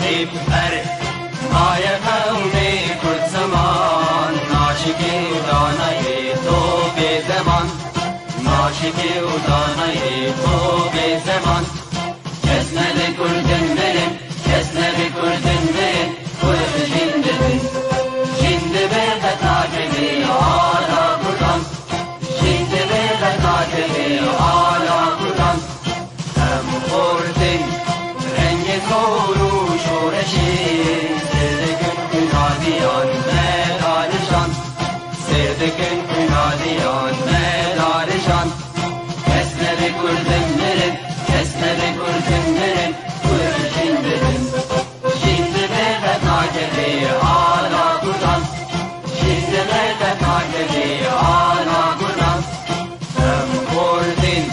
صاحب هر مای قوم کرد زمان ناشکی و دانای تو به زمان ناشکی و دانای تو به زمان کس نده کردن برم کس نده کردن برم کرد جنده بن جنده برده تاکبی آلا کردن جنده برده تاکبی آلا کردن هم خوردن رنگ کورو شورشی سردکن کنادیان مدارشان سردکن کنادیان مدارشان کس نده کردن برم کس نده کردن برم کرد جنده بن جنده برده تاکبی آلا کردن جنده برده تاکبی آلا کردن هم خوردن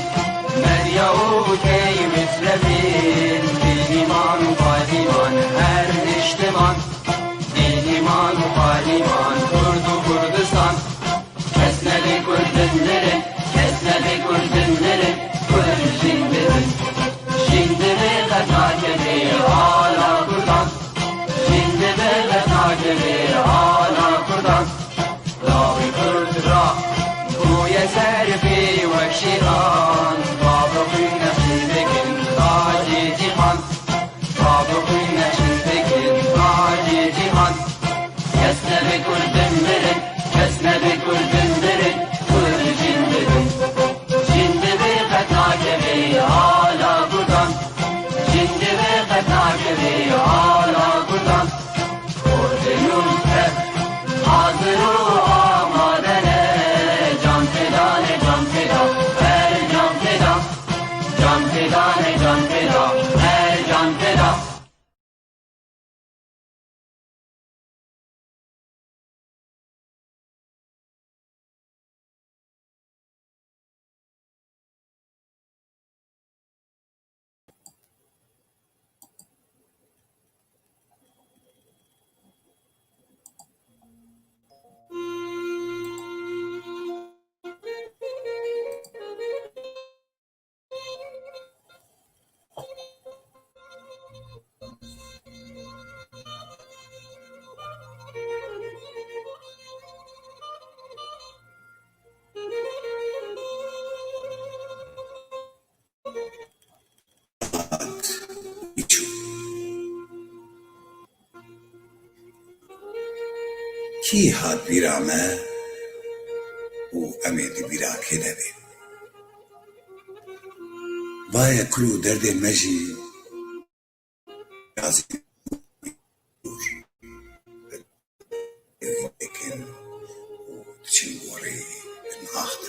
مریو کی مثلبین دیلیمان و قادیمان هر اجتمان دیلیمان و قادیمان کرد و کردستان کس نده کردن برم کس نده کردن برم کرد جنده بن جنده برده تاکبی آلا کردن جنده برده تاکبی آلا کردن راوی کرد را بوی سرفی و شیران بابقی نشی بکن تاجی جیهان بابقی نشی بکن تاجی جیهان کس نده کردن برم کس نده کردن برم کرد جنده بن جنده برده تاکبی آلا کردن جنده برده تاکبی آلا کردن کردنون هر حاضر و آمادنه جان فدانه جان فدا هر جان فدا جان فدانه جان فدا هر جان فدا کی هات بیرامه او امید بیراکه دبی وای کلو درد مجی رازی لكن تشنقوري ناخذ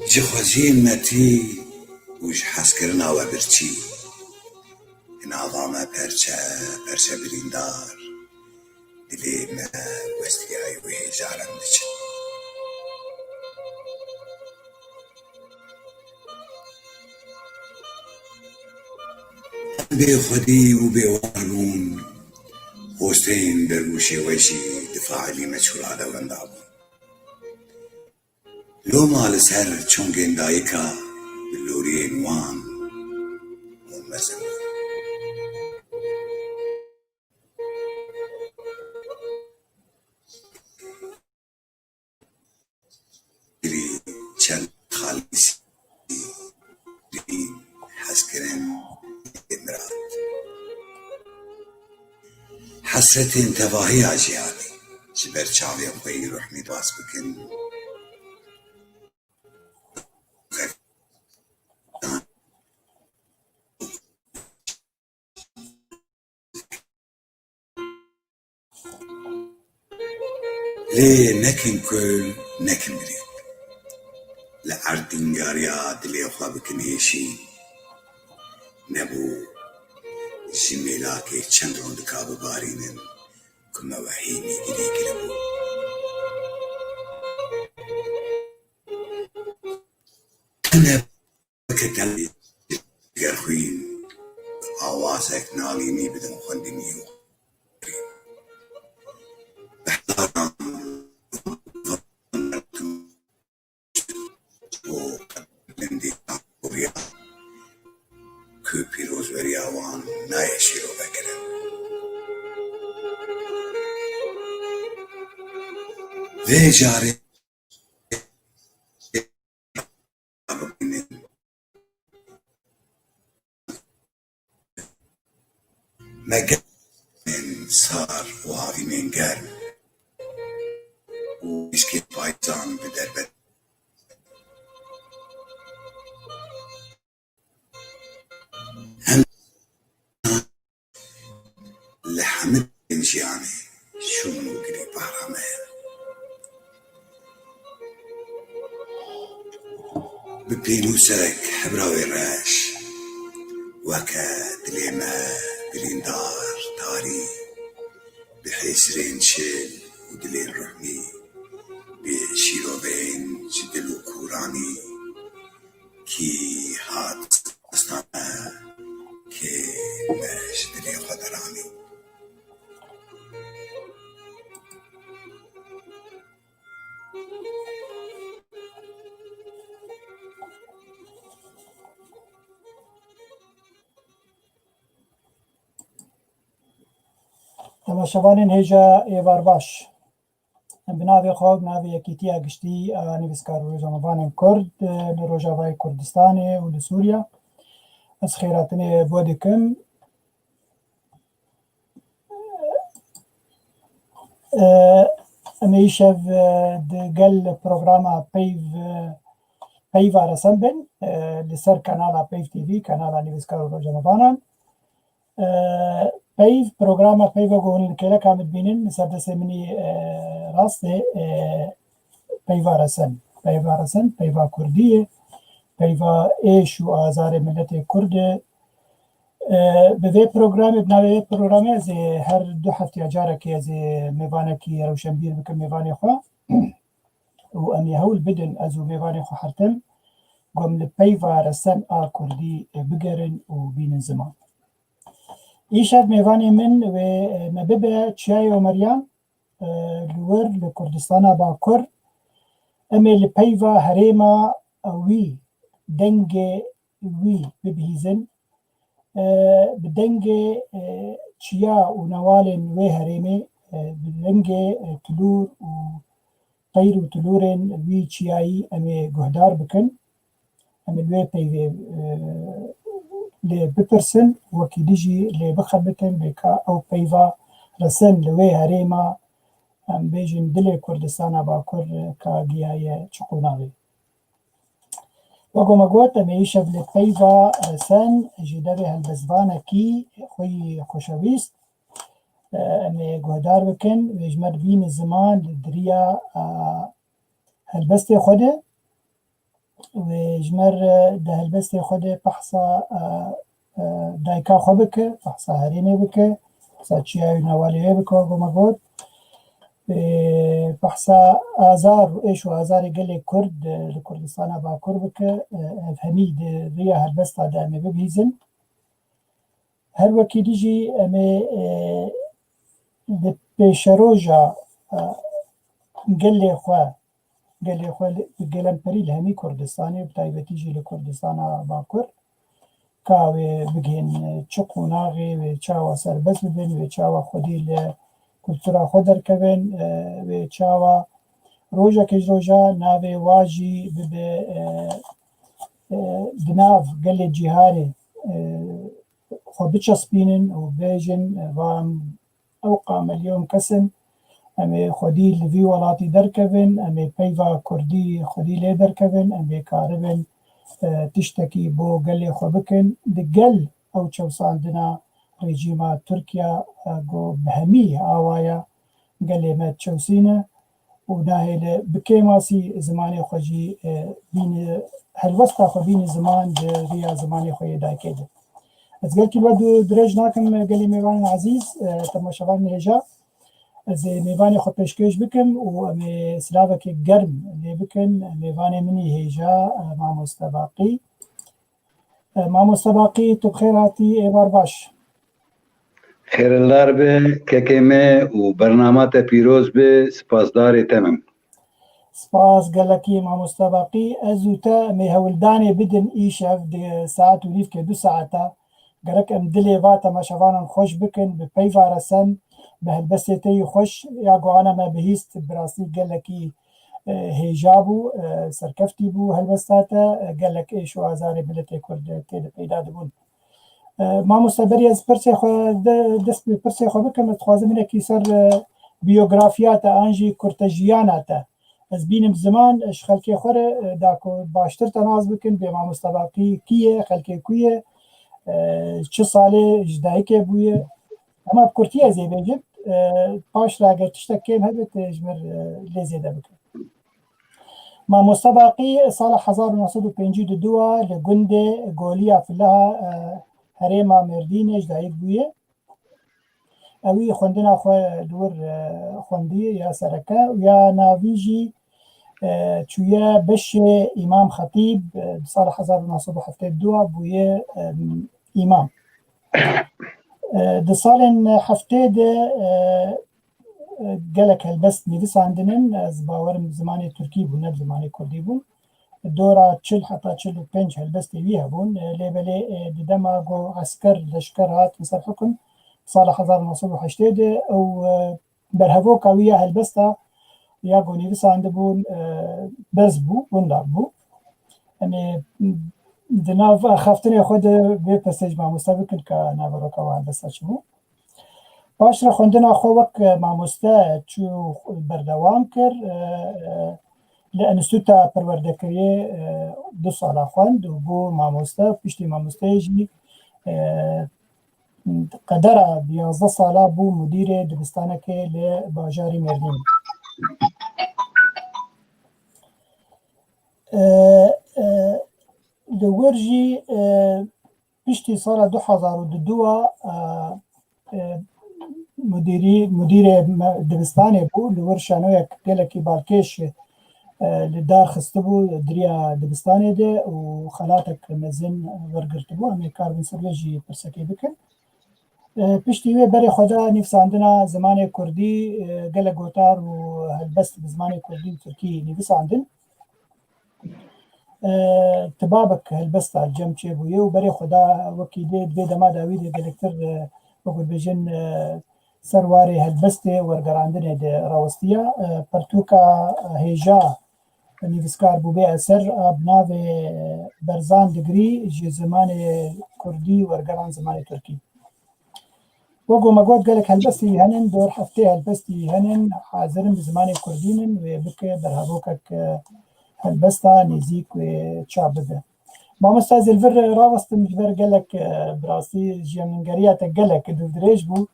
جخوزين متي وش حسكرنا وبرتي إن عظامة برشا بريندار دلي ما وستياي وهجارا دچ بي خدي وبي وارون حسين دروشي وشي دفاع لي مجهول هذا وندابون لو مال سر چونگن دايكا بلوري نوان منمزم دلي چل خالصي دلي حسكرن امرات حسرت انتواهی عجیانی جبر چاویم خوی روح میدواز بکن ليه نكن كل نكن بريك لأردنگاريا دلي خواب كنيشي نبو جميلاكي چند روند كابو بارينن كما وحيني گري گربو أنا بكتل گرخوين آوازك ناليني بدن خوندنيو بحضاران وقبلندي بجاري مجال صار وهذه من قال ويشكي بايزان بدربت هم لحمد جاني شو نقري بحرامه ببينوسك حبراوي راش وكا دليما دليندار داري بحيسرين شيل ودلين رحمي بشيروبين جدلو كوراني كي هات استانا كي ماش دلي خدراني تماشاوانên hêja êvar baş. Em bi navê xwe bi navê Yekîtiya Giştî a Nivîskar û Rojnamevanên Kurd li Rojavayê Kurdistanê û li Sûriya. Ez xêratinê bo dikim. Em ê îşev di gel programa Peyva Resen bin li ser kanala Peyv TV, kanala Nivîskar û Rojnamevanan. Peyv, programa Peyva Gohûnînkêleka min dibînin li ser destê minî rastê Peyva Resen. Peyva Resen, Peyva Kurdiyê, Peyva êş û azarê milletê Kurd e. Bi vê programê, bi navê vê programê ez ê her du hefteya carekê ez ê mêvanekî rewşenbîr bikim mêvanê xwe û em ê hewl bidin ez û mêvanê xwe hertim gom li Peyva Resen a Kurdî bigerin û bînin ziman. Îşev mêvanê min wê me bibe Çiyayê Omeryan li wir li Kurdistana Bakur. Em ê li peyva herêma wî dengê wî bibihîzin. Bi dengê çiya û newalên wê herêmê bi dengê tulûr û qeyr û tulûrên wî çiyayî em ê guhdar bikin. Em ê li wê peyvê lê bipirsin wekî dijî lê bixebitin bêka ew peyva Resen li wê herêma em bêjin dilê Kurdistana Bakur ka giyaye çi qûnavê. Wek me got em ê îşev li Peyva Resen ji devê helbestvanekî xwî xweşewîst em ê guhdar bikin wê ji me re bîne ziman li diriya helbestê xwe de wê ji me re di helbestê xwe de behsa dayika xwe bike, behsa herêmê bike, behsa çiyayê û newalê wê bike wek me got. Behsa azar û êş û azarê gelê Kurd li Kurdistana Bakur bike. Ev hemî di rêya helbesta de em ê bibihîzin. Her wekî dijî em ê di pêşeroja gelê xwe bi gelemperî li hemî Kurdistanê bi taybetî jî li Kurdistana Bakur ka wê bigihên çi qûnaxê wê çawa serbest bibin, wê çawa xwedî li kultura xwe derkevin, wê çawa rojekê ji roja navê wa jî bibe di nav gelê cîhanê xwe biçespînin û bêjin van ewqa milyon kesin em ê xwedî li vî welatî derkevin, em ê peyva Kurdî xwedî lê derkevin, em ê karibin tiştekî bo gelê xwe bikin. Di gel ew çewsandina rejîma Tirkiya got bi hemî awaya gelê me çewsîne û nahê li bi kêmasî zimanê xwe jî bîne helwesta xwe bîne ziman di rêya zimanê xwe yê dayikê de. Ez gelekî we dirêj nakim gelê mêvanên ezîz temaşevanên hêja. Ez ê mêvanê xwe pêşkêş bikim û em ê silavekê germ lê bikin mêvanê minî hêja Mamoste Baqî. Mamoste Baqî tu bi xêr hatî êvar baş. Xêrildar be kekê me û bernama te pîroz be, spasdarê te mim. Spas gelekî Mamoste Baqî. Ez û te em ê hewildanê bidin îşev di saet û nîvkê du saeta gerek em dilê va temaşevanan xweş bikin bi Peyva Resen بهالبستي خوش ياقو أنا ما بهيست براسي قال لك هيجابو سركفتي بو هالبستاتا قال لك إيش وازاري بلتي كرد تيد بيداد بون ما مستبري از برسي خو دست برسي خو بكم تخوازم منه كي سر بيوغرافيات انجي كورتجياناتا از بینم زمان اش خلکی خوره داکو باشتر تناز بکن به ما مستباقی کیه خلکی کویه چه ساله جدایی که بویه اما بکرتی ازی بجد پاش را اگر تشتکیم هبت جمر لیزیده بکن ما مستباقی سال 1952 لگنده گولیا فلها هریما مردین جدایی بویه اوی خوندنا خو دور خوندی یا سرکه و یا ناویجی چویا بش امام خطیب سال 1972 بویه امام ده سال هفته ده گلک هلبست نویساندنن از باورم زمان ترکی بون نه زمان کردی بون دورا 40 حتی 45 هلبست ویه بون لیبله دما گو عسكر لشکر هات مثل حکم سال 1980 او برهفو كاوية هالبستا ياقو نيفسا عندبون برز بو وندار بو يعني دناف خافتني خود بيبستيج مع مستبكن كنافرو كوا هالبستا شبو باشرا خوندنا خوك مع مستا چو بردوام كر لأنستوتا پروردكريه 2 سالا خوند و بو مع مستا پشتی مع مستاجي قدره 11 ساله بو مدیر دبستانه که لباجاری مردین لورجی پشتی سال 2002 مدیر دبستانه بو لور شانوی گلکی بالکش لدار خسته بو دریا دبستانه ده و خلاتک مزن ورگرت بو امی کاربن سرویجی پرسکی بکن پشتی برای خدا نفساندنا زمان کردی گل گوتار و هلبست بزمان کردی ترکی نفساندن تبابک هلبست الجم چه بویه و برای خدا وکیده دوی دما داوید گلکتر بگود بجن سرواری هلبست ورگراندن ده راوستیا پرتوکا هیجا نفسکار بوبه اثر ابناو برزان دگری جی زمان کردی ورگران زمان ترکی وقو مقود قالك هلبستي هنن دور حفتي هلبستي هنن حاضرن بزمان كردينن وبك برهبوكك هلبستا نزيك وشابده ما مستاذ الفر راوست مجبر قالك براسي جيمنغريات قالك دريج بو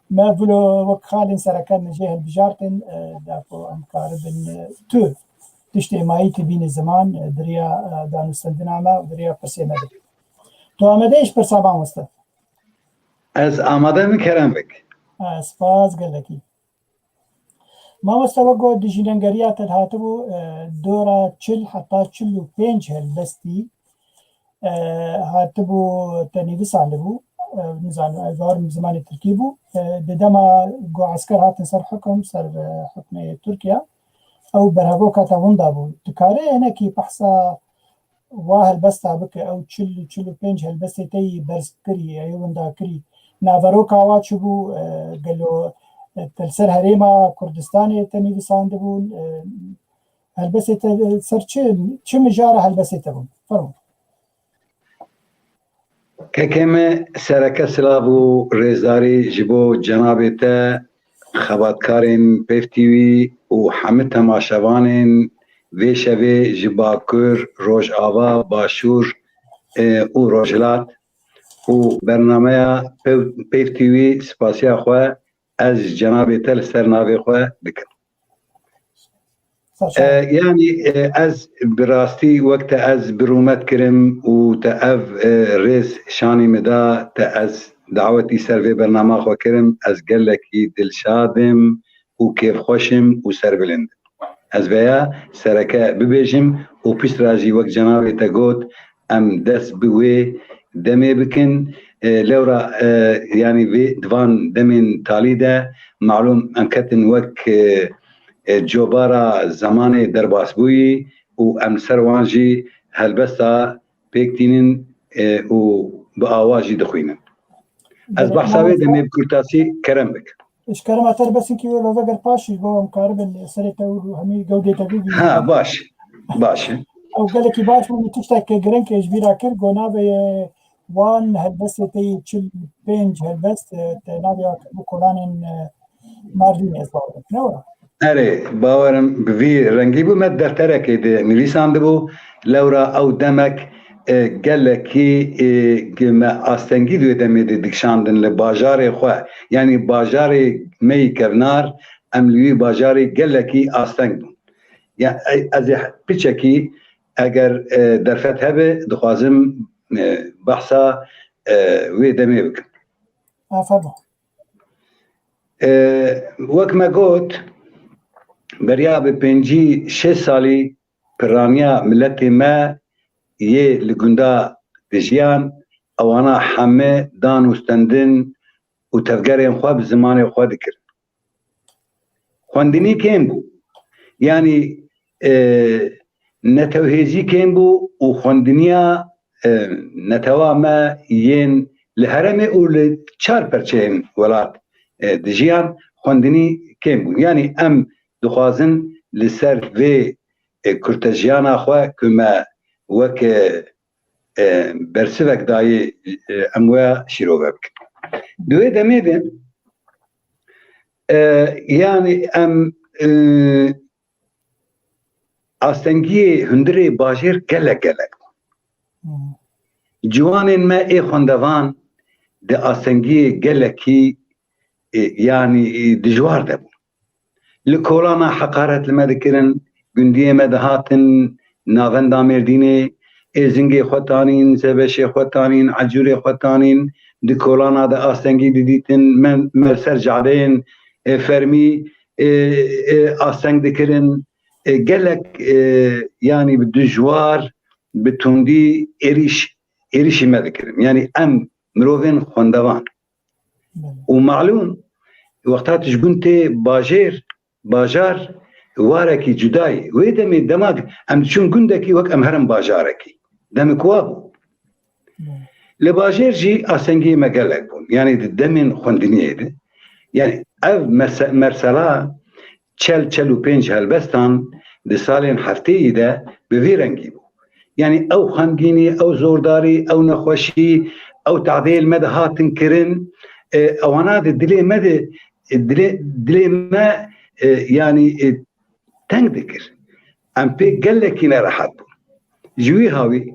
ما بلو وك خالن سركان نجيه البجارتن داكو امكاربن تو تشتي ماي تبين الزمان دريا دانستندناما ودريا برسيمه تو امدهش برسابا مستاذ از آماده میکردم بک سپاس گلکی ما مستوى دجينغريات الهاتبو دورة 40 حتى 45 هالبستي هاتبو تنيفس علبو نزعل الظاهر زمان التركيبو دما جو عسكر هات صار حكم صار حكم تركيا او برهبو كاتا وندابو تكاري هنا كي بحثا واهل بستا بك او 45 هالبستي تي برسكري اي وندا كري نافرو كاوا چبو قالوا تلسر هريما كردستاني تني بساندبون هلبسه سر چه مجاره هلبسه تبون فرمو ككما سركة سلابو ريزاري جبو جنابته خباتكارين بيفتيوي وحمد تماشوانين ويشوي جباكور روج آوا باشور و روجلات و برنامه پیفتیوی سپاسی خواه از جناب تل سرناوی خواه بکن یعنی از براستی وقت از برومت کرم و تا اف ریز شانی مدا تا از دعوتی سروی برنامه خواه کرم از گلکی دلشادم و کیف خوشم و سر بلند از بیا سرکه ببیجم و پیش راجی وقت جناب تا گوت ام دست بوی دمي بكن لورا يعني في دوان دمين تاليدا معلوم أنكتن وك جوبارا زماني درباس بوي وأم سروانجي هلبستا بيكتينن و بآواجي دخوينن از بحثاوي دمي بكرتاسي كرم بك اشكال ما تر بس كي لو فقر باشي جو مقارب سريت همي جودة تبي ها باش او قال لك باش من تشتك جرينك اجبيرا كر جونا بي وان هلبس تي تشل بينج هلبس نابيا بكولان ماردين اسباب نورا اره باورم بوی رنگی بو مد دفتره که ده نویسانده بو لورا او دمک گلکی ما آستنگی دوی دمی ده دکشاندن لباجار خواه یعنی باجار می کرنار املوی باجار گلکی آستنگ بون یعنی از پیچکی اگر درفت هبه دخوازم بحثا وی دمی بکن فرما وک ما گوت بریا به 5-6 سالی پرانیا ملت ما یه لگندا دجیان اوانا همه دان وستندن و تفگرین خواب زمان خواه دکر خواندنی کم بو یعنی نتوهیزی کم بو و خواندنیا نتوا ما ین لحرمه و لچار پرچین ولاد دجیان خواندنی کم بو یعنی ام دخوازن لسر و کرتجیانا خواه که ما وک برسوک دای اموه شیروه بکن دوی دمیدن یعنی ام آستنگی هندری باجر گلک جوانین ما ای خوندوان ده آستنگی گلکی یعنی دجوار ده بون لکولانا حقارت لما دکرن گندیه مدهاتن ناوندا مردینه ازنگی خوتانین زبش خوتانین عجور خوتانین دکولانا ده آستنگی دیدیتن من مرسر جعدین فرمی آستنگ دکرن گلک یعنی بدجوار بتوندی ایریشی مدکرن یعنی ام مروفین خوندوان و معلوم وقتاتش گنته باجار وارکی جدای وی دمی دماغ ام چون گندکی وک ام هرم باجارکی دمی کوابو لباجر جی آسنگی مگلک بون یعنی دمین خوندنیه ده یعنی او مرسلا 45 هلبستان ده سالین هفته ایده به وی رنگی بو یعنی او خمگینی او زورداری او نخوشی او تعدیل مده هاتن کرن اوانا ده دلی ما يعني تنگ دکر ام پی گلکی نراحت بون جوی هاوی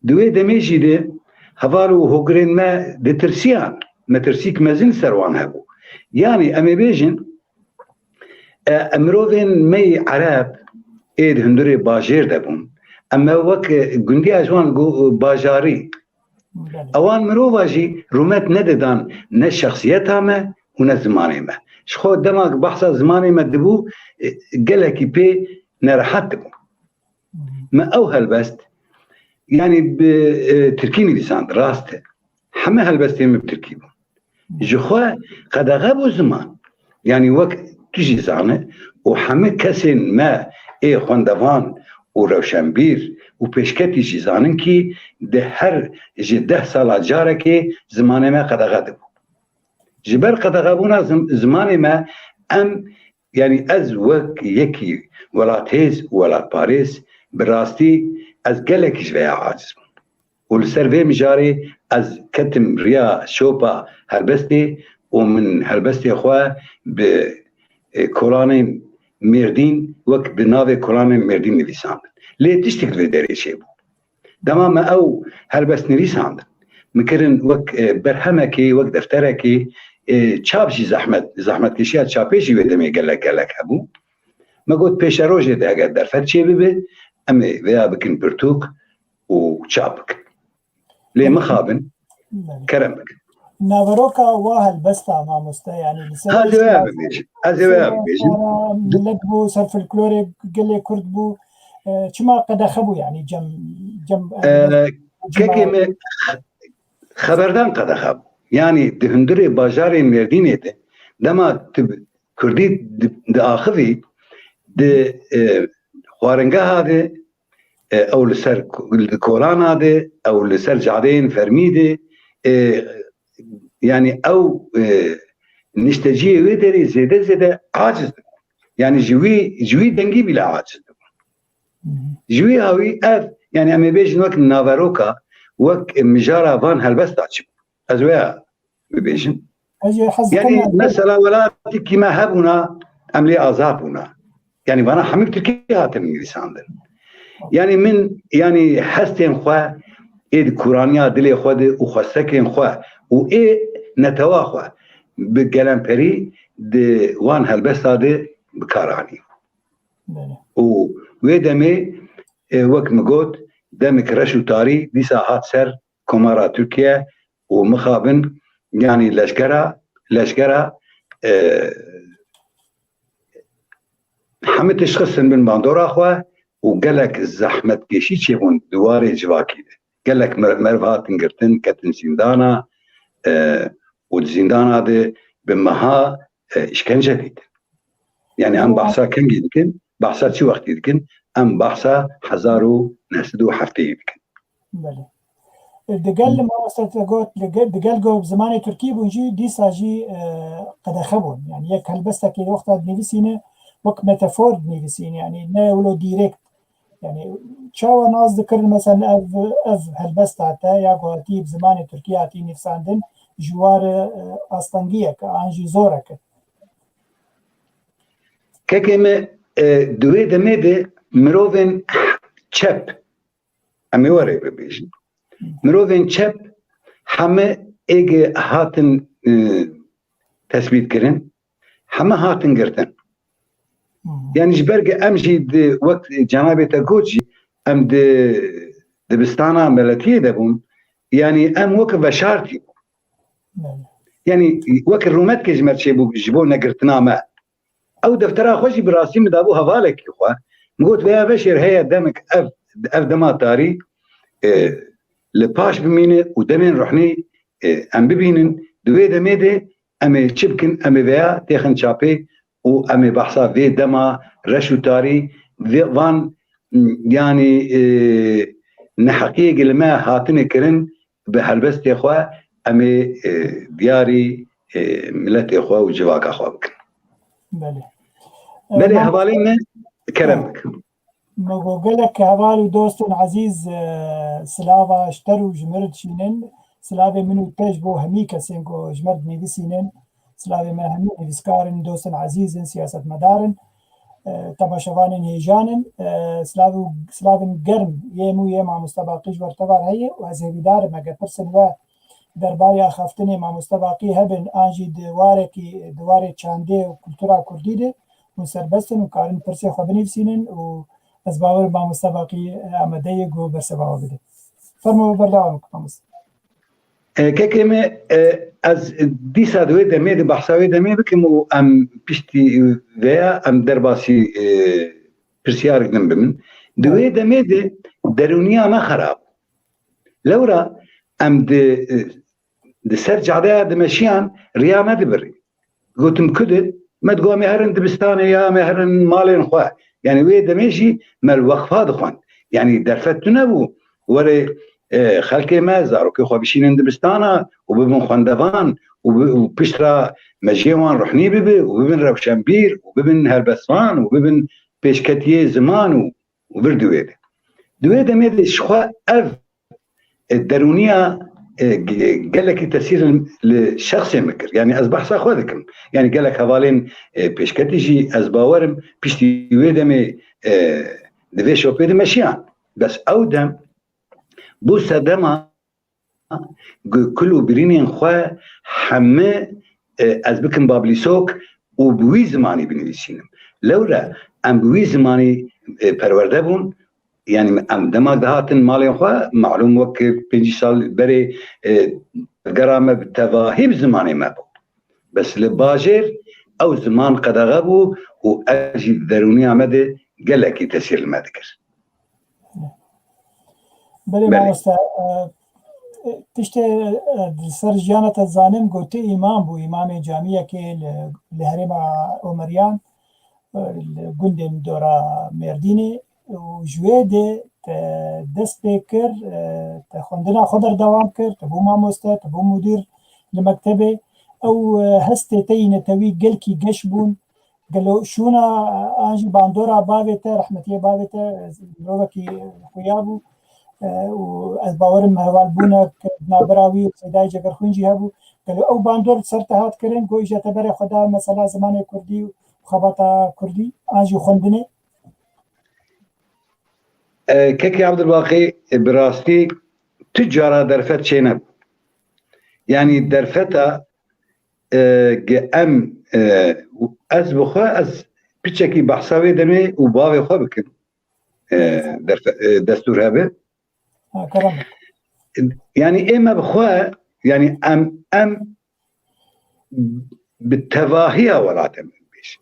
دوی دمیجی ده هفالو هوگرین ما ده ترسیان ما ترسیک مزین سروان هبو يعني امی بیجن امروفین می عرب اید هندوری باجر ده بون اما وک گندی اجوان باجاری اوان مروفا جی رومت نددان نه شخصیت همه و نه زمانه ما شخو دماغ بحثا زمانه ما دبو گلکی پی نراحت دبو ما او هلبست يعني بتركي نيسان راسته حما هلبستين بتركي بون جخوا قد غابوا زمان يعني وقت تجي زانه وحما كسن ما اي خوندوان وروشنبير وبيشكتي جي زانن كي ده هر جده سال جاركي زمانه ما قد غادبو جبر قد غابونا زمانه ما ام يعني از وك يكي ولا تيز ولا باريس براستي از قلك جوية عاجز والسرفي مجاري از كتم ريا شوبا هلبستي ومن هلبستي اخوة بكولاني ميردين وك بناوي كولاني ميردين نويسان ليه تشتكل في داري شيبو دماما او هلبست نويسان مكرن وك برهمكي وك دفتركي چاپشی زحمت کشیات چاپشی ودمی گلک هبو ما قلت پیش روجه ده اگر در فت چه ببه امی ویا بکن پرتوک و چاپک ليه مخابن كرم بك نافروكا واهل بستا ما مستا يعني هذا ويا بيجي ملقبو سر الكلوري قال كرد بو كما قد خبو يعني جم كيكي خبردان قد خبو يعني دهندري باجاري مردينه ده لما كردي ده آخذي ده خوارنگه هذا او لسر كولان هذا او لسر جعدين فرميده يعني او نشتجي ويدري زيادة عاجز يعني جوي دنجي بلا عاجز جوي هاوي اف يعني امي بيجن وقت نافاروكا وقت مجارة فان هلبست عجب ازويا بيجن يعني مثلا ولا كما هبونا املي عذابنا يعني وانا حميك تركيا هاتم لساندر يعني من يعني حستين خوا ايد كورانيا دلي خود وخسكين خوا وايه نتوا خوا بجلان بري دي وان هلبست هذا بكاراني ويدمي وقت مقود دمك رشو تاري دي ساعات سر كمارا تركيا ومخابن يعني لشكرة حمد تشخص من باندورا أخوة وقالك الزحمة كيشي تشيبون دواري جواكي قالك مرفات نقرتن كتن زندانا والزندان هذا بمها إشكنجة ديد يعني أم بحثا كان يمكن بحثا شو وقت يمكن أم بحثا حزارو نسدو حفتي يمكن بله دقل ما وصلت قلت دقل جو بزمان تركي بونجي دي ساجي قد خبون يعني يك هلبستا كي وقت نيفسينه وك ميتافور نيفسين يعني ناولو ديريكت يعني شاو ناس ذكر مثلا اف هلبستا تا يا قوتي بزمان تركي اتي نفساندن جوار استانجيه كانجي زورك ككم دوي دميده مروفن تشاب امي وري بيجي مروفين چپ همه اگه هاتن تثبیت کرن همه هاتن گرتن يعني جبرق امشي دي وقت جنابه تاكوتشي ام دي دبستانا ملكيه دبون يعني ام وقت بشارتي يعني وقت الرومات كجمر شيبو جبو نقرتنا ما او دفترا خوشي براسي مدابو هوالك يخوا مقوت بها بشير هي دمك اف دماتاري لباش بمينه ودمين رحني ام ببينن دوي دميده امي شبكن امي بيا تيخن شابي وامي بحصا في دما رشو تاري فان يعني نحقيق لما هاتني كرن بهلبست يا اخوا امي دياري ملت يا اخوا وجواك اخوا بك بلي هبالين كرمك مقولك هذا دوست عزيز سلافا اشتروا جمرد شينن سلافا منو تجبو هميكا سينكو جمرد نيفسينن سلافا ما همي نيفسكارن دوست عزيز سياسة مدارن تباشوانن هيجانن سلافا قرم يمو يما مستباقيش ورتبار هي وهذه بدار ما قبرسن و درباري خافتني مع مستباقي هبن آنجي دواري چانده وكولتورا كرديده وسربستن وكارن برسي خو بنفسينن و از باور با مستباقی آماده گو برسبا بده فرمو برداوم کنمس ككم از ديسا دوي دمي بحثاوي دمي بكم ام بيشتي ويا ام درباسي برسيار جنب من دوي دمي درونيا ما خراب لورا ام د سرجع ده دمشيان ريا ما دبري قلتم كده ما تقوم مهرن دبستاني يا مهرن مالين خوا يعني وي دمشي مال وقفات خوان يعني درفتنا بو وري خلكي ما زارو كي خو بشين دبستانا وببن خندوان وبشرا مجيوان رحني ببي وببن روشنبير وببن هربسوان وببن بيشكتيه زمان وبردويد دويد ميد شخوا اف الدرونيه قال لك تسير للشخص مكر يعني اصبح صاخذكم يعني قال لك هذالين بيشكتيجي ازباورم بيشتي ويدمي دفي شوبي مشيان بس اودم بوس دما كله برينين خوا حمه از بكم بابليسوك وبوي زماني بنويسينم لولا ام بوي زماني پرورده بون يعني ام دماغ دهاتن مالين خوا معلوم وك 5 سال بري قرامه بالتفاهيم زماني ما بو بس لباجر او زمان قد غبو واجي الدروني عمده قال لك تسير المذكر بلي ما وستا تشت سرجانة الزانم قلت امام بو امام جامعه كي لهريما عمريان الجندن دورا مرديني وجويدي دست بكر تخندنا خضر دوام كر تبو ماموستا تبو مدير المكتبه او هسته تين توي قلكي قشبون قالوا شونا انجي باندورا بابته رحمتي بابته روكي خويابو واز باورم هوالبونا نابراوي سيداي جگر خونجي هبو قالوا او باندور سرتهات كرين كو اجا تبر خدا مثلا زمان كردي وخبطه كردي انجي خوندني كيكي عبد الباقي براستي تجارة درفت شينب يعني درفتا ام از بخوا از بچکی بحثاوی دمه و باوی خواه بکن دستور هبه كرم يعني اما بخوا يعني ام بالتواهية ولاتم بيش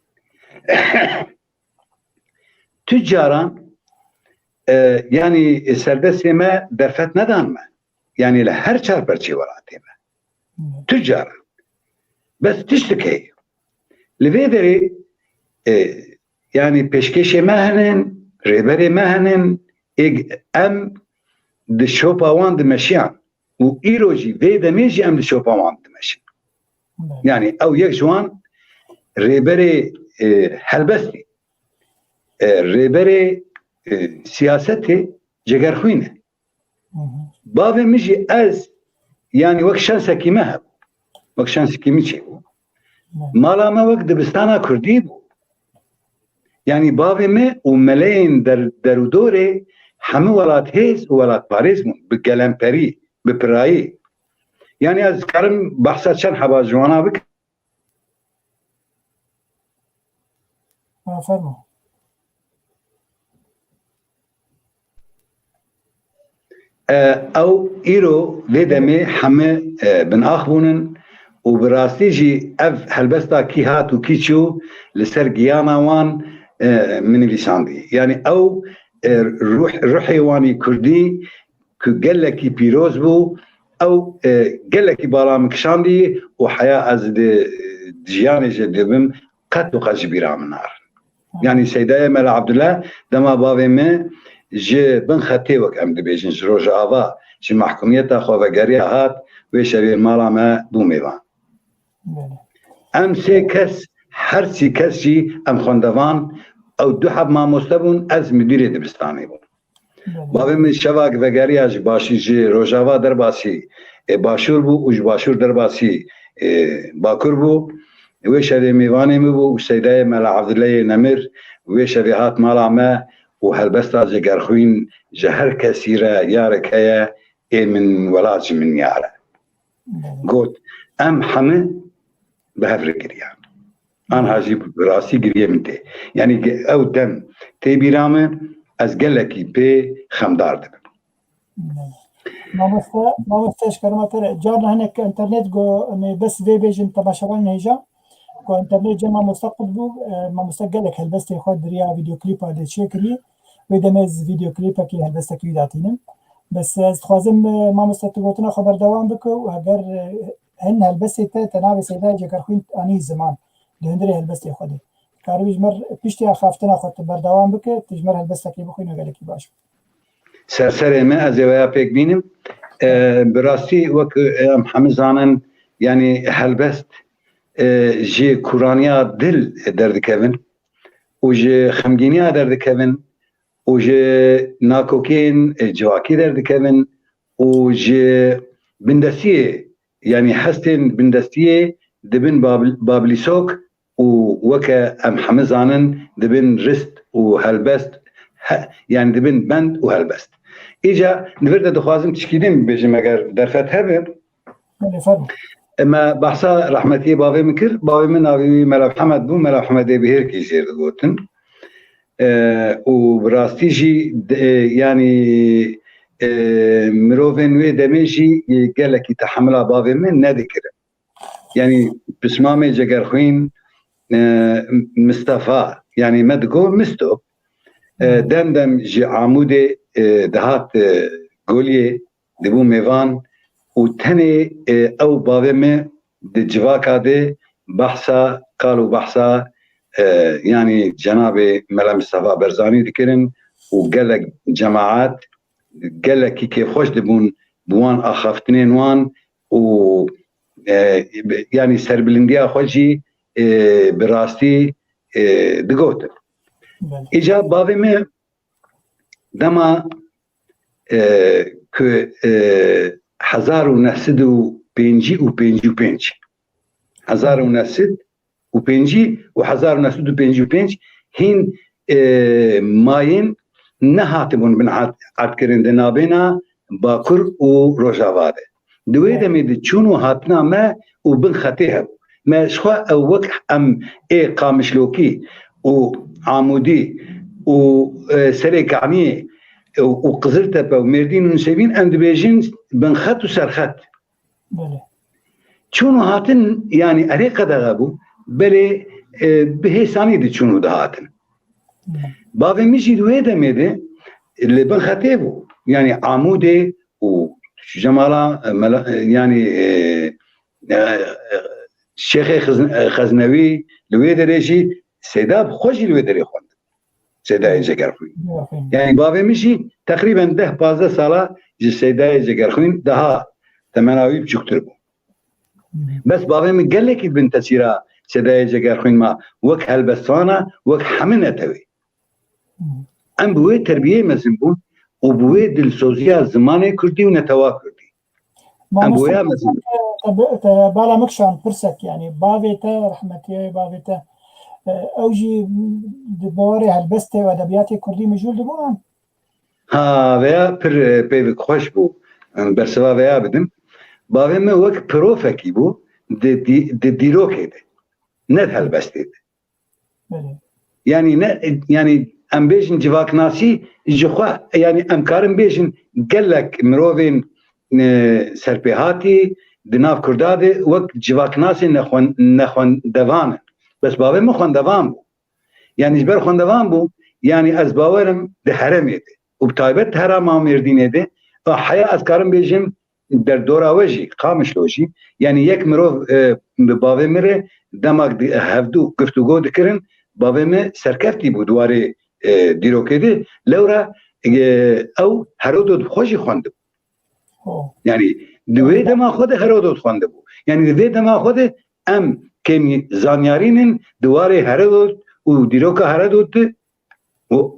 تجارا يعني سردست ما درفت ندان ما يعني لهر چار برچي ولاتم تجارا بس تشتكي لفيدري يعني بيشكيشي مهنن ريبري مهنن ام د شوباوان دمشيان و ايروجي فيدا ميجي ام د شوباوان دمشيان يعني او يك جوان ريبري هلبستي ريبري سياستي جگر خوينه بابا ميجي از يعني وك شانسكي مهب وك شانسكي ميجي مالا ما وقت دبستانا كردي بو يعني بابي ما وملايين درو دوري حمو ولات هيز وولات باريز بقلمبري ببراي يعني از كرم بحثات شن حبا جوانا بك فرمو او ايرو لدمي حمي بن اخبونن وبراستي جي اف هلبستا كي هات وكي تشو لسر قيانا وان من لساندي يعني او روحي واني كردي قال لك بيروز بو او قال لك بالا مكشاندي وحياه از دجياني جدبم قد وقج بيرا من نار يعني سيداي مال عبد الله دما بابي ما جي بن خطي وك ام دبيجن جروج افا شي محكوميته خوفغاريا هات ويشبي مالا ما بوميوان ام سي كس هر سي كسي ام خوندوان او دو حب ما مستبون از مدير دبستاني بون بابي من شواك وغاريا جي باشي جي روجاوا درباسي باشور بو وج باشور درباسي باكور بو ويشبي ميواني بو وسيداي مال عبد الله نمر ويشبي هات مالا ما وهالبستا جگر خوين جهر كثيرة يارك هيا من ولاج من يارا قلت ام حمي بهفر قريان انا هاجي براسي قريه منتي يعني او دم تي بيرامه از قلكي بي خمدار دم ما مستش كرمتر جارنا هناك انترنت جو بس في بيجن تباشرين هيجا کو انترنت جمع مستقبل بو ما مستقلك هالبست خود ريا فيديو كليب هذا شكري ودمز فيديو كليب كي هالبست كي داتينم بس خوازم ما مستقبلتنا خبر دوام بكو وهجر هن هالبست تنابي سيدا جكر خوين اني زمان دهندري هالبست خودي كاربيج مر بيشتي خافتنا خود بردوام بك تجمر هالبست كي بخوين قالك باش سرسر ما ازويا بيك بينم براستي وك محمد زانن يعني هالبست جي كورانيا دل دردكبن وجي خمجينيا دردكبن وجي ناكوكين جواكي دردكبن وجي بندسيه يعني حستن بندسيه دبن بابليسوك ووكا ام حمزانن دبن رست وهالبست يعني دبن بند وهالبست اجا نفرد دخوازم تشكيلين بيجي مگر درفت هبه اما بحثا رحمتي بابي مكر بابي من ابي ملا محمد بو ملا محمد بهير كي زير قوتن وبراستي جي يعني مروفن وي دمجي قال لك تحملها بابي من نذكر يعني بسمامي جگر خوين مصطفى يعني مدقو مستو دم جي عمودي دهات قولي دبو ميفان وتني او بابي دي جواكا دي بحثا قالوا بحثا يعني جناب ملا مصطفى برزاني ذكرن وقال لك جماعات قال لك كيف خوش دبون بوان اخافتنين وان و يعني سربلنديا خوشي براستي دقوت بله إجا بابي ما دما که 1955 1955 و 1955 هین ماین نهاتبون بن عاد کرن دنابینا باکر و روجاواده دوی دمید چونو هاتنا ما و بن خطیه ما شخوا او وقت ام ای قامشلوکی و عمودی و سری کعمیه و قزلتبه و مردین و نسبین ام دبیجین بن خط و سرخط بله چونو هاتن يعني أريقة دغابو بلي بهيساني دي چونو دهاتن بابي مشي دوية دميدي اللي بنخطيبو يعني عمودي و جمالا يعني الشيخ خزنوي لوية دريشي سيداب خوشي لوية دري خوند سيداي جگرخوين يعني بابي مشي تقريبا 10-15 سالة جي سيداي جگرخوين دها تمناوي بچوكتر بو بس بابي من قال لك بنت سيرا سداي جگرخوين ما وك هلبستانا وك حمنه توي ام بوي تربيه مزنبون وبوي دلسوزيا زمانه كردي ونتوا كردي ام بويا مزنبون بالا مكشان برسك يعني بابيتا رحمتي بابيتا اوجي دبوري هلبسته وادبياتي كردي مجول دبوان ها ويا بر بيك خوش بو برسوا ويا بدم بابي ما وك بروفكي بو دي ديروكي دي ند هلبستي يعني ام بيجن جواك ناسي جخوا يعني امكارم بيجن قالك مروفين سربيهاتي دناف كردادي وقت جواك ناسي نخون دوان بس بابي ما خون دوان بو يعني جبر خون دوان بو يعني از باورم ده حرمي دي وبتايبت هرما مردين دي حياة أذكارم بيجن در دورا وجي قامش لوجي يعني يك مروف بابي مره دماغ هفدو گفتگو دکرن بابي ما سركفتي بو دواري ديروكي دي لورا او هرودود خوشي خوند يعني دوي دما خود هرودود خوند بو يعني دوي دما خود ام كمي زانيارين دواري هرودود و ديروكا هرودود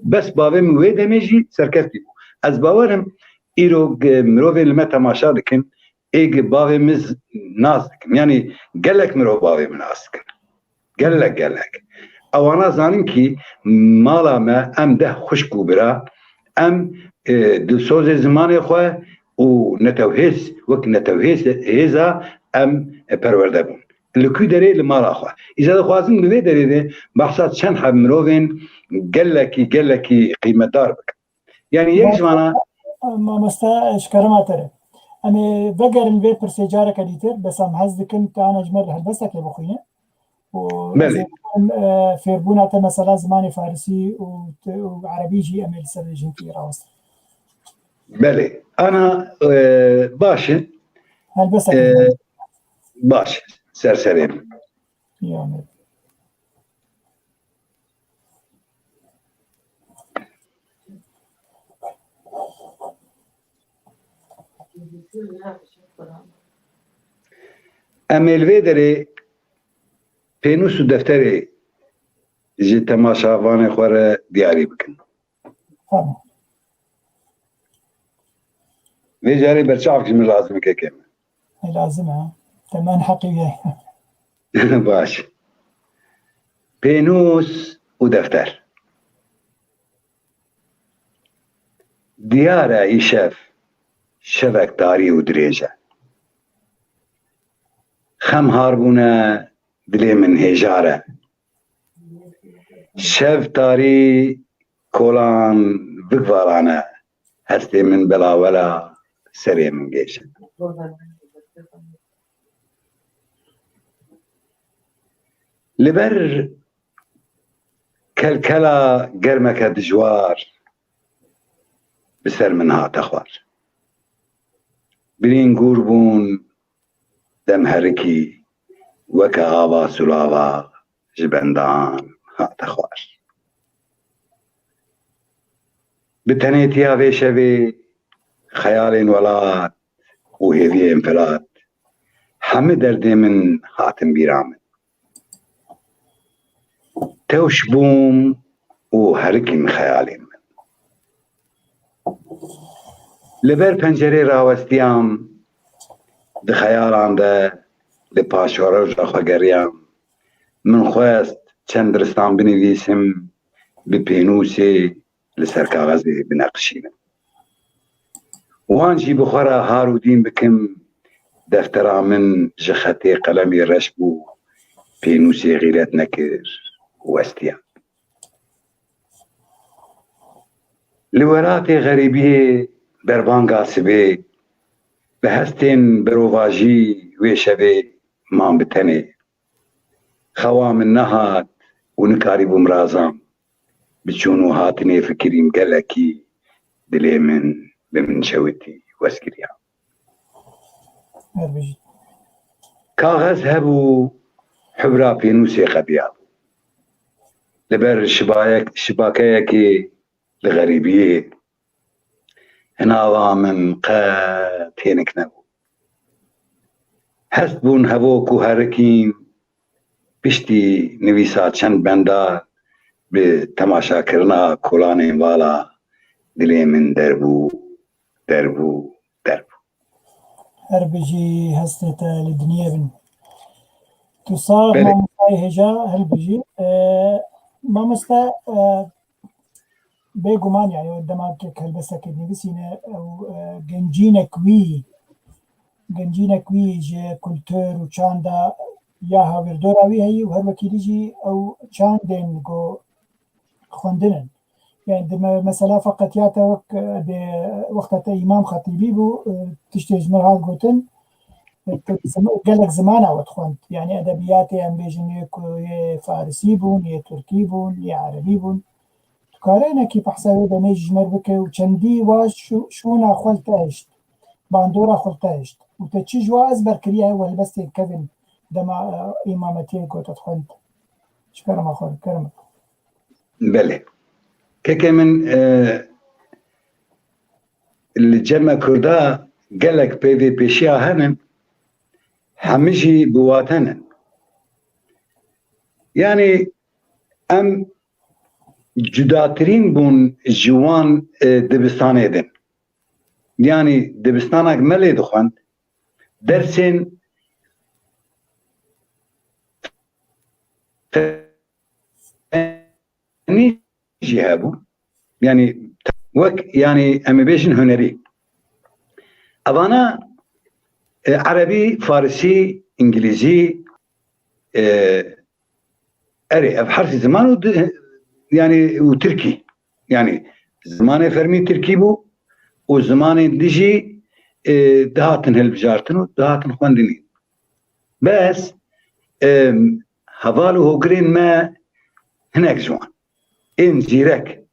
بس بابي موي دمجي سركفتي بو از باورم ایرو مروف لما تماشا دکن ایگ باوی مز ناز دکن يعني قالك مرو باوي من اسكن قالك اوانا زانين كي مالا ما ام ده خشكو برا ام دلسوز زمان خو و نتوهيس وك نتوهيس هيزا ام پرورده بون لكو دري لمالا خو اذا خوازن بوي دري ده بحثات شن حب مروفين قالك قيمة دار بك يعني يك جمانا ما مستا اشكرما ترى أنا بقر البيت برسيجارة كديتر بس أم حزدك أنت أنا أجمل هلبسك يا بخويا بلي فيربونا مثلا زماني فارسي وعربي جي أميل سرجين في راوس بلي أنا باشا هلبسك باشا سرسرين يا أميل اميل دري پێنووس و دەفتەرێ ji temaşavanê xwe re diyarî bikin. Vê carê berçavekî min lazim keke me. Lazim ha. Temen heqî ye. Baş. Pênûs û defter. Diyar e îşev şevek darî û dirêj e. Xem harbûne dilê min hêjar e. Şev tarî kolan bigvarane hestê min belawela serê min gêşe. Li ber kelkela germeke dijwar bi ser min hate xwar. Birîn gûr bûn dem herikî weke ava sulava ji bendan hate xwar. Bi tenêtiya vê şevê xeyalên welat û hêviyên filat همه دردي من هاتم بيرامن توش بوم وهركي من خيالي من لبر پنجره راوستيام ده خيالان ده لپاشوره و جاخوگريام من خواست چند درستان بنویسم بپینوسي لسر کاغذي بنقشينم وانجي بخورا هارودين بكم دفترا من جخطي قلمي رشبو بينوسي غيرات نكر واستيام لوراتي غريبية بربان قاسبي بهستين بروفاجي ويشبي مام بتني خوام النهات ونكاري بمرازام بتشونو هاتني فكري مقلكي دلي من شوتي واسكريا كاغذ هبو حبرا بينوسي خبياب لبر شباكيكي لغريبية هنا من قاتينك نبو هستبون هبوكو هركين بشتي نويسات شند بندا بتماشا كرنا كولانين والا دلي من دربو هربجي هستتا لدنيا بن تصاغ ما مستاي هجا هربجي ما مستا بيقومان يعني قدامك هلبسك نفسينا او جنجينا كوي جي كولتور وشاندا يا هاوردورا وي هي وهر وكيليجي او شاندين جو خوندنن يعني مثلا فقط ياتا وقت امام خطيبي بو تشتيج مرهال قوتن قالك زمان او تخوند يعني ادبياتي ام بيجن يا فارسي بون يا تركي بون يا عربي بون تكارينا كي بحسابي بنيج مربكه وچندي واش شونا خلتاشت باندورا خلتاشت وتتشي جواز بركريها ولا بس كفن دما امامتي قوت تخوند شكرا ما خور كرم بله كيكي من الجمع كردا قالك بيفي بيشيا هنن همشي بواتنن يعني ام جداترين بون جوان دبستان edin يعني دبستانك ملي دخوان درسين جهابو يعني وك يعني امبيشن هنري ابانا عربي فارسي انجليزي اري بحرف زمان يعني وتركي يعني زمان فرمي تركي بو وزمان ديجي دهاتن هالبجارتن ودهاتن خواندنين بس هفالو هوغرين ما هناك جوان إن جيرك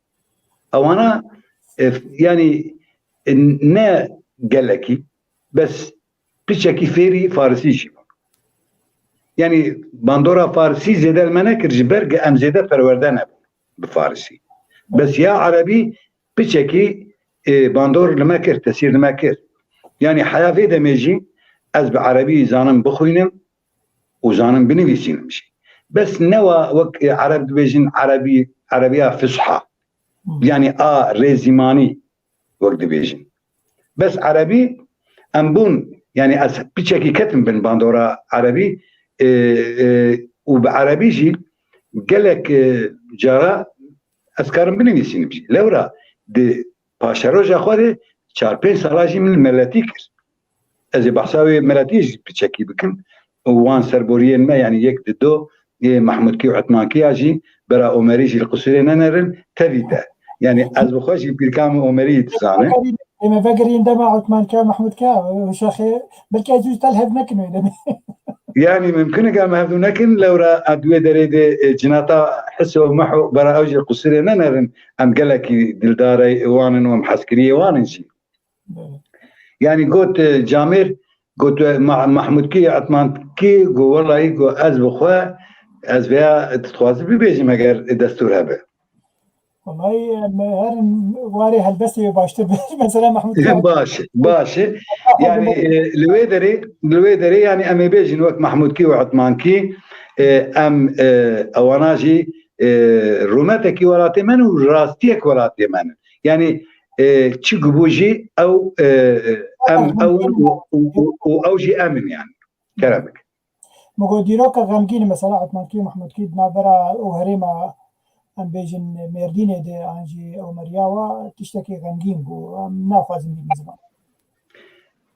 أو أنا يعني نا قالكي بس بيشكي فيري فارسي جيبون يعني باندورا فارسي زيادة المناكر جبرق أم زيادة فروردان بفارسي بس يا عربي بيشكي باندور لماكر تسير لماكر يعني حياة في دميجي أز بعربي زانم بخوينم وزانم بنويسينم شي بس نوا وك عرب دبيجن عربية فصحى يعني ريزيماني وقت دبيجن بس عربي أنبون يعني أس بيشكي كتم بن باندورا عربي وبعربي جي قالك جارا أسكارم بنويسين بجي لورا دي باشروج أخواري 4-5 سالاجي من الملاتيكر أزي بحساوي ملاتيج بيشكي بكم وان سربوريين ما يعني يك دو محمود كي وعثمان كي اجي برا اومريجي القصرين نرن تبيتا يعني از بخوشي بيركام اومري تسانه ما فاكرين دما عثمان كا محمود كا وشاخي بلكي اجوز تلهب نكنو يعني ممكن قام هذو نكن لو را ادوي دريد جناتا حسوا محو برا اوجي القصرين نرن ام قالك دلداري وانن ومحسكريه واننجي يعني قلت جامير قلت مع محمود كي عثمان كي قو والله قو از بخوا از بيا تتخواص ببيجي مگر دستور هبه والله هر واري هلبسي باشتر مثلا محمود كي باشه يعني الويدري يعني امي بيجن وقت محمود كي وعثمان كي ام اواناجي روماتك وراتي من وراستيك وراتي من يعني تشي قبوجي او ام او جي امن يعني كلامك مگو دیروکا غمگین مثلا عثمان کی محمود کی نابرا او هریما ام بیجن مردینه ده انجی او مرياوا تشتكي غمگین بو ام نافازم بی زمان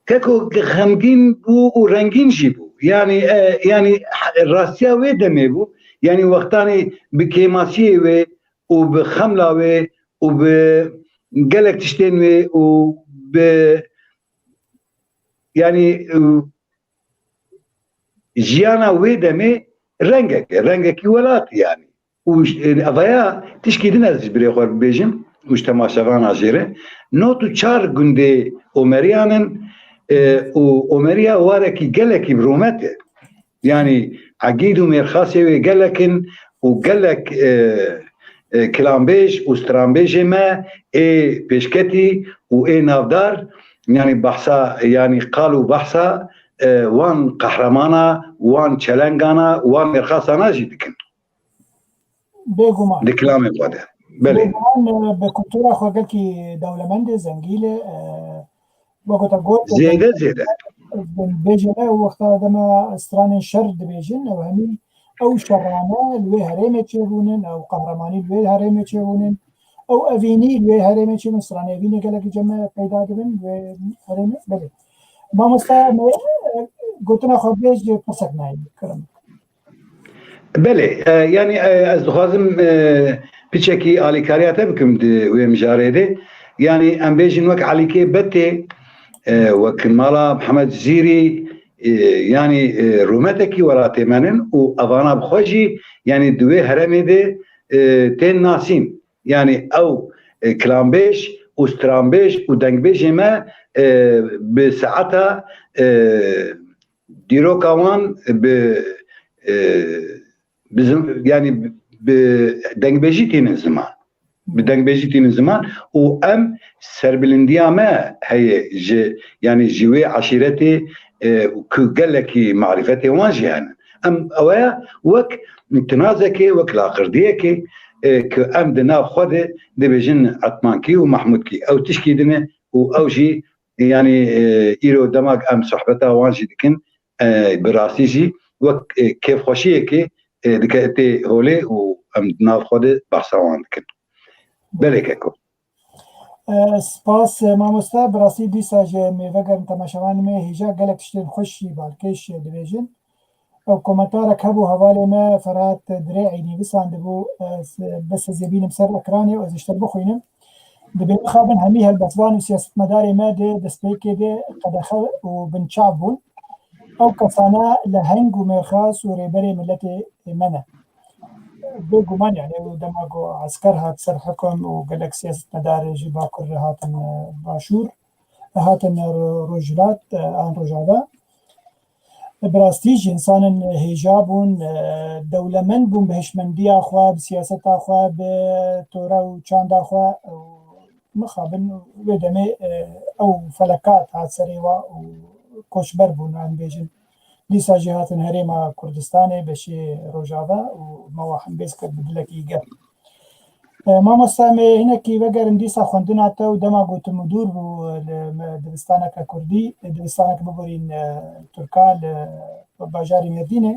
كاكو غمگين بو ورنگين جيبو يعني الراسيا وي دمي بو يعني وقتاني بكيماسيه وي وبخمله وي وبقلك تشتين وي وب يعني جيانا وي دمي رنگك ولات يعني وش افايا تشكي دنا زبري خور بيجم وش تماشاغان اجيره نوتو چار گنده اومريانن وأمريا واركي قالك برومته يعني عقيد وميرخاسي قالك وقالك كلامبيج وسترامبيج ما بيشكتي نافدار يعني بحثا يعني قالوا بحثا وان قهرمانا وان چلنگانا وان ميرخاسانا جيدكن بيگومان دكلامي قده بله بيگومان بكلتورا خوغل کی دولمند زنگیل وقتا قوت زيادة بيجنا وقتا دما استران شر دبيجن او همي او شرانا الوي هريمه تشيبونن او قهرماني الوي هريمه تشيبونن او افيني الوي هريمه تشيبون استران افيني قالك جمع پیدا دبن هريمه بله ما مستا قلتنا خو بيج قصقنا كرم بله يعني از دخوازم بچکی آلیکاریاته بکم وی مجارده يعني ام بيجن وك عليكي بتي وك مالا محمد زيري يعني رومتكي ورا تمنن وافانا بخوجي يعني دوي هرمي دي تين ناسين يعني او كلامبيش وسترامبيش ودنگبيش ما بساعتها ديرو كوان يعني بدنگبيجي تين زمان بدنگبيجي تين زمان وام سربلنديا ما هي يعني جوي عشيرتي كقلكي معرفتي واجي انا ام اويا وك تنازكي وك لاقرديكي كام دنا خود دبجن عثمانكي ومحمودكي او تشكي دنا او شي يعني ايرو دماغ ام صحبتها واجي دكن براسيجي وك كيف خوشيكي دكتي هولي وام دنا خود بحثوان دكن بلکه سپاس مامۆستا بڕاستی دیسا ژێ مێڤەگەرم تەماشەوانمێ هیژا گەلێک شتێن خۆشی باڵکەیش دەبێژن ئەو کۆمەنتارێک هەبوو هەواڵێمە فەرات درێعینی بساندبوو بەسە زێبینم سەر ئەکرانێ و ئەزیشتر بخوێنم دەبێ بخابن هەمی هەلبەتوان و سیاسەتمەدارێمە دێ دەستپێکێ دێ قەدەخە و بنچاو بوون ئەو کەسانە لە هەنگ و مێخاس و ڕێبەرێ ملەتێ منە بێگومان يعني دەماگۆ عسکەر هات سەر حکم و گەلێک سیاسەتمەدارێژی باکوور هاتن باشوور هاتن ڕۆژهەڵات ئان ڕۆژاوا بڕاستیش ئینسانن هێژا بوون دەوڵەمەند بوون بە هێشمەندییا خوا بە سیاسەتا خوا بە تۆرە و چاندا خوا مخابن وێ دەمێ ئەو فەلەکات هات سەرێوە و کۆچبەر بوون ئان بێژن دیسا جی هاتن هەرێما کوردستانê بەشێ ڕۆژاوا و ماوە هەمبێز کرد بدلەکی گەر مامۆستا مێ هینێکی وەگەرم دیسا خوێندناتە و دەما گوتم و دوور بوو دبستانەکە کوردی دبستانەکە ببورین تورکا لە باژاری مێردینێ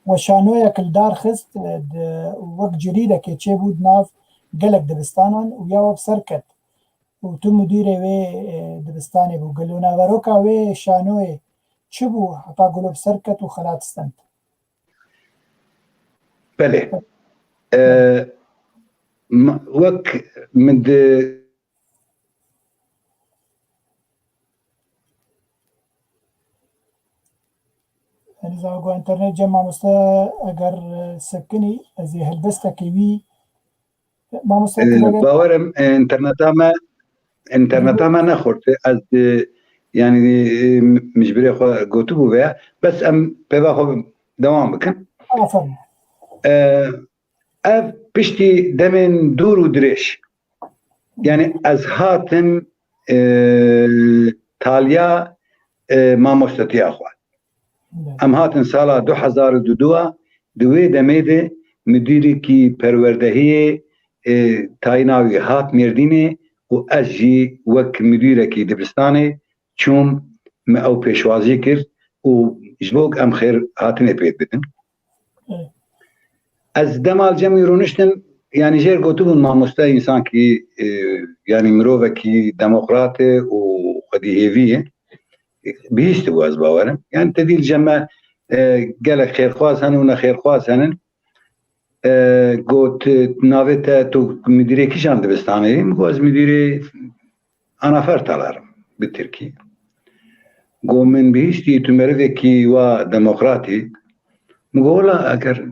و شانۆیەک لدار خست وەک جریدەکێ چێ بوو ناو gelek dibistanan û ya web ser ket û tu mudîrê wê dibistanê bû gilûnaveroka wê şanoyê çi bû heta gulop ser ket û xelat stend. Belê wek min di Eliza go internet cem mamoste eger sekinî ez ê helbestekê wî باورم انترنتا ما نخورد از يعني مجبري خو قوتو بها بس ام بيبا خو دوام بكن ev pişti demin dur u direş. Yani ez hatim talya mamostatiya xwe. Em hatin sala 2002 دوی دمید مدیری کی پروردهی تایناوی هات مردینه و از جی وک مدیره کی دبستانه چوم ما او پیشوازی کرد و جبوک ام خیر هاتنه پید بدن از دمال جمعی رونشتن yani جر گوتو بون ماموستا انسان کی yani مروه کی دموکرات و خودی هیویه بیست و از باورم yani تدیل جمع gelek xêrxwaz henin û nexêrxwaz henin got navê te tu müdîrê kîjan dibistanê min got ez müdîrê anafer talarim bi Tirkî got min bihîştî tu merivekî wa demokratî min got wela eger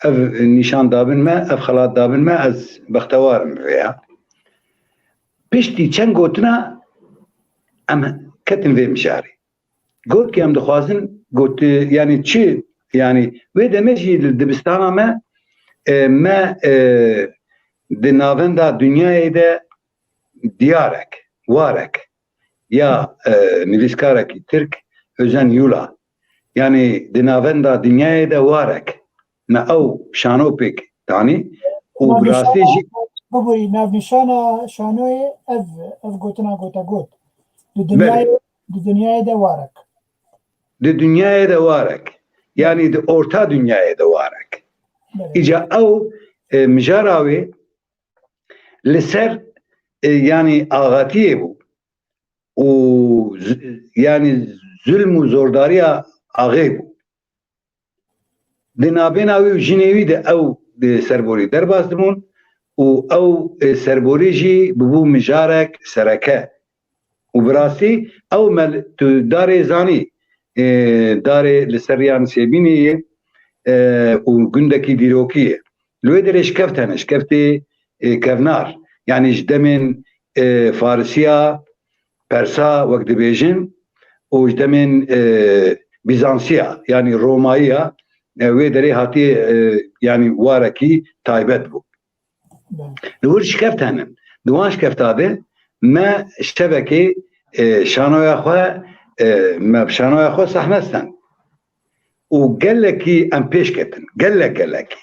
ev nîşan dabin me ev xelat dabin me ez bextewarim vêya piştî çend gotina em ketin vê mijarê got ki em dixwazin got yani çi yani ve demek ki dibistana me di navenda dünyayê de diyarek warek ya nivîskarekî Tirk Özen Yula yani di navenda dünyayê de warek me ew şanopek tanî û bi rastî jî ببووی ناونیشانە شانۆیە ئەv گوتنا گۆتە گوت di dünyayê de warek di dünyayê de warek yani di orta dünyayê de warek îca ew mijara wê li ser yani agatiyê bû û yani zulm û zordariya axê bû di navbêna wî û jinê wî de ew di serborî derbas dibûn û ew serborî jî bibû mijarek sereke û bi rastî ew tu darê zanî darê li ser yan sêbînê ye û gundekî dîrokî ye li wê derê şikeft hene şikeftê kevnar yani ji demên farisiya persa wek dibêjin û ji demên Bizansiya yani Romayîya wê derê hatiye yani warekî taybet bû li wir şikeft henin di wan şikefta de me şevekê şanoya xwe me bi şanoya xwe sehnestin û gelekî em pêş ketin gelekî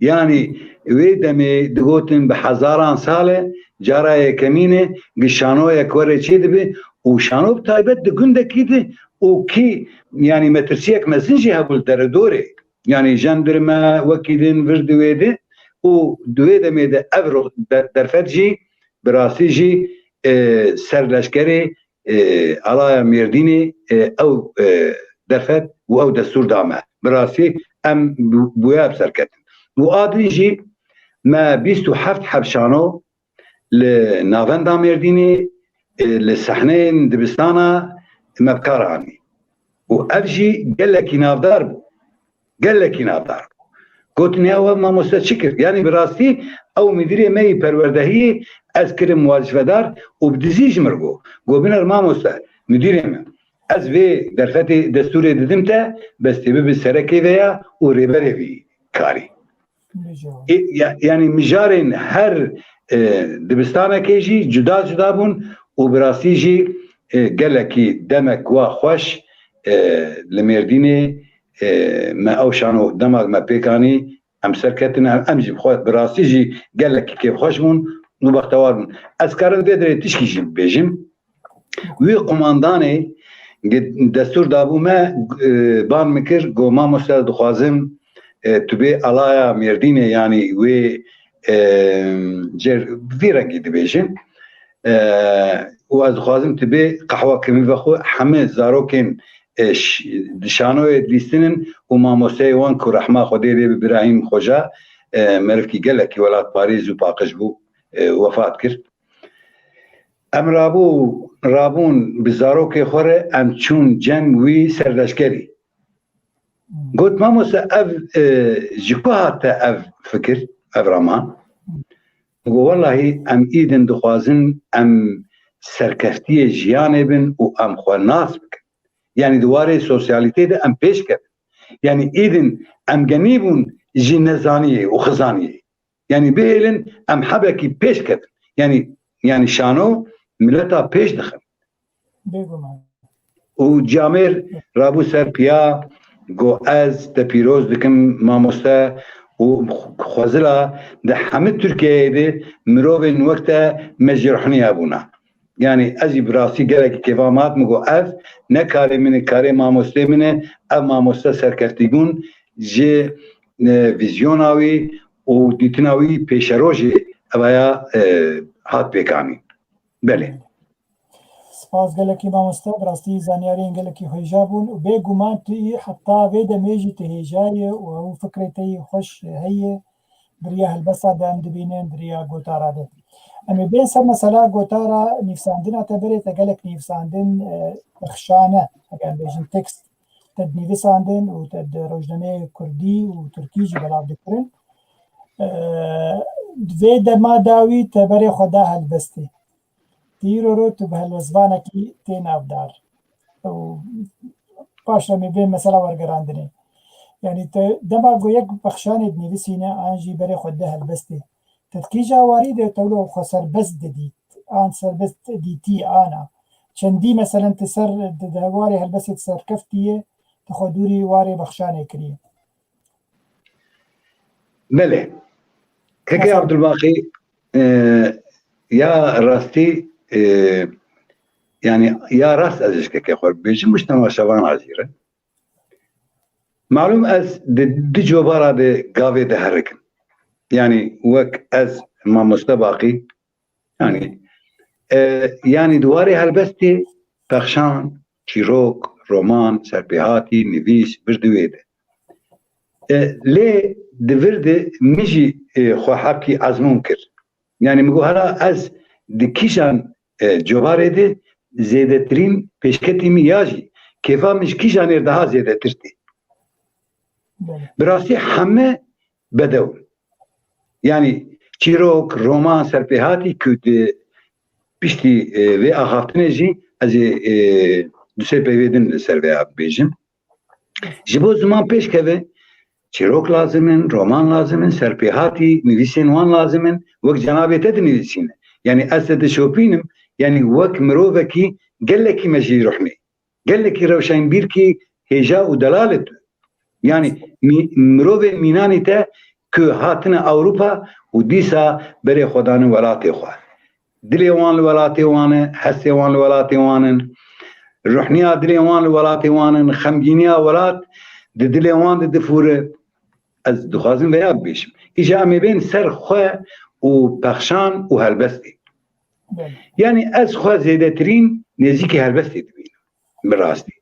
yani wê demê digotin bi hezaran sale cara yekemînê şanoyek were çê dibe û şano bi taybet di gundekî de û kî yani metirsiyek mezin jî hebû li deredorê yani jandarma wekî din vir di wê de û di wê demê de ev derfet jî bi rastî jî serleşkerê alaya Mêrdînê ew derfet û ew destûr dame bi rastî em bûye ev serketin û adî jî me 27 hevşano li navenda Mêrdînê li sehneyên dibistana me bi kar anî û ev jî gelekî navdar bû gotin ya ew mamoste çi kir yani bi rastî ew müdîrê me yê perwerdehiyê ez kirim wazifedar û bi dizî ji mir got biner mamoste müdîrê me ez vê derfetê destûrê didim te bestê bibe serekê veya û rêberê vî karî yani mijarên her dibistanekê jî cuda bûn û bi rastî jî gelekî demek wa xweş li Mêrdînê me ew şano demek me pêkanî em serketin em jî bi rastî jî gelekî kêfxweş bûn û bextewar bûn ez karim vê derê tişkî jî bibêjim wê qomandanê destûr dabû me ban mikir got mamoste dixwazim tu bê alaya Mêrdînê yani wê vê rengî dibêjin û ez dixwazim tu bê qehwa kimîva xwe hemê zarokên şanoyê lîstinin û mamosteyê wan ku rehma Xwedê lê bi Birahîm Xoja merivkî gelekî welatparêz û paqij bû wefat kir em rabûn bi zarokê xwe re em çûn cem wî serleşkerî got mamoste ev ji ku hat te ev fikir ev raman got wellahî em îdin dixwazin em serkeftiyê jiyanê bin û em xwe nas bikin yani diwarê sosyalîtê de em pêş kevin yani îdin em genîbûn ji nezaniyê û xizaniyê يعني بهلن ام حبكي بيش كتن يعني شانو ملتا بيش دخل وجامير رابو سر بيا جو از تبيروز دكم ماموستا وخوزلا ده حمد تركيا دي مروبن وقتا مجرحني ابونا يعني ازي براسي قالك كيفامات مگو اف نكاري من كاري ماموستا منه اف ماموستا سركرتيگون جي فيزيوناوي و ديتناوي بيشروجي اويا هات بيكاني بله سپاس گلکی مامۆستا بڕاستی زانیاریان گەلکی خۆیژا بوون و بێگومان توی حتا بێ دەمێژی تهێژایە و ئەو فکرێتەی خۆش هەیە بریا هەلبەسا دام دبینێن بریا گۆتارا دێت ئەمێ بێن سەر مەسەلا گۆتارا نیفساندناتە بێتە گەلک نیفساندن بەخشانە ئەگەر بێژن تێکست تەد نیڤساندن و تەد ڕۆژنامەیە کوردی و تورکیژی بەڵاو دەکرن دوێ دەما داوی تەبەرێ خۆدا هەلبەستێ دیرۆ تو بە هەلوەزبانێکی تێناودار پاشە مێ مەسەلا وەرگەڕاندنێ یعنی دەما گۆ یەک بەخشانێک نویسینە ئاژی بەرێ خۆدا هەلبەستێ تەتکیژا واری دێتەوە خۆ سەربەست دەدیت ئان سەربەست دیتی ئانا چەندی مەسەلەن تسەر وارێ هەلبەستێت سەرکەفتیە تخۆ دووری وارێ بەخشانێ کریە بله كيكي عبد الباقي يا راستي يعني يا راس ازش كيكي خور بيجي مجتمع شبان عزيرة معلوم از دي جوبارا دي قاوي دي هركن يعني وك از ما مستباقي يعني دواري هالبستي بخشان شيروك رومان سربيهاتي نفيس بردويده ليه دفرد ميجي خو حبكي عزمون كر يعني مگو هلا از دكيشان جواره دي زيادة ترين پیشکتی میاجی كيفا مش كيشان اردها زيادة ترتي براسي حمه بدو يعني چيروك رومان سرپيهاتي كود بيشتي في اخافتنه جي از دوسي بيويدن سرپيها بيجم جبو زمان پیش كوه چیروک لازمن، رومان لازمن، سرپیهاتی نویسین وان لازمن، وقت جنابه تد نویسینه. يعني أسد شوبينم يعني وك مروفكي قال لك مجي رحمي قال لك روشين بيركي هجاء ودلالته يعني مروف ميناني تا كو هاتنا أوروبا وديسا بري خدان ولاتي خواه دلي وان الولاتي وانه حسي وان الولاتي وانن رحنيا دلي وان الولاتي وانن خمجينيا ولات دلي وان دفوره از دخوازن بياب بيشم إجا أمي بين سر خواه وبخشان وهلبستي يعني از خواه زيادة ترين نزيكي هلبستي دبين براستي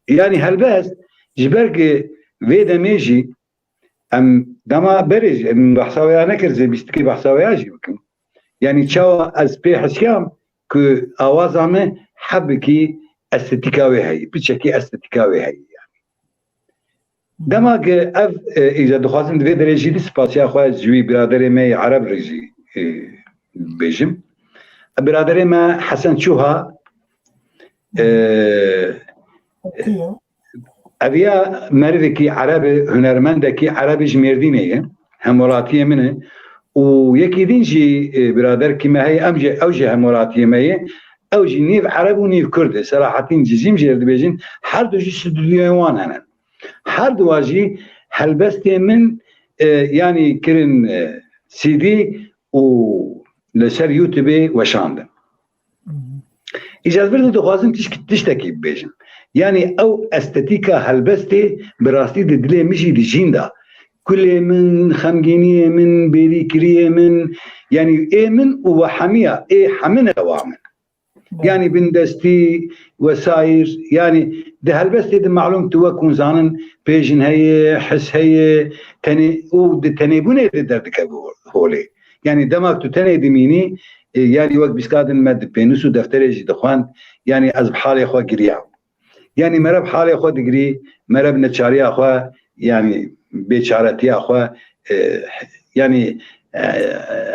يعني هلبست جبرق ويدا ميجي ام دما برج من بحثاويا نكر زي بيستكي بحثاويا جي بكم يعني تشاو از بي حسيام كو آوازامه حبكي استتيكاوي هاي بتشكي استتيكاوي هاي دما که اف اذا دخواستم دوی درجی دی سپاسیا خواه جوی برادر ما عرب رجی بيجم برادر ما حسن شوها ابيا مرذكي عرب هنرمندكي عربي جميردينيه همولاتيه منه ويكي دينجي برادر كما هي امجي اوجه همولاتيه ماي اوجي نيف عرب ونيف كرد صراحه جزيم جرد بيجن هر دو جي سدويوان انا هر دواجي هلبستي من يعني كرن سي دي و لسر يوتيوب وشاندن إجازة برد دخوازم تشتكي بيجن يعني أو استاتيكا هلبستي براستي دلي مشي دي جيندا كل من خمجينية من بيريكرية من يعني إيه من وحمية إيه حمنا وامن يعني بندستي وساير يعني ده هلبستي ده معلوم توكون زانن بيجن هي حس هي تاني ود تنيبونه ده دردك هولي يعني دماغ تو تاني دميني يعني وقت بيسكادن مد بينوسو دفتري دخوان يعني از بحالي اخوا قريا يعني مرب حالي اخوا دقري مرب نتشاري اخوا يعني بيشارتي اخوا يعني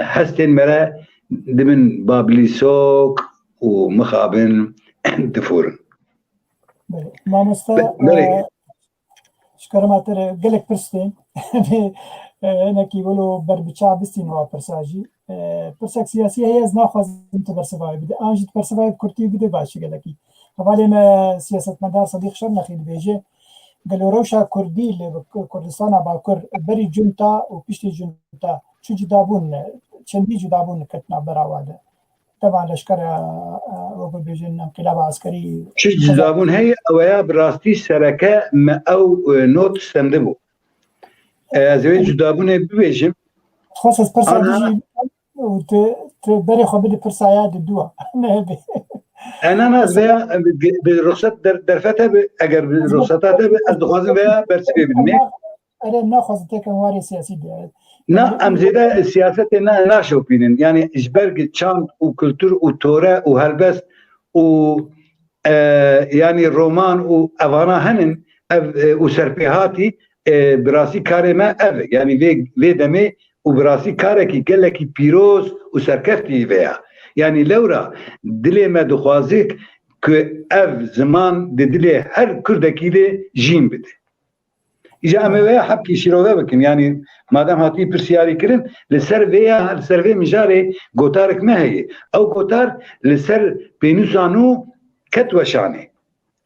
هستين مرا دمن بابليسوك ومخابن دفورن مامۆستا شکرماتر گەلێک پرسێن هناکی ولو بربچا بستین و پرساجی پرسک سیاسی هی از نخوازم تبرسوای بده آنجی تبرسوای کرتی بده باشه گلکی حوالی ما سیاست مدار صدیق شر نخید بیجه گلو روشا کردی کردستان باکر بری جنتا و پیشتی جنتا چو جدابون چندی جدابون کتنا براواده طبعا لشکر و بیجن انقلاب عسکری چه جدابون هی اویا براستی سرکه ما او نوت سندبو از وی جدابون بیجم خاص از پرساجی و بری خو بده پرسایاد دوا نه بی انا ناس بیا به رخصت در فته اگر به رخصتات از دخوازم بیا برسبی بدمه اره نخواست تکن واری سیاسی بیاد نه امزیده سیاست نه نشوپینن یعنی اجبرگ چاند و کلتور و توره و هلبست و یعنی رومان و اوانا هنن و سرپیهاتی براسی کار ما او یعنی وی دمه و براسی کاره کی گله کی پیروز و سرکفتی ویا یعنی لورا دلی ما دخوازیک که او زمان دلی هر کردکی ده جیم بده ایجا اما ویا حبکی شیروه بکن یعنی مادام هاتی پرسیاری کرن لسر ویا لسر وی مجاره گوتارک مهیه او گوتار لسر پینوسانو کت وشانه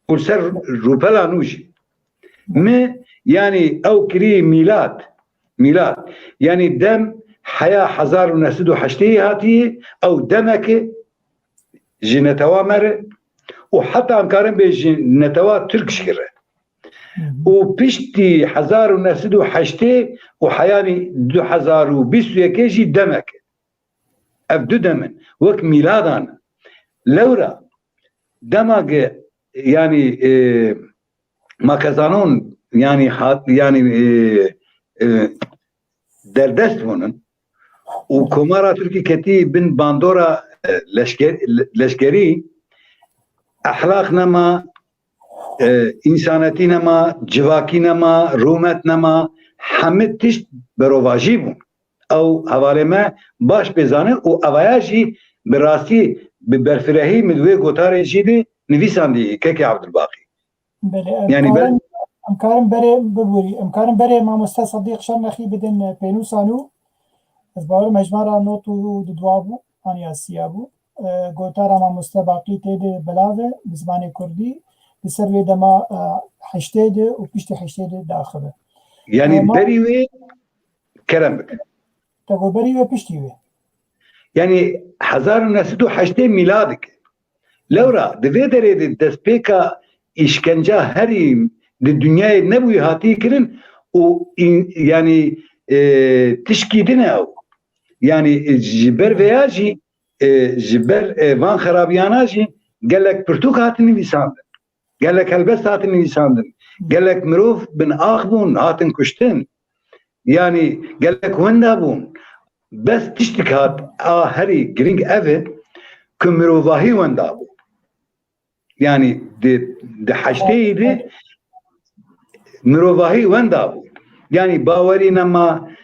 و لسر روپلانو جی يعني او كري ميلاد يعني دم حياة 1908 هاتي او دمك جنتوا مر وحتى امكارن بجنتوا تركش كره وبشتي 1908 وحياني 2021 جي دمك ابدو دمن وك ميلادان لورا دمك يعني ما كزانون يعني در دست بونن و کمارا ترکی کتی بن باندورا لشکری اخلاق نما انسانتی نما جواکی نما رومت نما همه تشت برواجی بون او حواله ما باش بزانه و اوایاجی براستی ببرفرهی مدوی گوتار جیده نویسان دی که عبدالباقی يعني امكارم ببوري امكارم بري مع مستر صديق شرنخي بدن بينوسانو از باور مجمارا نوتو ددوابو اني اسيابو گوتارا مع مستر باقي تيد بلاوه بزبان كردي بسروي دما حشتيد و بيشتي حشتيد داخله يعني بريوي كرمك تقول بريوي بيشتيوي يعني 1908 ميلادك لورا دفي دري دسبيكا işkence herim de dünyaya ne bu hati kirin o yani tişkidine o yani jiber veya jiber van xarabiyana gelek pürtük hatini lisandır gelek elbest hatini lisandır gelek mirov bin ağbun hatin kuştin yani gelek venda bun bes tiştik hat heri gring evet kimirovahi venda bu يعني de حشتي مروفاهي وندابو يعني باوري نما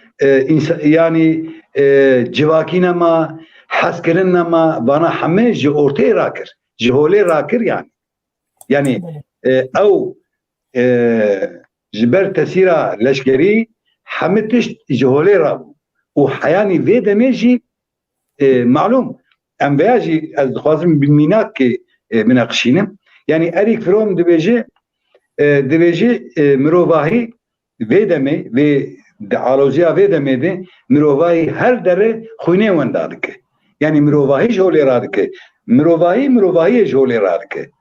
يعني جواكي نما حسكرن نما بانا حمي جي اورتي راكر جهولي راكر يعني او جبر تسيرا لشكري حمتش جهولي رابو وحياني في دميجي معلوم ام بياجي از خوازم بالميناك مناقشينم يعني اريك فروم دبيجي مروفاهي فيدمي في عالوزيا فيدمي دي مروفاهي هر دره خوينه وندادك يعني مروفاهي جولي رادك مروفاهي جولي رادك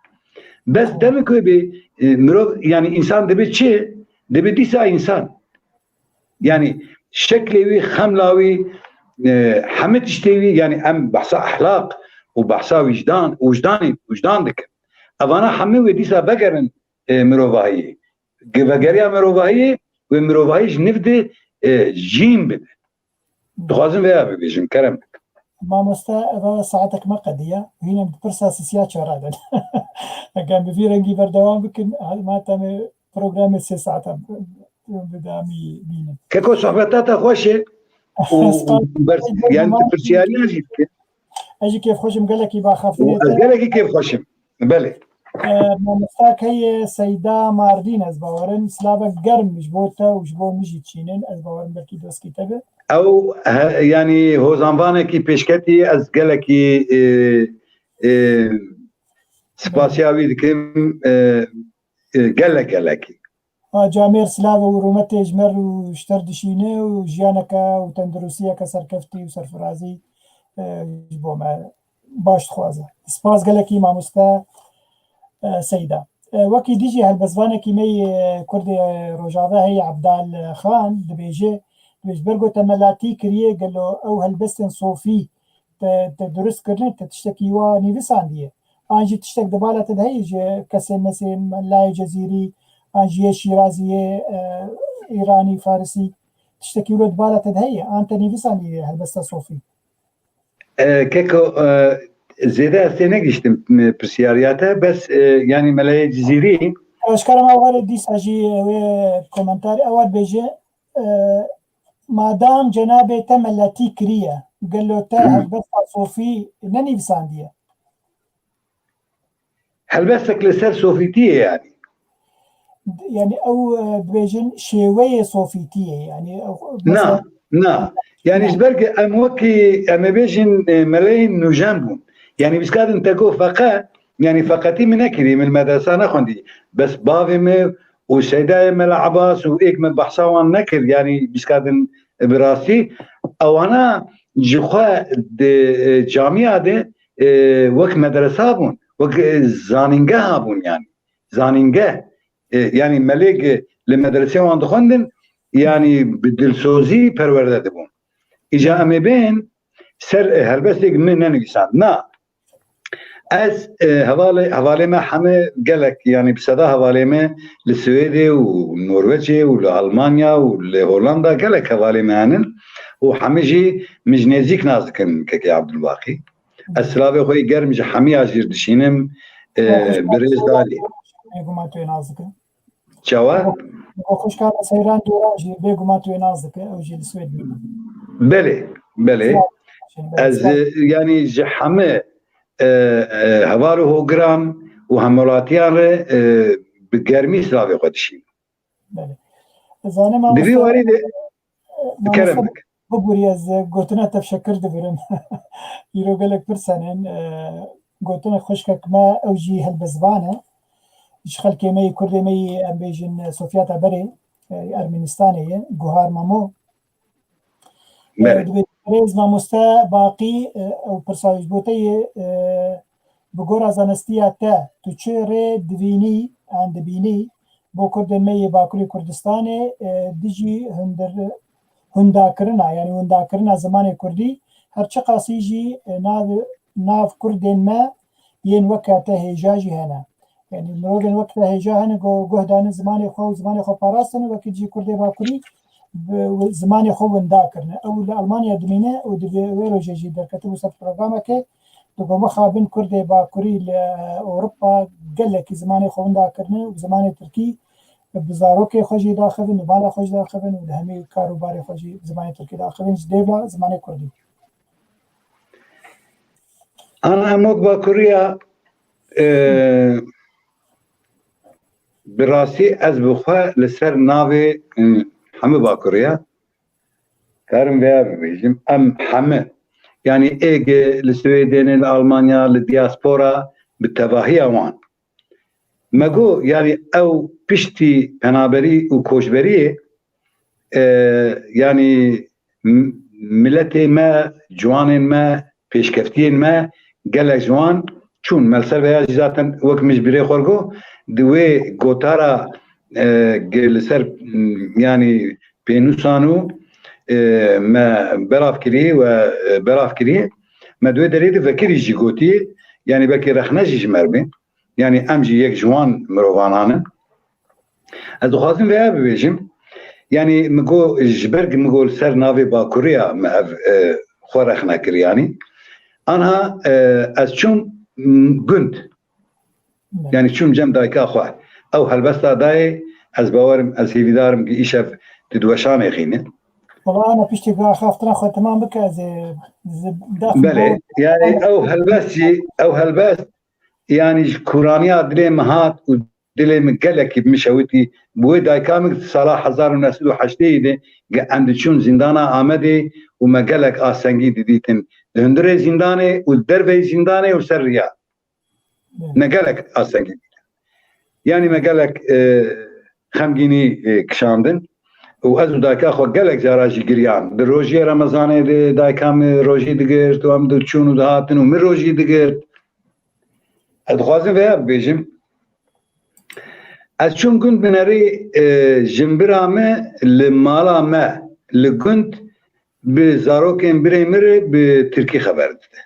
بس دمك بي مروف يعني انسان دبي چه دبي ديسا انسان يعني شكلي خملاوي حمد اشتوي يعني ام بحث اخلاق وبحثا وجدان دك اوانا حمي وديسا بقرن مروفاهي وقريا مروفاهي ومروفاهي نفدي جيم بده تخوازن ويا بيجن كرم ما مستا ساعتك ما قضية هنا بترسا سياسات شرادا كان بفي رنجي بردوام بكن ما تم برنامج 6 ساعات بدامي بينا كيكو صحبتاتا خوشه يعني تفرسياني اجي اجي كيف خوشم قال لك يبقى خافني قال لك كيف خوشم بله مامۆستاک هەیە سەیدا ماردین ئەس باوەڕم سلاوە گەرمش بۆتە وش بۆ مژی چینن ئەس باوەڕم بەرکی دۆستکیتە بێ ئەو ینی هۆزانبانێکی پێشکەتی ئەس گەلێکی سپاسیاوی دکەم گەلێکی جامێر سلاوە و ڕوومەت تێژمەر و شتەر دشینە و ژیانەکە و تەندروستیەکە سەرکەفتی و سەرفرازی بۆمە باش خوازە سپاس گەلێکی مامۆستا سەیدا وەکی دیژی هەلبەزوانێکی مەی کوردی ڕۆژاوە هەیە عەبدال خان دەبێژێ بەرگۆ تەمەلاتی کریە گەلۆ ئەو هەلبەستن سۆفی دروستکردن کە تشتێکی وا نیویساندیە ئانجی تشتێک دەبالەتت هەیە کەسێ مەسێ لای جەزیری ئاژیە شیرازیە ئیرانی فارسی تشتێکی ولۆ دەبالەتت هەیە ئانتە نیویساندی هەلبەستە سۆفی کێکۆ زێدە ئەستێ نەگەیشتم پرسیاریاتە بەس ینی مەلای جزیری ئەشکارم ئاوارە دیساژی کۆمەنتاری ئەوە بێژێ مادام جەنابێ تەمەلاتی کریە گەلۆتە هەلبەستە سۆفی نەنیویساندیە هەلبەستێک لەسەر سۆفیتیە يعني او دبيجن شويه صوفيتيه يعني نا يعني جبرك ام وكي ام بيجن ملايين نجامهم يعني بسكاد انت جو فقط يعني فقطي من اكري من المدرسه نخندي بس بافي وسيداي مال عباس وايك من بحصاوان نكر يعني بسكاد براسي او انا جخوا جامعه دي وك مدرسه بون وك زانينجا بون يعني زانينجا يعني ملك لمدرسه وان دخندن يعني بالدلسوزي پرورده دبون اجا ام بين سر هلبسك من ننويسان نا از حواله ما همه قالك يعني بصدا حواله ما للسويد والنرويج والالمانيا والهولندا قالك حواله معن وحمجي مجنزيك نازكن كي عبد الباقي السلافي خوي قرمج حمي اجر دشينم بريز دالي جواب خوش كان سيران دوراجي بيغو توي نازك او جي السويد بله از يعني جحمه هوارو هوغرام وهمولاتيان بگرمی سلاوی خودشیم دبی وارد کرمک بگوری از گوتنه تفشکر دبرم ایرو گلک پرسنن گوتنه خوشکک ما اوجی هلبزبانه ايش خلكي مي كردي مي بيجن سوفيات بري ارمنستانيه جوهار مامو بريز ماموستا باقي او برسايج بوتي بگورا زانستيا تا توچره دويني عند بيني بو كردي مي باكري كردستاني ديجي هندا يعني هندا كرنا زمان كردي هر چه قاسيجي ناف كردين ما ين وكاته هجاجي هنا يعني مروجن وقتها هجاهن جهدان زماني خو باراستن وكي جي كردي باكري زماني خو ونداكرنا او لألمانيا دمينه ودويرو جي دركتو سب برنامجك دغه مخابن كردي باكري لاوروبا قال لك زماني خو ونداكرنا وزماني تركي بزاروكي خوجي داخلن بالا خوجي داخلن ودهمي كاروباري خوجي زماني تركي داخلن ديبا زماني كردي انا موك باكوريا براسي از بخوا لسر ناوي حمي باكوريا كارم بيا بيجم ام حمي يعني ايج للسويدين الالمانيا للدياسبورا بالتباهية وان ماجو يعني او بشتي بنابري وكوشبري يعني ملتي ما جوان ما بيشكفتين ما قالك جوان چون ملسر بيا ذاتا وك مش بري خورغو دوي گوتارا لسر يعني بينوسانو ما براف كري وبراف كري ما دوي دريد فكري جيغوتي يعني بكي رخناجي جمربي يعني امجي يك جوان مروانانا ازو خاصم بيا بيجم يعني مگو جبرگ مگو سر ناوي باكوريا ما خورخنا كري يعني انا از چون گند يعني شوم جم دايكا خو او هلبستا داي از باورم از هيدارم كي ايشف تدوشان يخينه والله انا بيشتي خافتنا خو تمام بك بله يعني او هلبس yani Kur'aniya dilê me hat û dilê min gelekî mişewitî bi wê dayika min sala 1980 de em diçûn zindana Amedê û me gelek asengî didîtin li hundirê zindanê û derveyê zindanê û ser riya me gelek asengî dîtin. Yani me gelek xemgînî kişandin û ez û dayika xwe gelek cara jî giriyan. Di rojiyê Remezanê de dayika me rojî digirt û em diçûn û dihatin û min rojî digirt. Ez dixwazim veya bibêjim ez çûm gund bi nerê jimbira me li mala me li gund bi zarokên birê me re bi Tirkî xeber dide.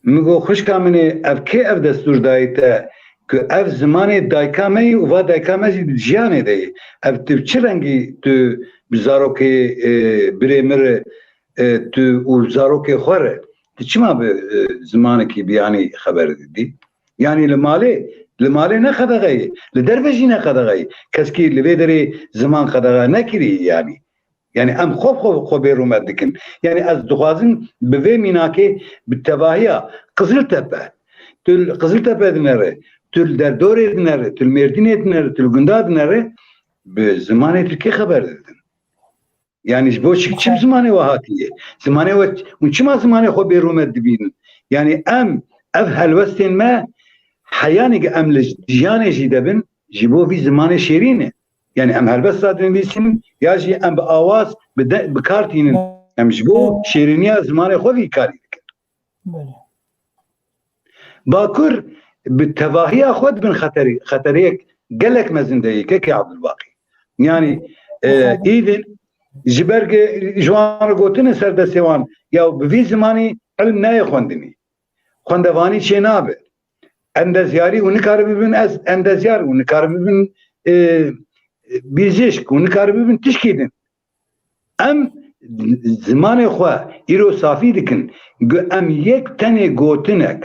Min got xwişka min ê ev kê ev destûr dayî te ku ev zimanê dayika me yî û va dayika me jî di jiyanê de yê. Ev tu çi rengî tu bi zarokê birê me re tu û zarokê xwe re tu çima bi zimanekî biyanî xeber didî? Yani li malê ne xedeğeyê, li derve jî ne xedeğeyê. Keskî li vê derê ziman xedeğa nekirî yani. Yani em xwe bêrûmet dikin. Yani ez dixwazim bi vê mînakê bi tevahiya Qiziltepe, tu Qiziltepe dinere, tu li Derdorê dinere, tu li Mêrdînê dinere, tu li Gunda dinere bi zimanê Tirkî xeber didin. Yani ji bo çi zimanê we hatiye? Zimanê we hûn çima zimanê xwe bêrûmet dibînin? Yani em ev helwestên me heyanê em li jiyanê jî debin ji bo vî zimanê şêrîn e. Yani em helbesta dinivîsin ya jî em bi awaz bi kar tînin. Em ji bo şêrîniya zimanê xwe vî karî dikin. Bakur bi tevahiya xwe dibin xeteriyek gelek mezin de yê kekê Abdulbaqî. Yani îdin ji ber ku ji wan gotin serdestê wan ya bi vî zimanî ilm nayê xwendinî. Xwendevanî çê nabe. Endezyarî û nikare bibin ez endezyar û nikare bibin bijîşk û nikare bibin tişkî din. Em zimanê xwe îro safî dikin ku em yek tenê gotinek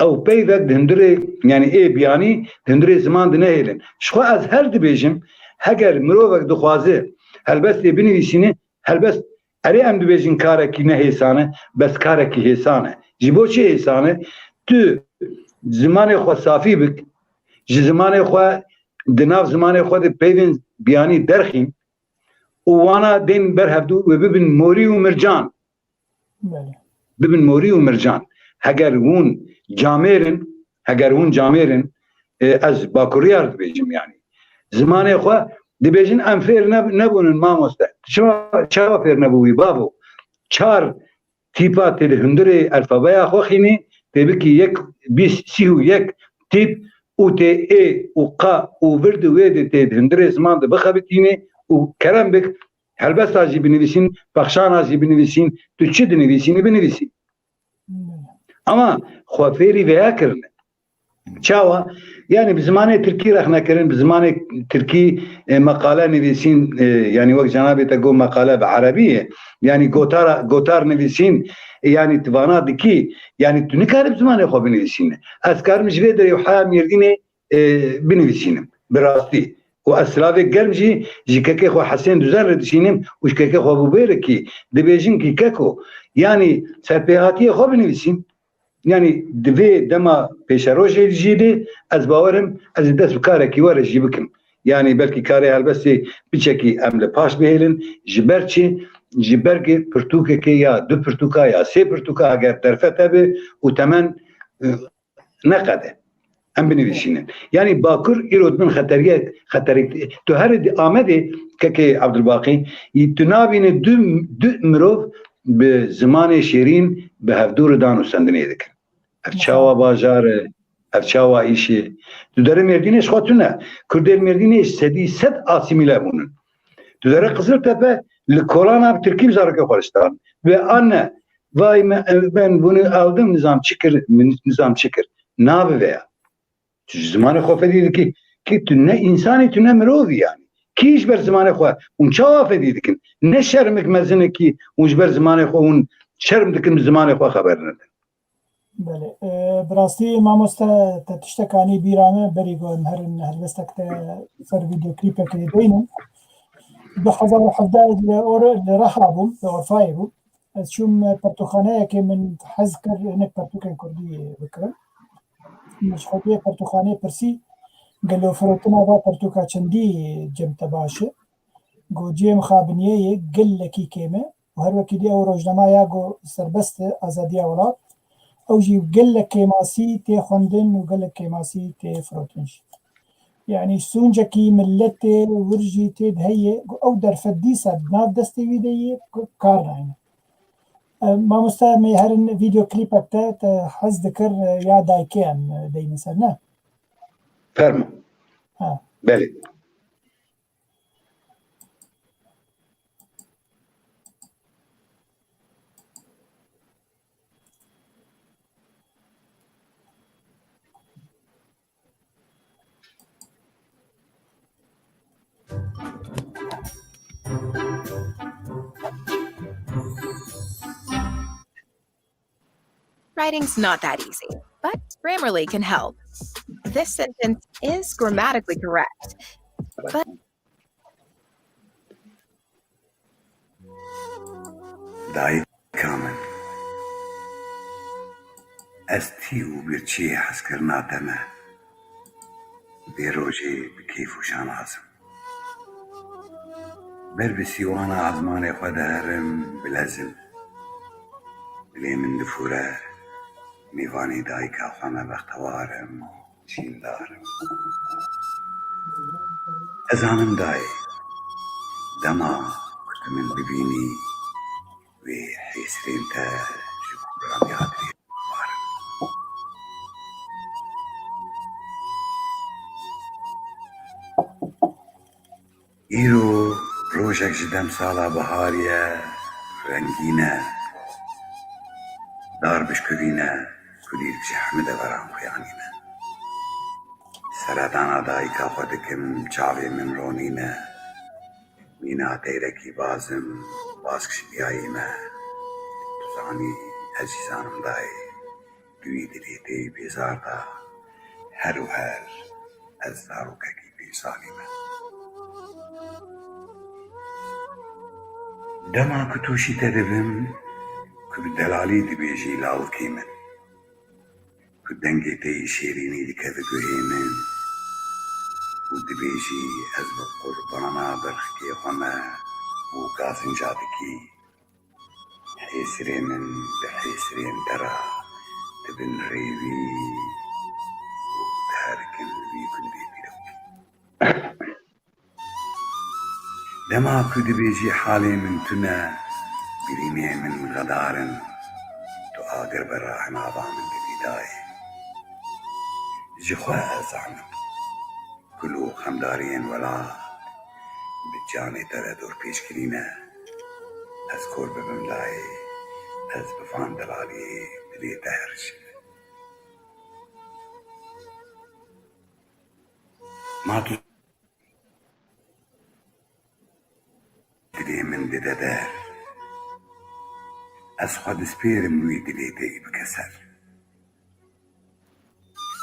ew peyvek di hundirê yani ê biyanî di hundirê ziman di nehêlin. Ji xwe ez her dibêjim heger mirovek dixwaze helbestê binivîsîne helbest erê em dibêjin karekî ne hêsane bes karekî hêsan e. Ji bo çi hêsan e? Tu zimanê xwe safî bik ji zimanê xwe di nav zimanê xwe de peyvên biyanî derxîn û wana tên berhevdû û bibin morî û mircan. Bibin morî û mircan. Heger hûn camêrin ez bakuriyar dibêjim yani. Zimanê xwe dibêjin em fêr nebûnin mamoste. Çawa fêr nebûyî bavo. Çar tîpa tê li hundirê alfabeya xwe xînî tê bikî yek sî û yek tîp û tê ê û qa û vir di wê de tê di hundirê ziman de bixebitînê û kerem bik helbesta jî binivîsîn, bexşana jî binivîsîn, tu çi dinivîsînî binivîsî. Ama xwe fêrî veya kirine. Çawa? Yani bi zimanê Tirkî rexnekirin, bi zimanê Tirkî meqale nivîsîn yani wek cenabê te got meqale bi Erebî ye. Yani gotar nivîsîn yani tivana dikî yani tu nikare bi zimanê xwe binivîsîne. Ez karim ji vê derê heya Mêrdînê binivîsînim bi rastî. û ez silavek germ jî ji kekê xwe Hesên Duzer re dişînim û ji kekê xwe bûbêrekî dibêjin kî keko yani serpêhatiyê xwe binivîsîn. Yani di vê dema pêşerojê jî de ez bawerim ez dest bi karekî were jî bikim. Yani belkî karê helbestê biçekî em li paş bihêlin ji ber çi ji ber pirtûkekê ya du pirtûka ya sê pirtûka eger derfet hebe û temen neqede em binivîsînin. Yani bakur îro dibin xeteriyek tu her Amedê kekê Abdulbaqî tu nabînî du mirov bi zimanê şêrîn bi hevdûr dan û sendinê dikin. Ev çawa bajar e, ev çawa îşê. Tu dere Mêrdînê ji xwe tune. Kurdên Mêrdînê sedî sed asîmîle bûnin. Tu dere Qiziltepe li kolana Tirkî zarokê xwe diştan. Ve anne vay ben bunu aldım nizam çikir. Nabe veya. Tu zimanê xwe fedî dikî ki tu ne insanî tu ne mirovî yani. Kî ji ber zimanê xwe hûn çawa fedî dikin. Ne şermek mezinekî hûn ji ber zimanê xwe hûn şerm dikin zimanê xwe xeber nedin. Belê. Bi rastî mamoste te tiştekanî bîra me berî got em herin helbestek te ser vîdeoklîpekê deynin. 2017 li Reha bûm, li Orfayê bûm. از چون پرتوخانه که من حز کرد اینک پرتوکن کردی بکرم مشخوطه پرتوخانه پرسی گلو فروتنا با پرتوکا چندی جمت باشه گو جیم خابنیه گل لکی کیمه و هر وکی دی او روزنامه یا گو سربست آزادی اولاد او جی گل لکی ماسی تی خوندن و گل لکی ماسی تی فروتنش يعني سونجكي ملتي ورجي تيد هي او در فديسة ناف دستي ويدي كارنا ما مستمي هرن فيديو كليب بتاعت حز ذكر يا دايكيان دي مثلا فرمو بله Writing's not that easy, but Grammarly can help. This sentence is grammatically correct, but داي كامل استيو بيرتشي حسكرنا تمه بيروجي بكيف وشان عزم بربسي وانا عزماني قد هرم بلازم بلي من دفوره میوانی دای که خانه بختوارم چین دارم ازانم دای دما کت من ببینی و حیسرین تا جبوران یادری بارم ایرو روشک جدم سالا بهاریه رنگینه دار بشکرینه کدیر بشی حمده برام خیانینه سردانا دایی که خودکم چاوی من رونینه مینا تیرکی بازم بازکش بیاییمه تزانی عزیزانم دایی دوی دلیتی بیزار دا هر و هر از داروککی بیزانیمه دما کتوشی تدبم که بدلالی دبیجی لاوکی من كدنجي تي شيريني لكذا قهيمن ودبيجي أزبط قربانا برخكي خما وقاسن جادكي حيسري من بحيسرين ترى تبن ريبي وتهاركن بيكن بيبيروكي دما كدبيجي حالي من تنا بريمي من غدارن تؤاقر براحن عظام ببداية جخوا زعمت كلو خمدارين ولا بجاني ترى دور بيش كرينا أذكر بمملاي أز بفان دلالي بدي تهرج ما تدري من ددار أز خد سبير موي دليتي بكسر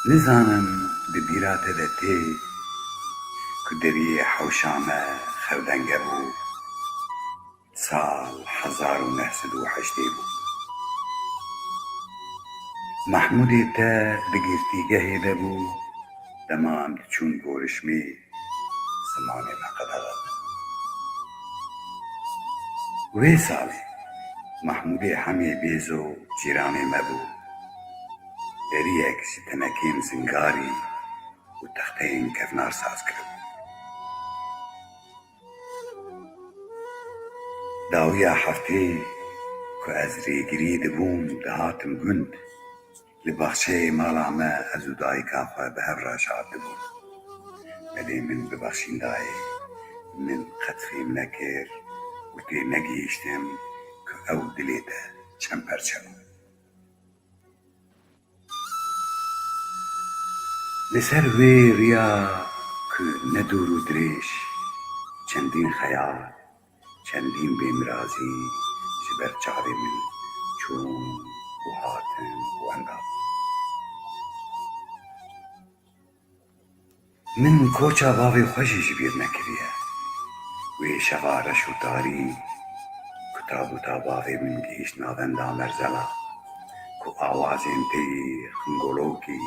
نزانم دبیرات دتی کدری حوشامه خردنگه بود سال 1908 بود محمودی تا دگیرتیگه هیده بود دمام چون گورشمی زمانه مقدرد وی سالی محمودی همی بیزو جیرانی مبود دريك ستناكين زنگاري وتختين كفنار ساز كرب داويا حفتي كو ازري قريد بوم دهاتم قند لبخشي مالا ما ازو داي كافا بهر راشاد بوم بدي من ببخشين داي من خطفي منكر وتي نقيشتم كو او دليتا چمپر چم لسر وی ریا که ندور و دریش چندین خیال چندین بیمرازی جبر چاوی من چون و هاتن و انداب من کوچا باوی خوشی جبیر نکریه وی شغارش و داری که تابوتا باغی من گیش نادندا مرزلا کو آوازین تی خنگولوکی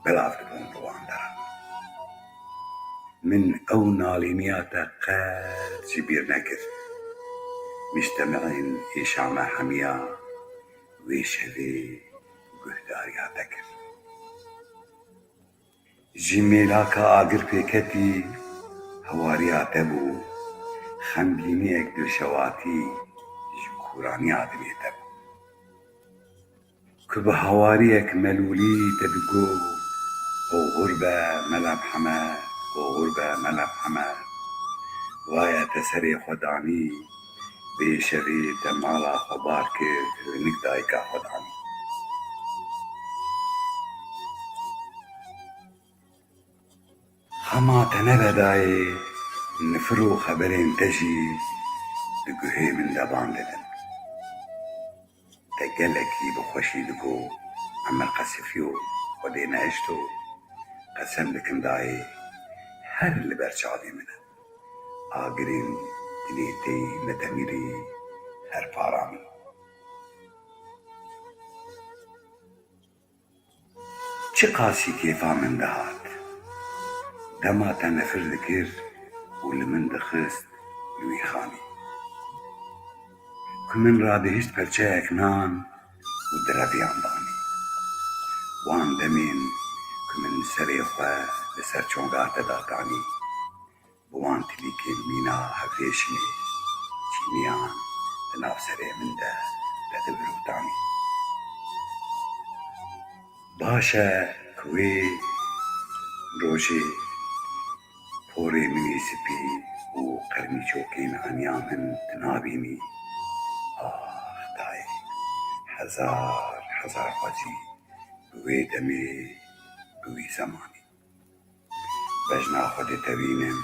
بلاف دبون رواندرا من او نالینیاتا قد جبير نكر مجتمعين إشامة حميا ويشهدي قهداريا تكر جميلاكا آقر بيكتي هواريا تبو خمجيني اكدر شواتي جكوراني آدمي تبو كب هواريك ملولي تبقو او غربة ملام حماد او غربة ملام حماد وایا تسری خدانی بیشوی تمالا خبار کرد نکدای کا خدانی خما تنبدای نفرو خبرین تجی دگوهی من دبان ددن تگلکی بخوشی دگو عمل قصفیو خدینا اشتو قسم بکم دای هر اللي برشادي منه آگرین دلیتی ندمیری هر پارامی چه قاسی کیفا من دهات دما تنفر ذکر ولمن دخست لوی خانی کمن را دهشت پرچه اکنان و دربیان دانی وان دمین کمن سری خواه لسر چونگات داتانی بوان تلیکن مینا هفریشنی چینیان لناف سری من ده لدبروتانی باشا کوی روشی پوری منی سپی و قرنی چوکین انیامن تنابینی دای هزار خواجی بوی دمی بوی زمانی بجنا خود تبینم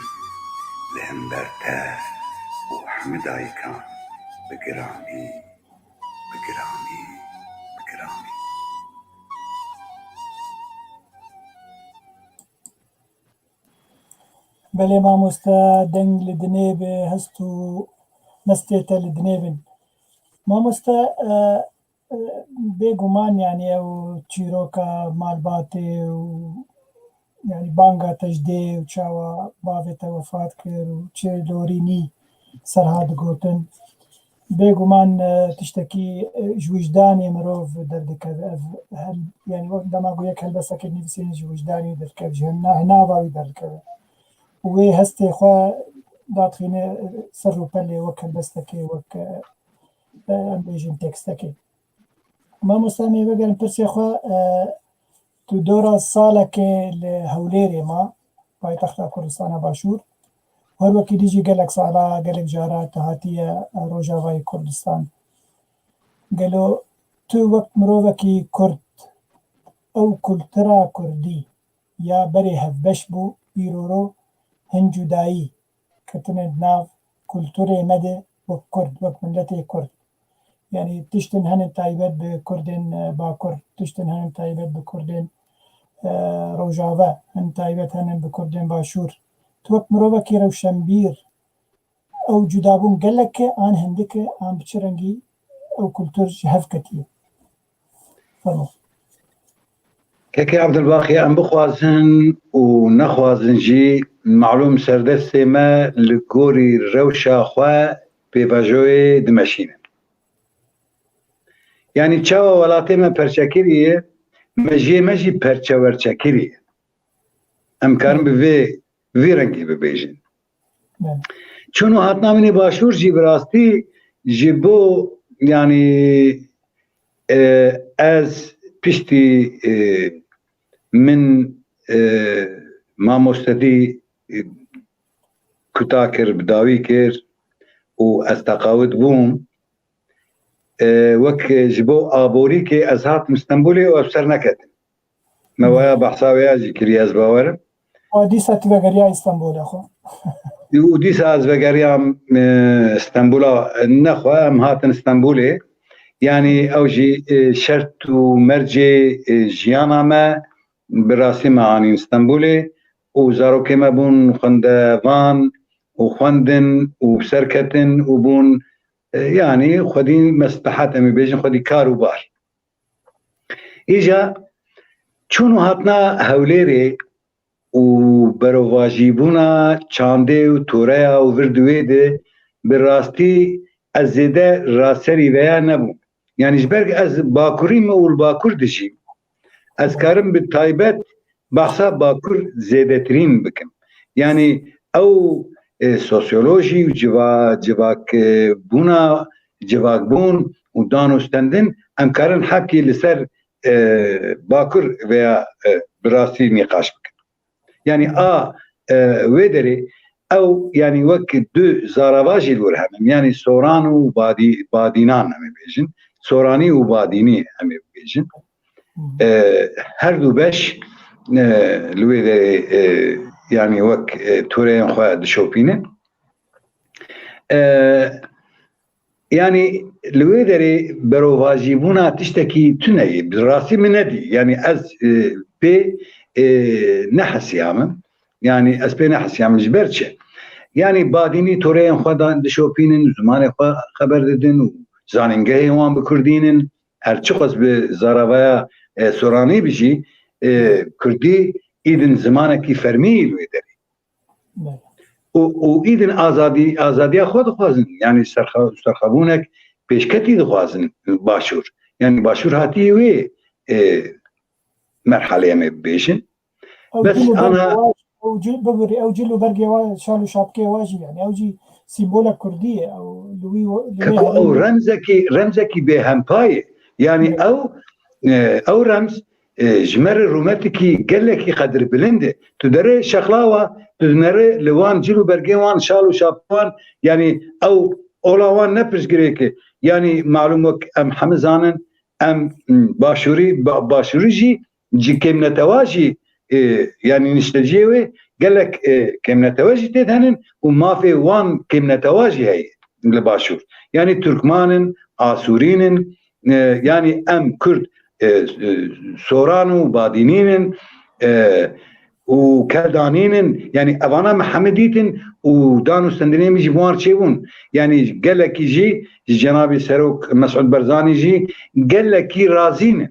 لهم برته و حمدای کان بگرامی بله مامۆستا دەنگ لە دنێبێ هەست و مەستێتە لە دنێبن مامۆستا بێگومان یعنی ئەو چیرۆکە مالباتێ و یعنی بانگا تەژدێ و چاوە باوێتە وەفات کرد و چێ لۆرینی سەرهات گوتن بێگومان تشتێکی ji وجدانê mirov derdikeve ev yani demagoyek helbeseke nivîsînê ji wicdanê derkev ji hinava wî derdikeve wê hestê xwe datixîne ser û pelê wek helbestekê wek em bêjin tekstekê mamosta me vegerin pirsê xwe tu dora salekê li Hewlêrê ma paytexta Kurdistana Başûr her wekî dijî gelek sala gelek cara tu hatiye Rojavayê Kurdistan gelo tu wek mirovekî Kurd ew kultura Kurdî ya berê hevbeş bû îroro hin cudayî ketine nav kulturê me de wek Kurd wek milletê Kurd yani tiştin hene taybet bi Kurdên Bakur tiştin hene taybet bi Kurdên Rojava hin taybet hene bi Kurdên Başûr tu wek mirovekî rewşenbîr ew cudabûn geleke an hindike an bi çi rengî ew kultur ji hev ketiye fermo كاكي عبد الباقي ام بخوازن ونخوازن جي معلوم سردستي ما لقوري روشا خوا بيفاجوي دمشين يعني تشاوا ولاتي ما برشاكيريه مجي برشاورشاكيريه ام كارم بفي رنگي ببيجن چونو هاتنا مني باشور جي براستي جيبو يعني از پشتی من مامۆستەتی کوتا کرد بداوی کرد و ez teqawit bûm wek ji bo aborîkê ez hatim Stenbolê û ev ser neketim me waya behsa wêya jî kiriye ez bawerim dîsa tu vegeriya Stenbolê xwe û dîsa ez vegeriyam Stenbola nexwe em hatin Stenbolê yani ew jî şert û mercê jiyana me bi rastî me anîn Stenbolê û zarokê me bûn xwendevan û xwendin û serketin û bûn يعني خودی مصلحت امی بیجن خودی کاروبار ایجا چون هاتنا هولیری و برواجیبونا چانده و توره و وردوی ده براستی از زیده راسری ویا نبون یعنی جبرگ از باکوری مول باکور دشیم از کارم به تایبت بحثا باکور زیده ترین بکم یعنی او سوسیولوژی و جواک بونا جواک بون و دانستندن ام کارن حقی لسر باکور ویا براستی نقاش بکن يعني ويدري او يعني وقت دو زارواجي الورهم يعني سوران وبادينان هم بيجن سوراني وباديني هم بيجن هر دو باش الويدري يعني وقت تورين خواه دشوبينه يعني الويدري برواجيبونا تشتكي تنهي براسي من ندي يعني از بي نحس يامن يعني اسبي نحس يامن جبرتشه يعني باديني تورين خدان دشوبينن زمان خبر ددن زاننگه وان بكردينن هرچقص بزاراويا سوراني بيجي كردي ايدن زمانكي فرمي الويدري و ايدن ازادي خود خوازن يعني سرخبونك پیشکتی دخوازن باشور يعني باشور هاتي وي مرحله ما بيشن بس انا او جلو برقي شالو شابكي واجي يعني او جي سيمبولا كرديه او او رمزكي بهمباي يعني او رمز جمر روماتيكي قال لك قدر بلنده تدري شخلاوه تدري لوان جلو برقي وان شالو شابوان يعني او اولاوان نبرش جريكي يعني معلومك ام حمزانن ام باشوري جي كم نتواجي يعني نشتجيوي قال لك كم نتواجي تدهنن وما في وان كم نتواجي هي لباشور يعني تركمانن آسورينن يعني ام كرد سورانو بادينينن وكردانينن يعني افانا محمديتن ودانو سندني مش بوار شيبون يعني قال لك يجي جناب سروك مسعود برزاني جي قال لك رازين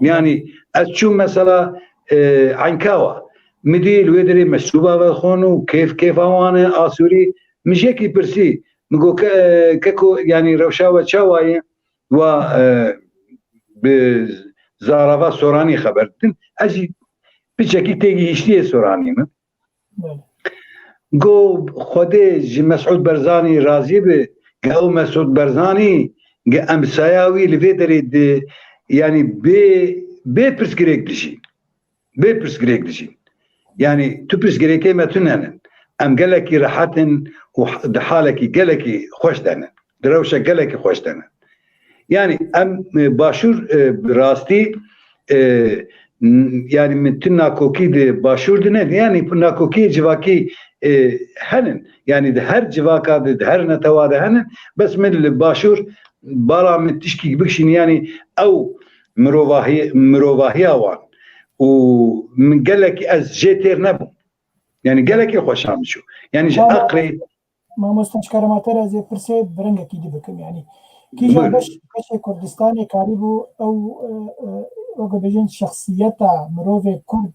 يعني اشو مثلا عنكاوا مدي الويدري مسوبه بخونو كيف وانا اسوري مش هيك برسي مقو ككو يعني روشاوه شوايه و بزارافا سوراني خبرتن اجي بشكل تيجي يشتي سوراني من قو خدي مسعود برزاني راضي به قو مسعود برزاني امساياوي لفيدري يعني بي برسكريك دشي يعني تو برسكريكي ما تنهن ام قالك راحتن ودحالك قالك خوش دهن دروشه قالك خوش دهن يعني ام باشور براستي يعني من تناكوكي دي باشور دنين يعني ناكوكي جواكي هنن يعني ده هر جواكا ده هر نتوا ده هنن بس من الباشور برا من تشكي بكشين يعني او مروواهي اوان ومن قال لك از جيتير نبو يعني قال لك خوش عمشو يعني اقري ما مستشكر ما ترى زي برسي برنجا كي دي بكم يعني كي جا باش كردستاني قريبو او بجن شخصيتها مروفي كرد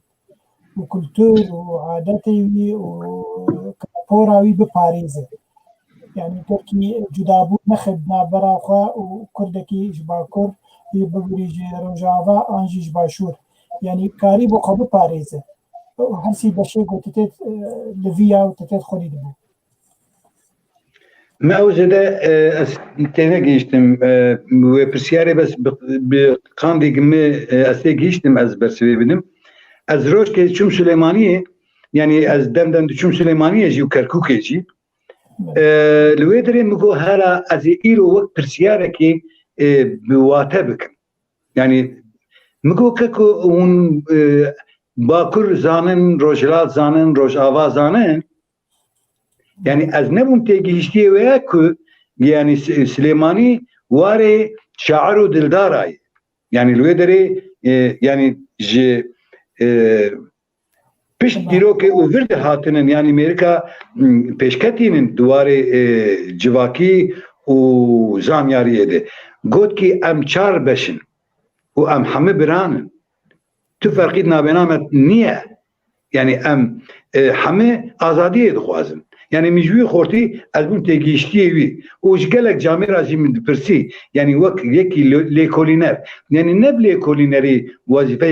وكولتور وعاداتي وكابوراوي بباريزه يعني تركي جدابو نخدنا برا خوا وكردكي جباكور ببريجي روجافا انجي جباشور يعني قريبو قبو باريزه هرسي بشي قلتت لفيا وتتت خليد بو ما اوجد تينا جيشتم وبرسياري بس بقاندي قمي اسي جيشتم از برسوي بنم از روش كي تشوم سليمانية يعني از دم تشوم سليمانية جي وكركوك جي لويدري مقو هلا از ايرو وقت برسياري كي بواتبك يعني مقو ككو اون باكر زانن روجلات زانن روج آوا زانن يعني از نبوم تيجيشتي وياكو يعني سليماني واري شاعر دلداراي يعني الويدري يعني جي بيش ديروكي وفرد هاتنن يعني امريكا بيشكتينن دواري جواكي و زانیاریه ده گوت کی ام چار بشن و ام همه برانن تو فرقی نابینامت نیه یعنی ام همه آزادیه دخوازن یعنی مجوی خورتی از بون تگیشتیه وی اوش گلک جامعه راجی من دپرسی یعنی وک یکی لیکولینر یعنی نب لیکولینری وظیفه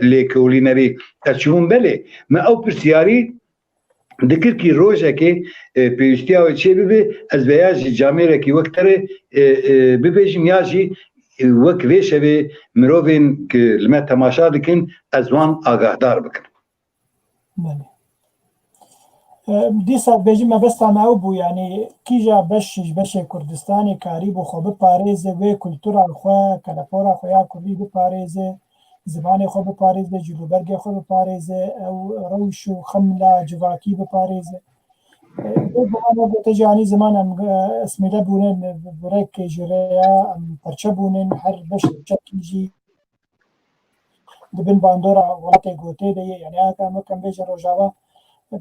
لیکولینری اچون بله ما او پرسیاری دکر کی روزه که پیشتیا و چه ببه از بیاجی جامعه را کی وقت تره ببیجم یاجی وک ویشه به مروین که لما تماشا دکن از وان آگاهدار بکن بله دیسا بیجیم بستا ما او بو یعنی کیجا بش کردستانی کاری بو خو بپارێزێ وێ کولتورا خو کلپورا خو یا کوردی بپارێزێ زمانی خو بپارێزێ جلوبەرگێ خو بپارێزێ ئەو ڕەوش و خەملا جواکی بپارێزێ تجانی زمان اسمیده بونن برای کجریا پرچه بونن هر بش چکیجی دبن باندورا وقتی گوته دیه یعنی آقا مکم بیش روژاوا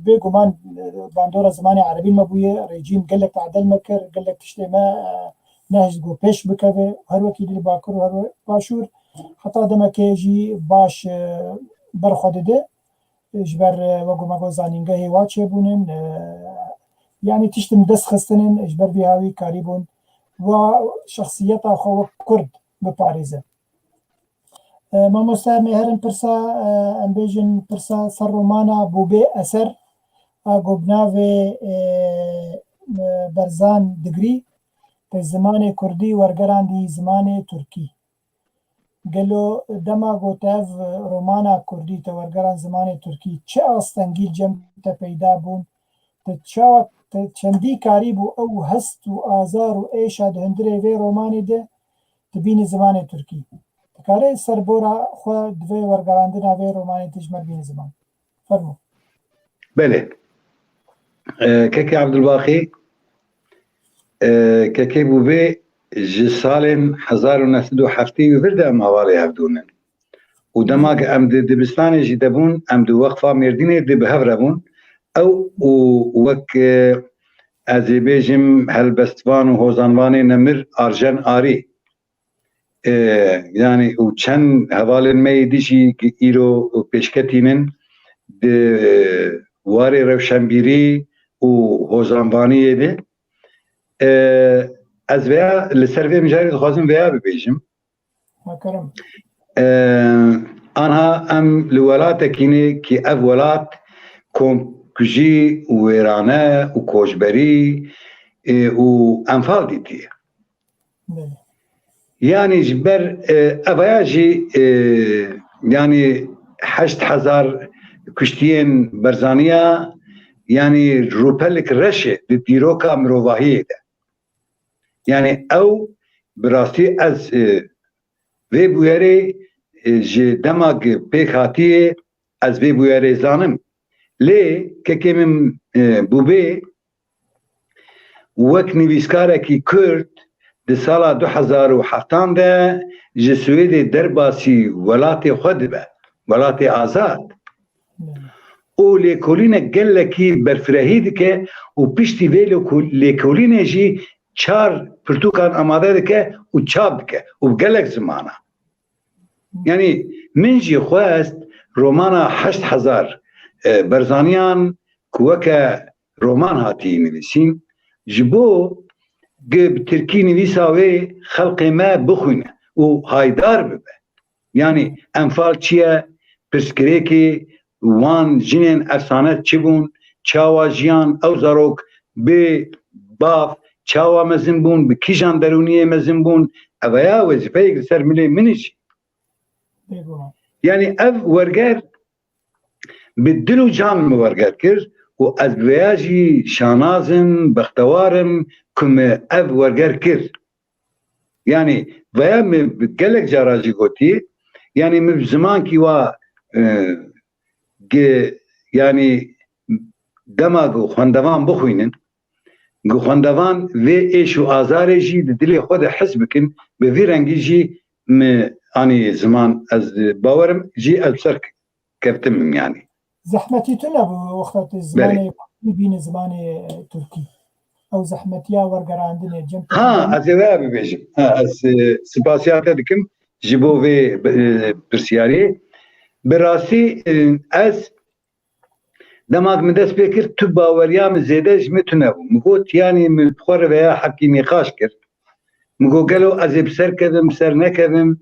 بگمان باندورا زمان عربی مبویه رژیم گلک تعدل مکر گلک تشتی ما نهج گو پیش بکوه هر وکی دل باکر و هر باشور حتی دمکه جی باش برخوده ده جبر وگو مگو زانینگه واچه بونن يعني تشتم دس خستنن اجبر بهاوي كاريبون وشخصيتها خو كرد بباريزه ما مستعمل هرن برسا امبيجن برسا صار رومانا بوبي اثر اغوبناوي برزان دغري في زمان كردي ورگران دي زمان تركي قالوا دما غوتاف رومانا كردي تورگران زمان تركي چه استنگيل جم پیدا بون تشاوك چندی کاری بو او هست و آزار و ایشا ده هندره وی رومانی ده تبین زمان ترکی تکاره سربورا خواه دوی ورگراندنا وی رومانی تجمر بین زمان فرمو بله كيكي عبد الباقي كيكي بوبي جسال 1907 وفرده ام هوالي هفدونن ودماغ ام دبستاني جدبون ام دو وقفة مرديني دي بهفربون او وك ازي بيجم هلبستوان وهوزانواني نمر ارجن اري يعني وچن حوالن مي ديشي ايرو پیشکتینن د واري روشنبيري وهوزانواني ده از ويا لسرفي مجاري خازم ويا ببيجم مكرم انها ام لولاتكيني كي اف ولات كجي ويرانه وكوشبري وانفال ديتي يعني جبر افياجي يعني 8000 كشتين برزانيه يعني روبلك رشه ديروكا مروواهيه يعني او براستي از في بويري جي دماغ بيخاتيه از في بويري زانم لي ككيم بوبي وك نويسكاركي كرد دي سالا 2007 ده جي سويدي درباسي ولاتي خدبه ولاتي آزاد او ليكولينه قلكي برفرهيدك وبشتي فيلو ليكولينه جي چار پرتوكان اماده دك وچاب دك وبقلك زمانه يعني من جي خواست رومانا 8000 برزانيان كوكا رومان هاتي نويسين جبو بتركي نويساوي خلق ما بخوينه وهايدار ببه يعني انفال چيه پرسكريكي وان جنين افسانه چبون چاوا جيان او زاروك بي باف چاوا مزنبون بكيجان درونيه مزنبون اويا وزفايق سر ملي منيش يعني اف ورگر بالدلو جان مورگر كر و از بياجي شانازم بختوارم كم اف ورگر كر يعني ويا بتقلق جاراجي قوتي يعني من زمان كي وا يعني دماغ خواندوان بخوينن خواندوان في ايش و آزار جي دلي خود حس بكن بفي رنگي جي اني زمان از باورم جي البسرك كفتم يعني زحمتي تنا بوقت الزمان بين زمان تركي او زحمتیا ورگراندن جمع از اوه ببیجم از سپاسیات دکم جبو و پرسیاری براستی از دماغ من دست بکر تو باوریام زیده جمتونه بو مگو تیانی مبخور ویا حکی نقاش کرد مگو گلو از بسر کدم سر نکدم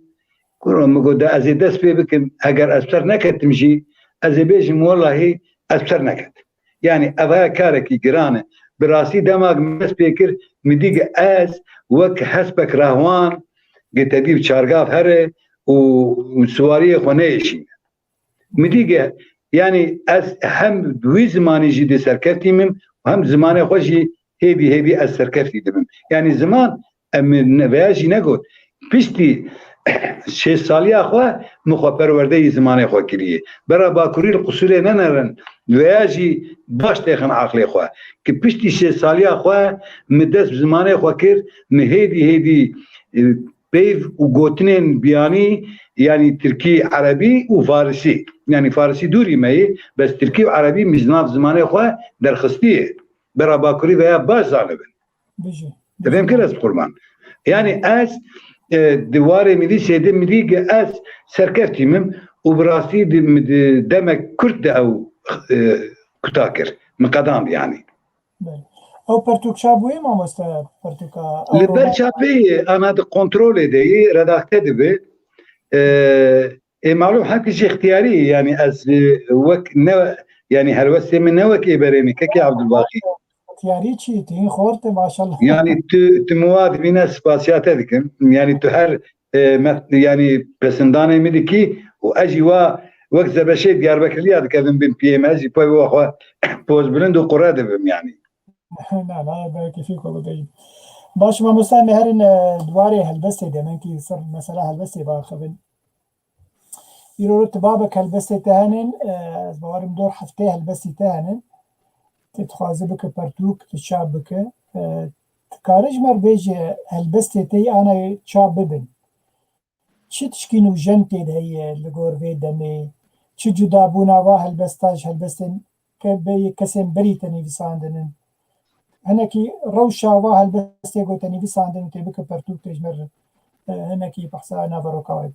گروه مگو دا از دست بکم اگر از بسر نکدم جی از بیجم والله از بسر نکد يعني أبا كاركي جرانه براسي دماغ مس بيكر مديق أز وك حسبك رهوان قلت أديب شارقاف هره وسواريه خونيشي مديق يعني أز هم دوي زماني جدي سركفتي من وهم زماني خوشي هيدي أز سركفتي دمم يعني زمان من بياجي نقول بيشتي 6 سالي أخوة مخبر ورده زمانه خو کریه برا باکوری القصور ننرن ویاجی باش تخن عقل خو که پشتی 6 سالي أخوة مدرس زمانه خو کر مهدي بيف وقوتنين بياني يعني تركي عربي وفارسي يعني فارسي دوري ماي بس تركي وعربي مجناف زمانه خو درخستيه برا باکوری ويا باش زالبن تفهم كده قربان يعني أس دواره مدي سيده مدي أس سركفتي مم وبراسي دمك كرد أو كتاكر مقدام يعني او پرتوک شابوی ما مست پرتوکا لبر شابي أنا ده كنترول دي رداكته دي معلوم حكي شيء اختياري يعني أس وك نو يعني هالوسي من نوك إبرامي كي عبد الباقي اختياري شيء تين خورت ما شاء الله يعني تمواد بين سباسيات هذيك يعني تهر يعني بسندانه مدكي واجي وقت زبشي ديار بكري هذا كذا بين بي ام اجي بوي واخو بوز بلند وقراده بهم يعني لا لا باقي فيك والله جيد باش ما مستعمل هرن دواري هلبسي دائما كي صار مسألة هلبسي باخذن يرو تبابك هلبسي تهنن از بوارم دور حفتي هلبسي تهنن تتخوازي بك برتوك تشاب بك تكارج مر بيجي هلبستي تي انا تشاب ببن چی تشکین و جنتی دهی لگور وی دمی چی جدا بونا و هلبستاج هلبستن که به کسیم بری تنویساندنن هنکی روشا و هلبستی گو تنویساندن تی بک پرتوک تجمر هنکی بحثا نابرو کاوی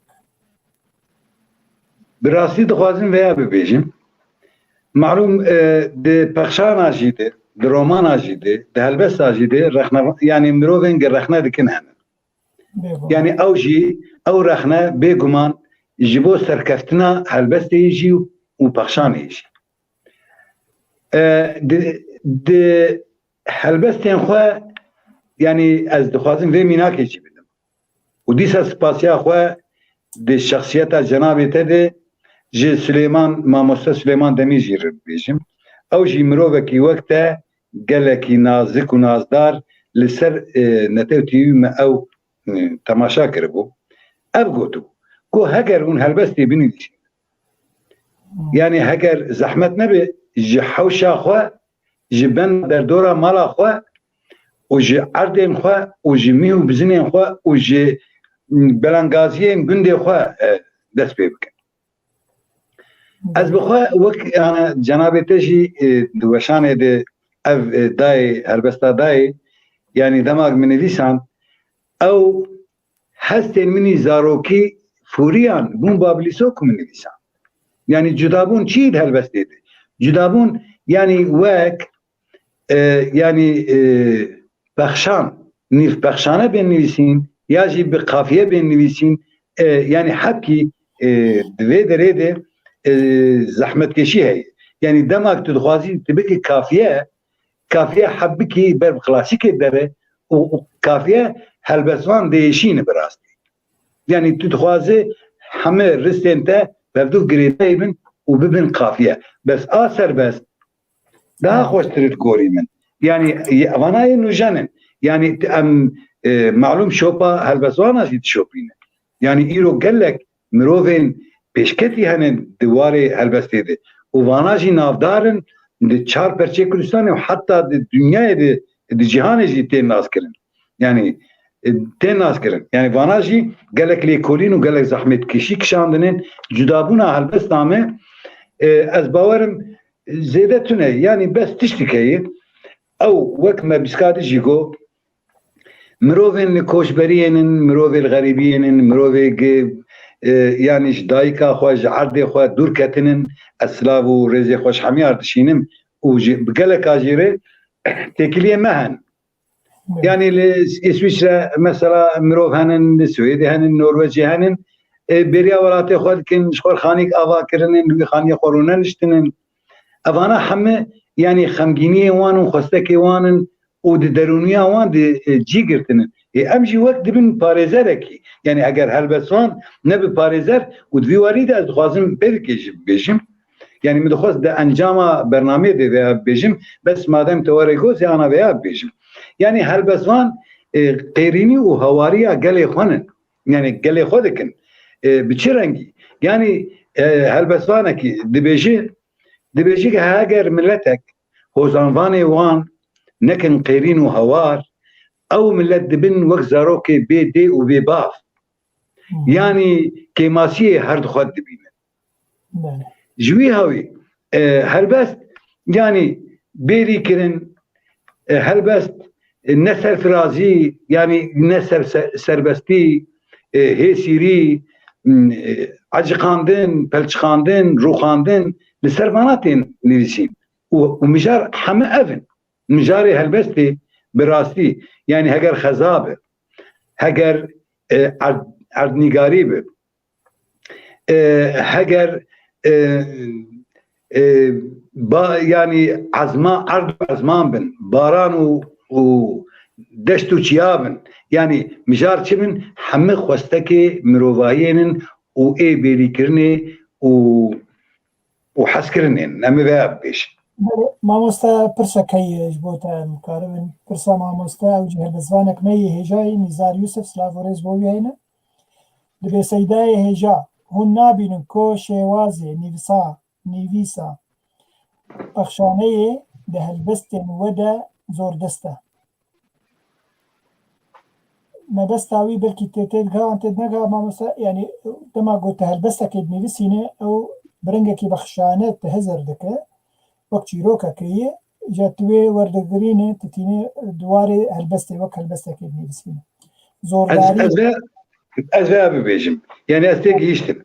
براستی دخوازم ویا ببیجم معلوم ده پخشان آجیده ده رومان آجیده ده هلبست آجیده رخنا يعني مروفين رخنا دكن هنا يعني او رخنا بيگمان جبو سركفتنا هلبست يجي وبخشان يجي ده هلبستين خو يعني از دخوازم في ميناك يجي بدم وديسا سباسيا خو ده شخصيات جنابي تده جي سليمان ماموستا سليمان دميجي ربيجم او جي مروفكي وقتا قالكي نازك ونازدار لسر نتوتي ما او تماشا كربو ابغوتو كو هجر ون هلبستي بنيدي يعني هجر زحمت نبي جي حوشا خو جي بن در دورا مالا خو وجي عردين خو وجي ميو بزنين خو وجي بلانغازيين گندي خو دست بيبك از بخوا وك انا جناب تجي دوشانه ده اف داي هلبستا داي يعني دماغ من لسان او هستن مني زاروكي فوريان بون بابليسوك من لسان يعني جدابون چيد هلبسته ده جدابون يعني وك يعني بخشان نيف بخشانه بين نويسين ياجي بقافيه بين نويسين يعني حبكي دوي دريده زحمت كشي هي يعني دماغ تدخوازي تبكي كافيه حبكي بر كلاسيك دره وكافيه هلبسوان ديشين براستي يعني تدخوازي همه رستنته بفدو قريبين وببن قافيه بس اثر بس ده خوش تريد كوري من يعني وانا نوجانن يعني ام معلوم شوبا هلبسوانا جيت شوبين يعني ايرو قالك مروفين پیشکتی هنن دواره هلبسته ده و واناجی نافدارن ده 4 پرچه کردستان و حتی ده دنیای ده جهان جی تین ناز کرن يعني تین ناز کرن يعني واناجی گلک لیکولین و گلک زحمت کشی کشاندنن جدابونا هلبست نامه از باورم زیده تونه يعني بس تشتكي او وك ما بسكات جيجو مروفين كوشبريين مروفي الغريبين مروفي يعني جدايكا خوش عرضي خو دور كتنن اسلاف ورزي خوش حميار دشينم وبقلك اجيري تكليه مهن يعني اسويسرا مثلا مروف هنن السويدي هنن النرويجي هنن بريا ولاتي خود كن شخور خانيك افا كرنن خاني خورونن نشتنن افانا حمه يعني خمگينيه وان خوستكي وانن و درونيا وان جي گرتنن امجي وقت دبن پاريزركي يعني اگر هلبسوان نبي پاريزر و دواري ده از خوازم بيجم يعني مدخوز ده انجام برنامه ده ويا بيجم بس مادام تواري گوز انا ويا بيجم يعني هلبسوان قيريني و هواريا قلي خونن يعني قلي خودكن بچرنگي يعني هلبسوانكي دبيجي هاجر ملتك هوزانفاني وان نكن قيرين وهوار او ملت دبن وقت زاروكي بي دي وبي باف يعني كيماسيه هرد خود دبين جوي هاوي هلبست يعني بيري كرن هلبست نسر فرازي يعني نسر سربستي هي سيري عجقاندن بلچقاندن روخاندن لسرباناتين نريسين ومجار حما افن مجاري هلبستي براستي يعني هجر خزابه هجر عردنيگاري به هجر يعني عرض عزمان بن باران و دشتو چيابن يعني مجار چمن حمي خوستكي مروفايين و اي بيري كرني و حس كرنين نمي باب بيش مامۆستا پرسەکەی بۆ تا مکاربن پرسا مامۆستا و جهێبەزوانێک نەیە هێژای نیزار یوسف سلاڤۆرێز بۆ وێنە دەبێ سەیدایە هێژا هون نابینن کۆ شێوازێ نیڤیسا بەخشانەیە دە هەلبەستێن وەدە زۆر دەستە مەبەستاوی بەلکی تێتێتگاوان تێت نەگا مامۆستا یعنی دەما گۆتە هەلبەستەکەی نویسینێ ئەو برنگێکی بەخشانێت هەزر دەکە وەک چیرۆکەکەیە جا توێ وەردەگرینێ تتینێ دوارێ هەلبەستێ وەک هەلبەستەکەی نویسینە زۆرداری ez veya bibêjim yani ez tê gihîştim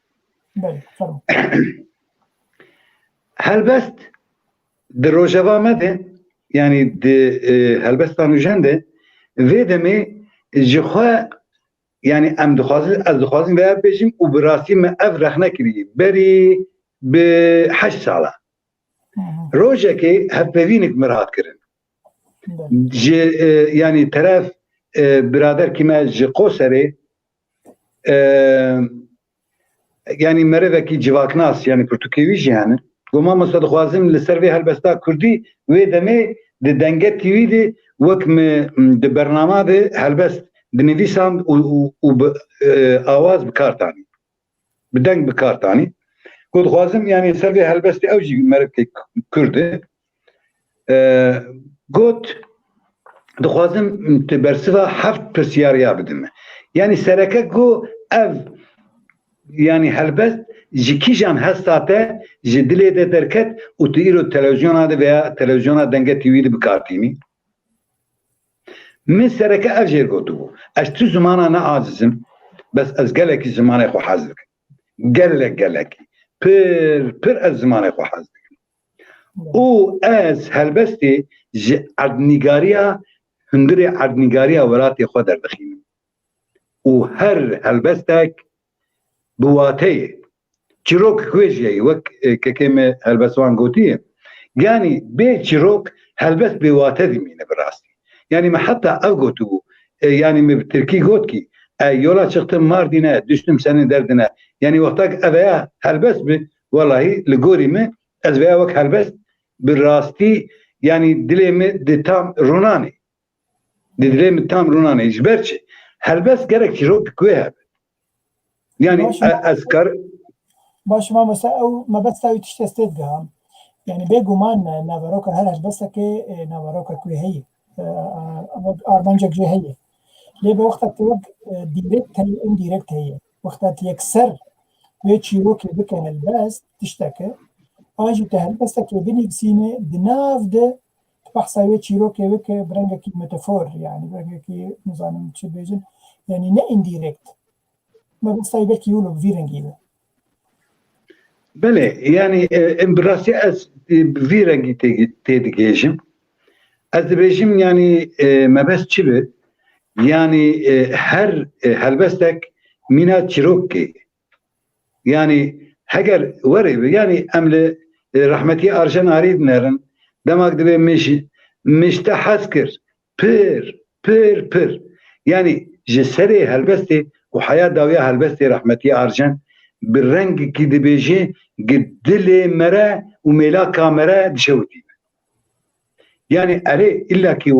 helbest di rojeva me de yani di helbestan nûjen de vê demê ji xwe yani em dixwazin ez dixwazim veya bibêjim û bi rastî me ev rexne kiriye berî bi 8 sala rojekê hevpevînik me rahat kirin ji yani teref biraderkî me ji Qoserê yani merevekî civaknas yani Pirtûkêwî jî henin goma masa dixwazim li ser vê helbesta Kurdî wê demê di Denget TV de wek me di bernama de helbest dinivîsand û bi awaz bikartanî bi deng bikartanî ku dixwazim yani ser vê helbestê ew jî merevekê Kurd e got dixwazim ti bersiva heft pirsyariya bidim yani sereke got ev yani helbest ji kîjan hesta te ji dilê de derket û tu îro televizyona de veya televizyona Denget TV de bikartînî min sereke ev jê gotibû ez tu zimana ne acizim bes ez gelekî zimanê xwe hez dikim gelekî pir ez zimanê xwe hez dikim û ez helbestê ji erdnîgariya hundirê erdnîgariya welatê xwe derdixînim û her helbestek bi wateyê çîrok kuêjiyê wek kekê me helbestwan gotiye yani bê çîrok helbest bê wate dimîne bi rastî yani me heta ev gotibû yani me bi Tirkî got kî yola çıktım Mardin'e düştüm senin derdine yani wextak eveya helbest bi wallahî li gorî me ez veya wek helbest bi rastî yani dilê me di tam rûnanê di dilê me tam rûnanê ji ber çi helbest gerek çîrok kuê hebe yani ez kar باش مامۆستا ئەو مەبەستاوی تشتە stêt گەهام yani بێگومان ناڤەرۆکە هەر هەلبەستەکێ ناڤەرۆکە کوێ هەیە ئارمانجێک جێ هەیە لێ بە وەختە وەک دیرێکت هەیە ئیندیرێکت هەیە وەختە یەکسەر وێ چیرۆکێ بکە هەلبەست تشتەکە ئاژی تە هەلبەستەکێ بنویسینێ di nav de بحثاوی چیروکی وک برنگه کی متافور يعني برنگه کی نظام چه بیجن يعني نه انديركت ما بحثاوی کی ولو فيرنگیه بله يعني براسي از في رنگي تيدجيجم از بيجم يعني ما بس چبه يعني هر هلبستك مينا تشيروكي يعني هجر ورب يعني أمل رحمتي أرجان أريد نرن دماغ دبي مش تحسكر بير يعني جسري هلبستي وحياة داوية هلبستي رحمتي أرجان بالرنج كي دبيجي قدلي مرا وميلا كاميرا دشوتي يعني أري إلا كي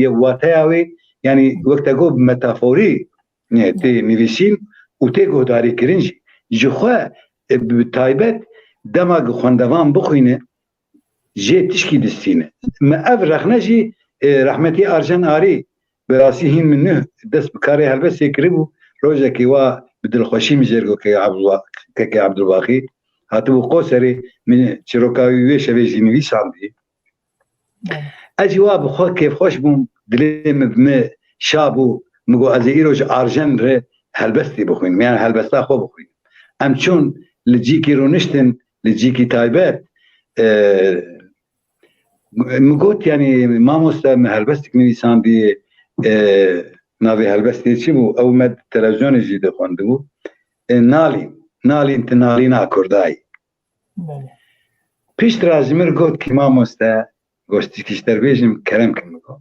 واتاوي يعني وقت أقول متافوري يعني تي نيفيسين وتيجو داري كرنجي جخوا بتايبت دماغ خواندوان بخوينه جي تشكي دستينه ما أفرخ نجي رحمتي أرجان آري براسيهين منه دس بكاري هلبس يكربو روجا كيوا بدل خوشي مجرقو كي عبد الباقي هاتبو قوسري من شروكاوي ويشا بيجي نويس عندي اجوا بخو كيف خوش بوم دليم بم شابو مگو از ایروج ارجن ر هلبستی بخوین يعني هلبستا خو بخوین ام چون لجيكي رونشتن لجيكي تايبات مگوت يعني ما مستم هلبستك نویسان دی ناوی هلبستی چی بو او مد تلویزیون جدید خونده بو نالی انت نالینا کردای پیش ترازمر گوت که ما مستا گوشتی کشتر بیجم کرم کنگو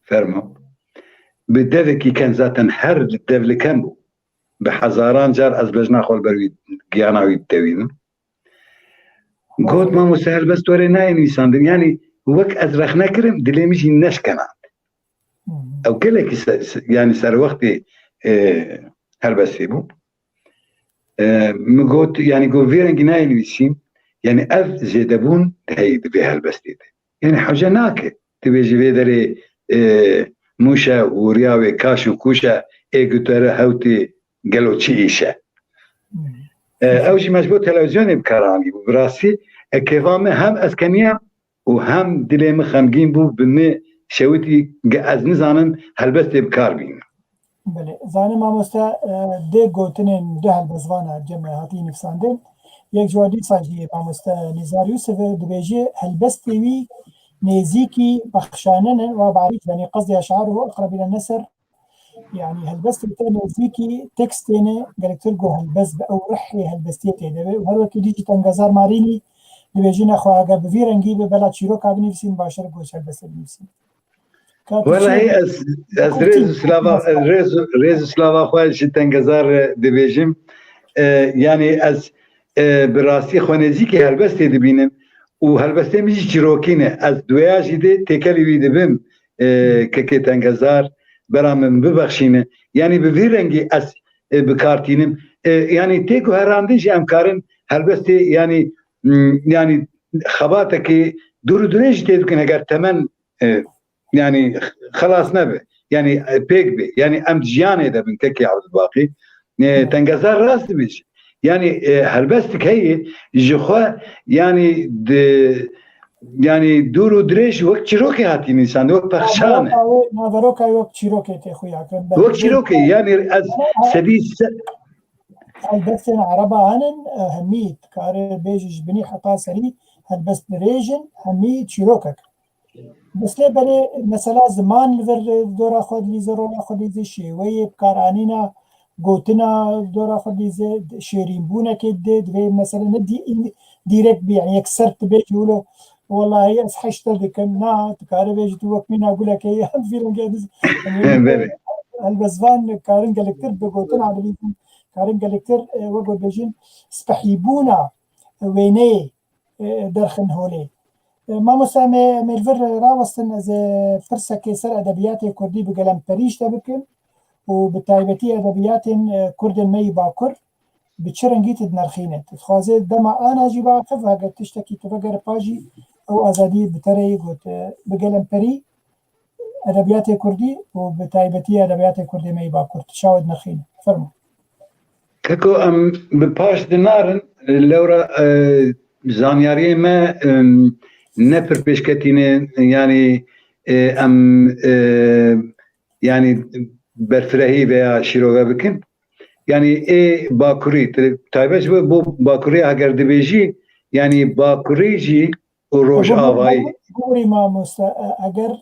فرمو بدوكي كان ذاتا هر الدولة كان بو بحزاران جار از بجنا خول بروي قياناوي التوين قلت ما مسهل بس توري ناين ويساندن يعني وك ازرخ نكرم دلي مجي نش كمان او كلك يعني سر وقتي هل بس يبو مقوت يعني قو فيرنج ناين ويسين يعني اف زيدبون هاي دبي هل بس دي يعني حاجة ناكي تبيجي بيدري موشا ورياوي كاشو كوشا ايجوتر هاوتي قالوا تشي ايشا اوجي مجبوط تلفزيوني بكاراني براسي كيفامي هم اسكنيا وهم دليم خمجين بو بمي شوتي از نزانم هلبستي بكار بين بله زانه ما مستا دي گوتنين ده هلبزوانا جمع هاتي نفساندن یک جوادی ساجی ما مستا نزار يوسف دبيجي هلبستي وي نيزيكي بخشانن وبعريف يعني قصدي أشعاره أقرب إلى النسر يعني هالبست التاني نيزيكي تكستيني قالت تلقوا هالبس أو رحلي هالبستيتي وهذا كديجي تنجزار ماريني اللي بيجينا أخوة قبل فيرا نجيب بلاد شيروكا بنفسين باشر قوش هالبست بنفسين ولا هي از ريز سلافا خواه شي تنجزار دبيجم يعني از براسي خوانيزيكي هالبستي دبينم وهالبستي ميجي چیروکینه از دویاجی ده تکلی ویده بم که تنگزار برامن ببخشینه یعنی به ویرنگی از بکارتینم يعني تيكو هرانديش امكارن هالبستي يعني خباته كي دور دريج تيكن اگر تمن يعني خلاص نبه يعني بيك بي يعني ام جيانه ده بن كي عبد الباقي تنجزار راس بيش يعني هالبستك هي جخوا يعني يعني دور دريج وقت شروكي هاتي نيسان وقت بخشانه نظروكا وقت شروكي تخويا وقت شروكي يعني از سديس هالبستن عربا هنن هميت كار بيجش بني حطا سري هالبست ريجن هميت شروكك بس لي بري مثلا زمان لفر دورا خود لي زرورا خود لي شيوي بكارانينا قوتنا دورا خود لي شيرين بونا كده دوي مثلا ندي ديريكت يعني يكسرت بيت يقولوا والله هي اسحشت دكنا تكار بيجي توك مين اقول لك هي فيلم جادز البزفان كارن جالكتر بقوتنا على كارن جالكتر وقو بيجين سبحيبونا ويني درخن هولي ما مسامي ملفر راوستن از فرصة كيسر أدبيات كردي بقلم بريش تبكن وبالتايبتي أدبيات كرد المي باكر بتشرنجيت دنرخينت تخازي دما أنا جي باقف هاقت تشتكي تفقر باجي أو أزادي بتري قلت بقلم بري أدبيات كردي وبالتايبتي أدبيات كردي مي باكر تشاود نرخينت فرمو كاكو بباش دنارن لورا زانياري ما ne per peşketine yani yani berfrehi veya şirove bikin. Yani Bakuri taybet bu Bakuri eğer dibêjî yani Bakuri jî û Rojavayî Gorî mamoste eger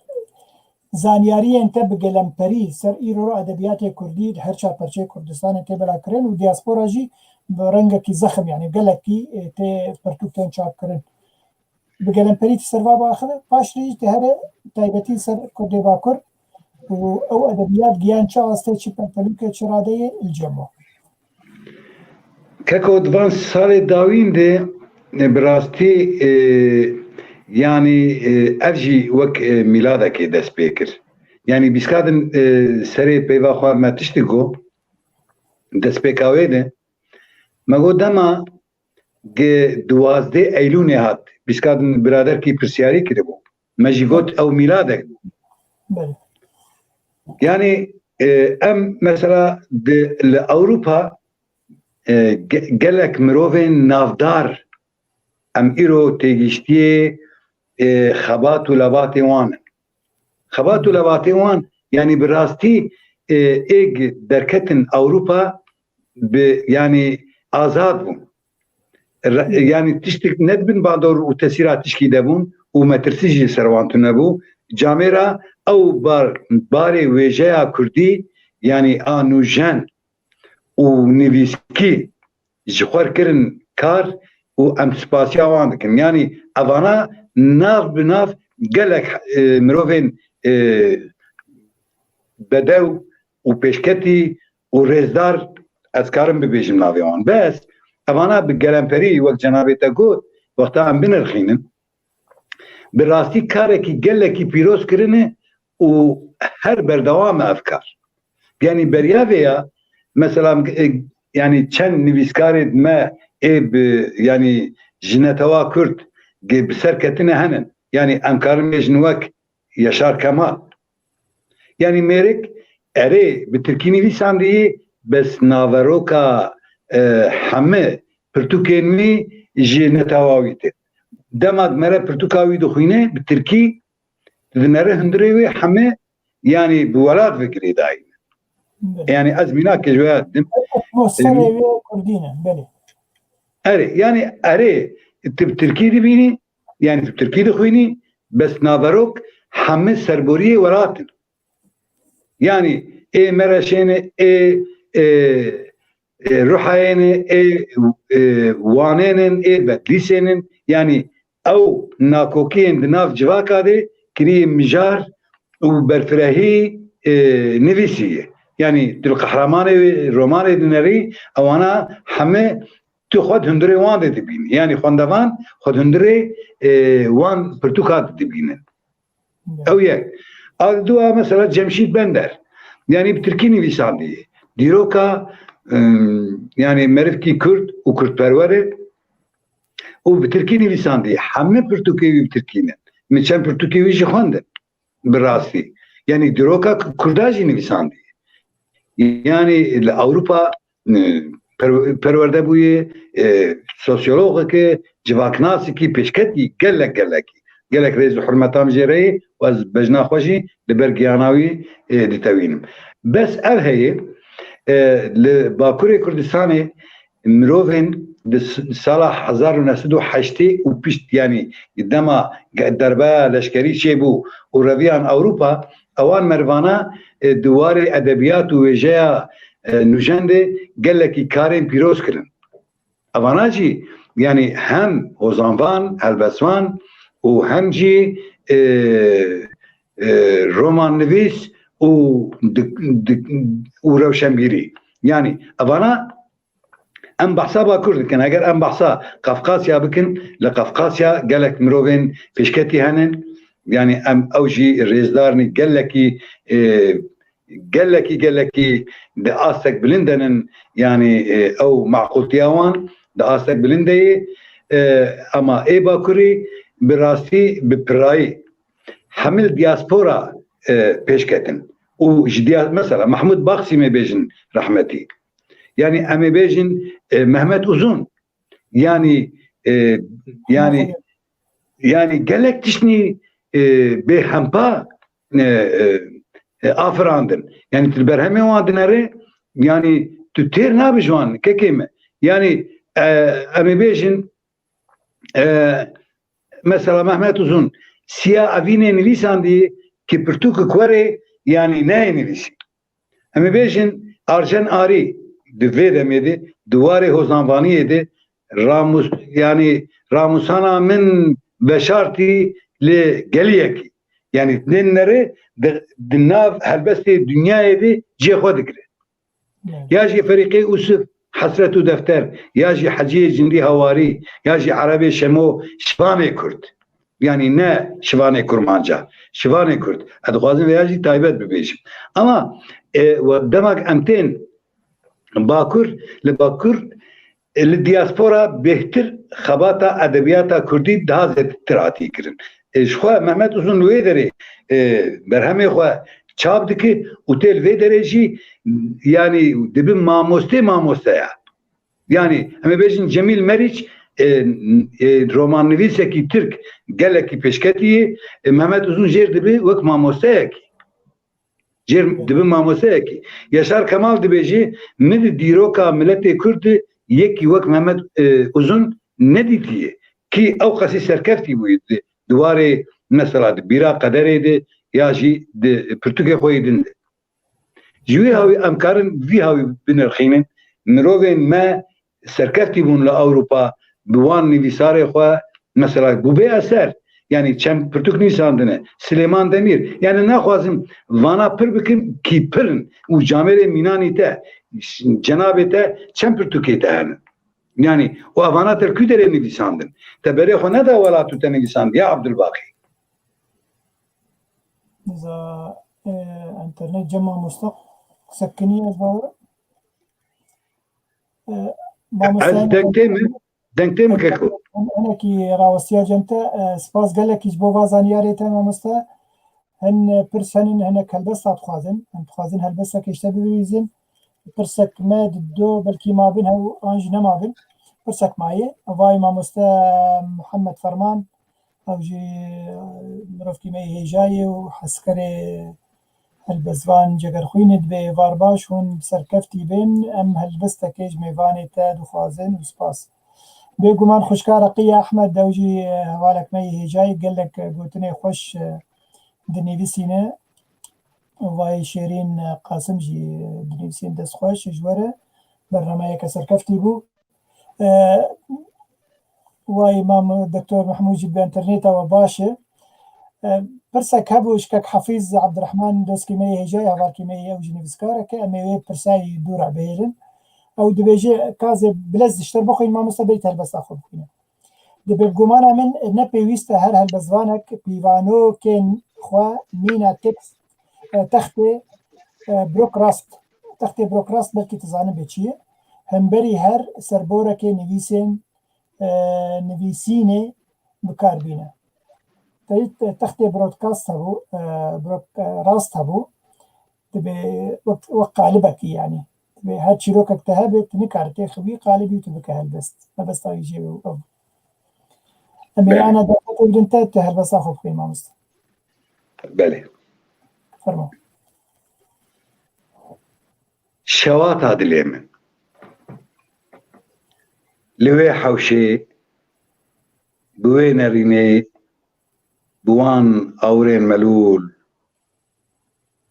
zaniyariyên te bi gelemperî ser îro edebiyatê Kurdî her çarperçeyê Kurdistanê tê belakirin û diaspora jî bi rengekî zexm yani gelekî tê pirtûk tên çapkirin. Bi gelemperî tê serva biaxivin paş jî tê here taybetî ser Kurdê Bakur û ew edebiyat giyan çi astê çi pelpelûkê çi radeyê ilcemo. Keko divan salê dawîn de bi rastî yani ev jî wek mîladekê dest pê kir. Yani bîskadin serê peyva xwe me tiştî got destpêka wê de me got dema duwazdê Eylûnê hat bîskadin biraderkî pirsyarî kiribû. Me jî got ew mîladek bû. Yani em mesela li Ewropa gelek mirovên navdar em îro têgihiştiyê xebat û lebatê wan in. Xebat û lebatê wan yani bi rastî êg derketin Ewropa bi yani azad bûn. Yani tiştek nedibin bador û tesîra tişkî debûn û metirsî jî ser wan tune bû. Camêra ew barê wêjeya Kurdî yani a nûjen û nivîskî ji xwe kirin kar û em spasiya wan dikin. Yani evana nav bi nav gelek mirovên bedew û pêşketî û rêzdar ez karim bibêjim navê wan. Bes evana bi gelemperî wek cenabê te got wexta em binirxînin bi rastî karekî gelekî pîroz kirine û her berdewam ev kar. Yani beriya vê ya mesela yani çend nivîskarê me yani ji netewa Kurd bi ser ketine henin. Yani em karin bêjin wek Yaşar Kemal. Yani mêrik erê bi Tirkî nivîsandiyê bes naveroka heme pirtûkên wî ji netewa wî tê. Dema mere pirtûka wî dixwîne bi Tirkî dinere hundirê wê heme yani bi welat vekirê dayîne. Yani ez mînakê ji we didim. Atmosferê wê Kurdî ne belê. Erê yani erê tu bi Tirkî dibînî yani tu Tirkî dixwînî bes naverok heme serboriyê welatin. Yani Mereşêne Ruhayêne Wanênin Bedlîsênin yani ew nakokiyên di nav civaka de kirî mijar û berfirehî nivîsiye. Yani dil qehremanê romanê dinerî ewana heme tu xwe hundirê wan de dibînî. Yani xwendevan xwe hundirê wan pirtûka dibînin. Ew yek. Duwa mesela Cemşîd Bender. Yani bi Tirkî nivîsandiye. Dîroka yani merivkî Kurd û Kurdperwer û bi Tirkî nivîsandiye. Heme pirtûkê wî bi Tirkî ne. Min çend pirtûkê wî jî xwendin. Bi rastî. Yani dîroka Kurda jî nivîsandiye. Yani li Ewropa perwerde bûye sosyologekê, civaknasikî, pêşketî gelek rêz û hurmetam jêreyê û ez bejna xwe jî li ber giyana wî ditewînim. Bes ev heye li Bakurê Kurdistanê mirovên di sala 1908 û pişt yani dema derbeya leşkerî çêbû û reviyan Ewropa ewan mervana duwarê edebiyat û wêjeya nûjen de gelekî karên pîroz kirin. Evana jî yani hem hozanvan, helbesvan û hem jî roman nivîs û rewşenbîrî. Yani evana em behsa Bakur dikin. Eger em behsa Qafqasya bikin, li Qafqasya gelek mirovên pêşketî henin. Yani em ew jî rêzdarnî gelekî di astek bilindenin yani ew meqûltiya wan di astek bilindeyê ama Bakurî bi rastî bi pirayî hemil diaspora pêşketin û ji mesela Mahmud Baxsî me bêjin rahmetî. Yani em ê bêjin Mehmet Uzun yani yani gelek tişni be hempa afirandın. Yani tilberheme o adınarı yani tu ter nabijwan kekeme. Yani emi bejin mesela Mehmet Uzun siyah avine nilisan diye ki pirtuk kware yani ne nilisi. Emi bejin Arjen Ari düve demedi duvarı hozanvani yedi Ramus yani Ramusana min beşarti le geliyeki. Yani nenleri dinnav helbesti dünya yedi cihwa dikri. Ya jî Ferîqê Usuf Hesret û Defter, ya jî Heciyê Cindî Hawarî, ya jî Erebê Şemo şivanê Kurd. Yani ne şivanê Kurmanca, şivanê Kurd. Ez dixwazim vê ya jî taybet bibêjim. Ama demek em tên Bakur, li Bakur li diaspora bêhtir xebata edebiyata Kurdî daha zêdetir hatî kirin. Ji xwe Mehmet Uzun wê derê berhemê xwe çap dike û tê li vê derê jî yani dibin mamoste ya. Yani em ê bêjin Cemîl Meriç roman nivîsekî Türk gelekî pêşketiyê Mehmet Uzun jêr dibe wek mamosteyekî. Jêr dibin mamosteyekî. Yaşar Kemal dibêjî min di dîroka miletê Kurd yekî wek Mehmet Uzun nedîtiye ki ew qesî serkeftî bûye duwarê mesela di bîra Qederê de ya jî di pirtûkê xwe din de. Ji wê havî em karin vî havî binirxînin mirovên me serkeftî bûn li Ewropa bi wan nivîsarê xwe mesela bû bê eser yani çem pirtûk nîsandine Silêman Demîr yani naxwazim vana pir bikim kî pirin û camerê Mînanî te cenabê te çem pirtûkê te henin. Yani o avana ter kû derê nivîsandin te berê xwe neda welatû te nivîsand ya Abdulbaqî. إذا إنترنت جمع مستق سكنية باور Ez denktê mi keko? أنا كي راوستيا جمتا سپاس قال لك يجبو فازانياري تما مستا هن برسنين هنا كالبسة تخوازن هم تخوازن هالبسة كيشتا بيزن برسك ما دو بلكي ما بين هو أنج نما بين برسك معي أفاي ما مستا محمد فرمان أو جي مروفتي مي هجاي وحسكري هالبزوان جگر خويند بي وارباش هون سركفتي بين أم هالبستا كيج ميواني تا دخوازن وسپاس بێگومان خوشکارەقی ئەحمەد دەوجی هەواڵێکمەی هێجای گەلێک گوتنێ خۆش دنیویسینە وای شێرین قاسمجی دنیویسین دەستخۆش ژوەرە بەرنامەیەکە سەرکەفتی بوو وای مام دکتۆر محموودی بە ئینتەرنێتەوە باشە پرسێک هەبوو شکەک حەفیز عەبدوڕەحمان دۆستکیمەی هێجای هەواڵکیمەی ئەوجی نویسکارەکە ئەمەوێ پرسایی دوورە بهێرن او دبیجه کازه بلز دشتر بخوین ما مستبیت هلبستا خود بخوینه دبیب گمانا من نپیویسته هر هلبزوانک پیوانو کن خواه مینا تکس تخت بروکراست تخت بروکراست بلکی تزانه بچیه همبری هر سربوره که نویسینه بکار بینه تخت برودکاست هبو راست هبو دبی وقالبکی يعني هاد شيروك اكتهبت نكارتي خبي قالبي تبكى هالبست بس يجي أما أنا دخلت بدنتات هالبس أخذ في مامست بله فرما شوات هذا اليمن لوي حوشي بوين ريني بوان أورين ملول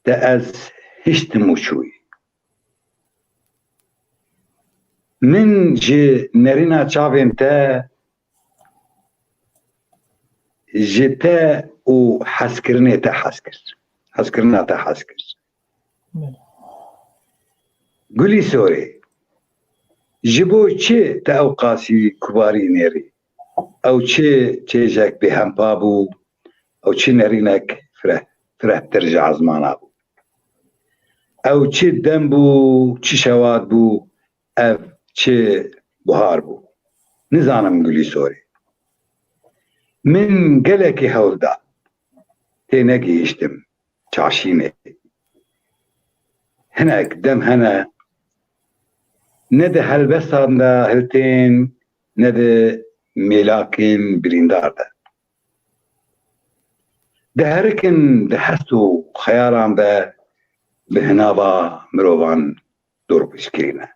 تأز هشتمو شوي من جي نرينا تشافين تا جتا و حسكرني تا حسكرنا تا حسكر قولي سوري جبو چه تا او قاسي كباري نيري او چه جاك بهم بابو او چه نرينك فرح ترجع زمان ابو او چه دم بو چه شواد بو اف چه بهار بو نزانم گولی سوری من گلکی هولدا تینگی اشتم چاشینه هناك دم هنا نده هلبستان دا هلتين نده ميلاكين بريندار دا دهركن دحستو خياران بهنابا مروبان دور بشكرينا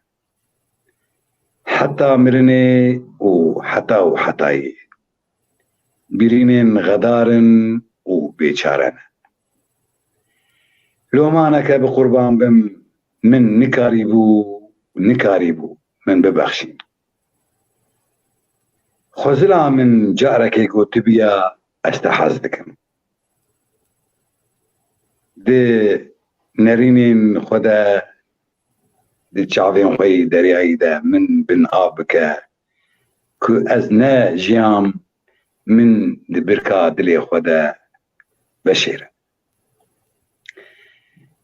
حتى مرني وحتاي برينين غدارن وبيشارن لو ما أنا بقربان بم من نكاريبو من ببخشي خزلا من جارك يقول تبيا استحزدكم دي نرينين خدا دي تشعفين خوي دريعي دا من بن آبك كو أزنا جيام من دي بركة دلي خدا بشير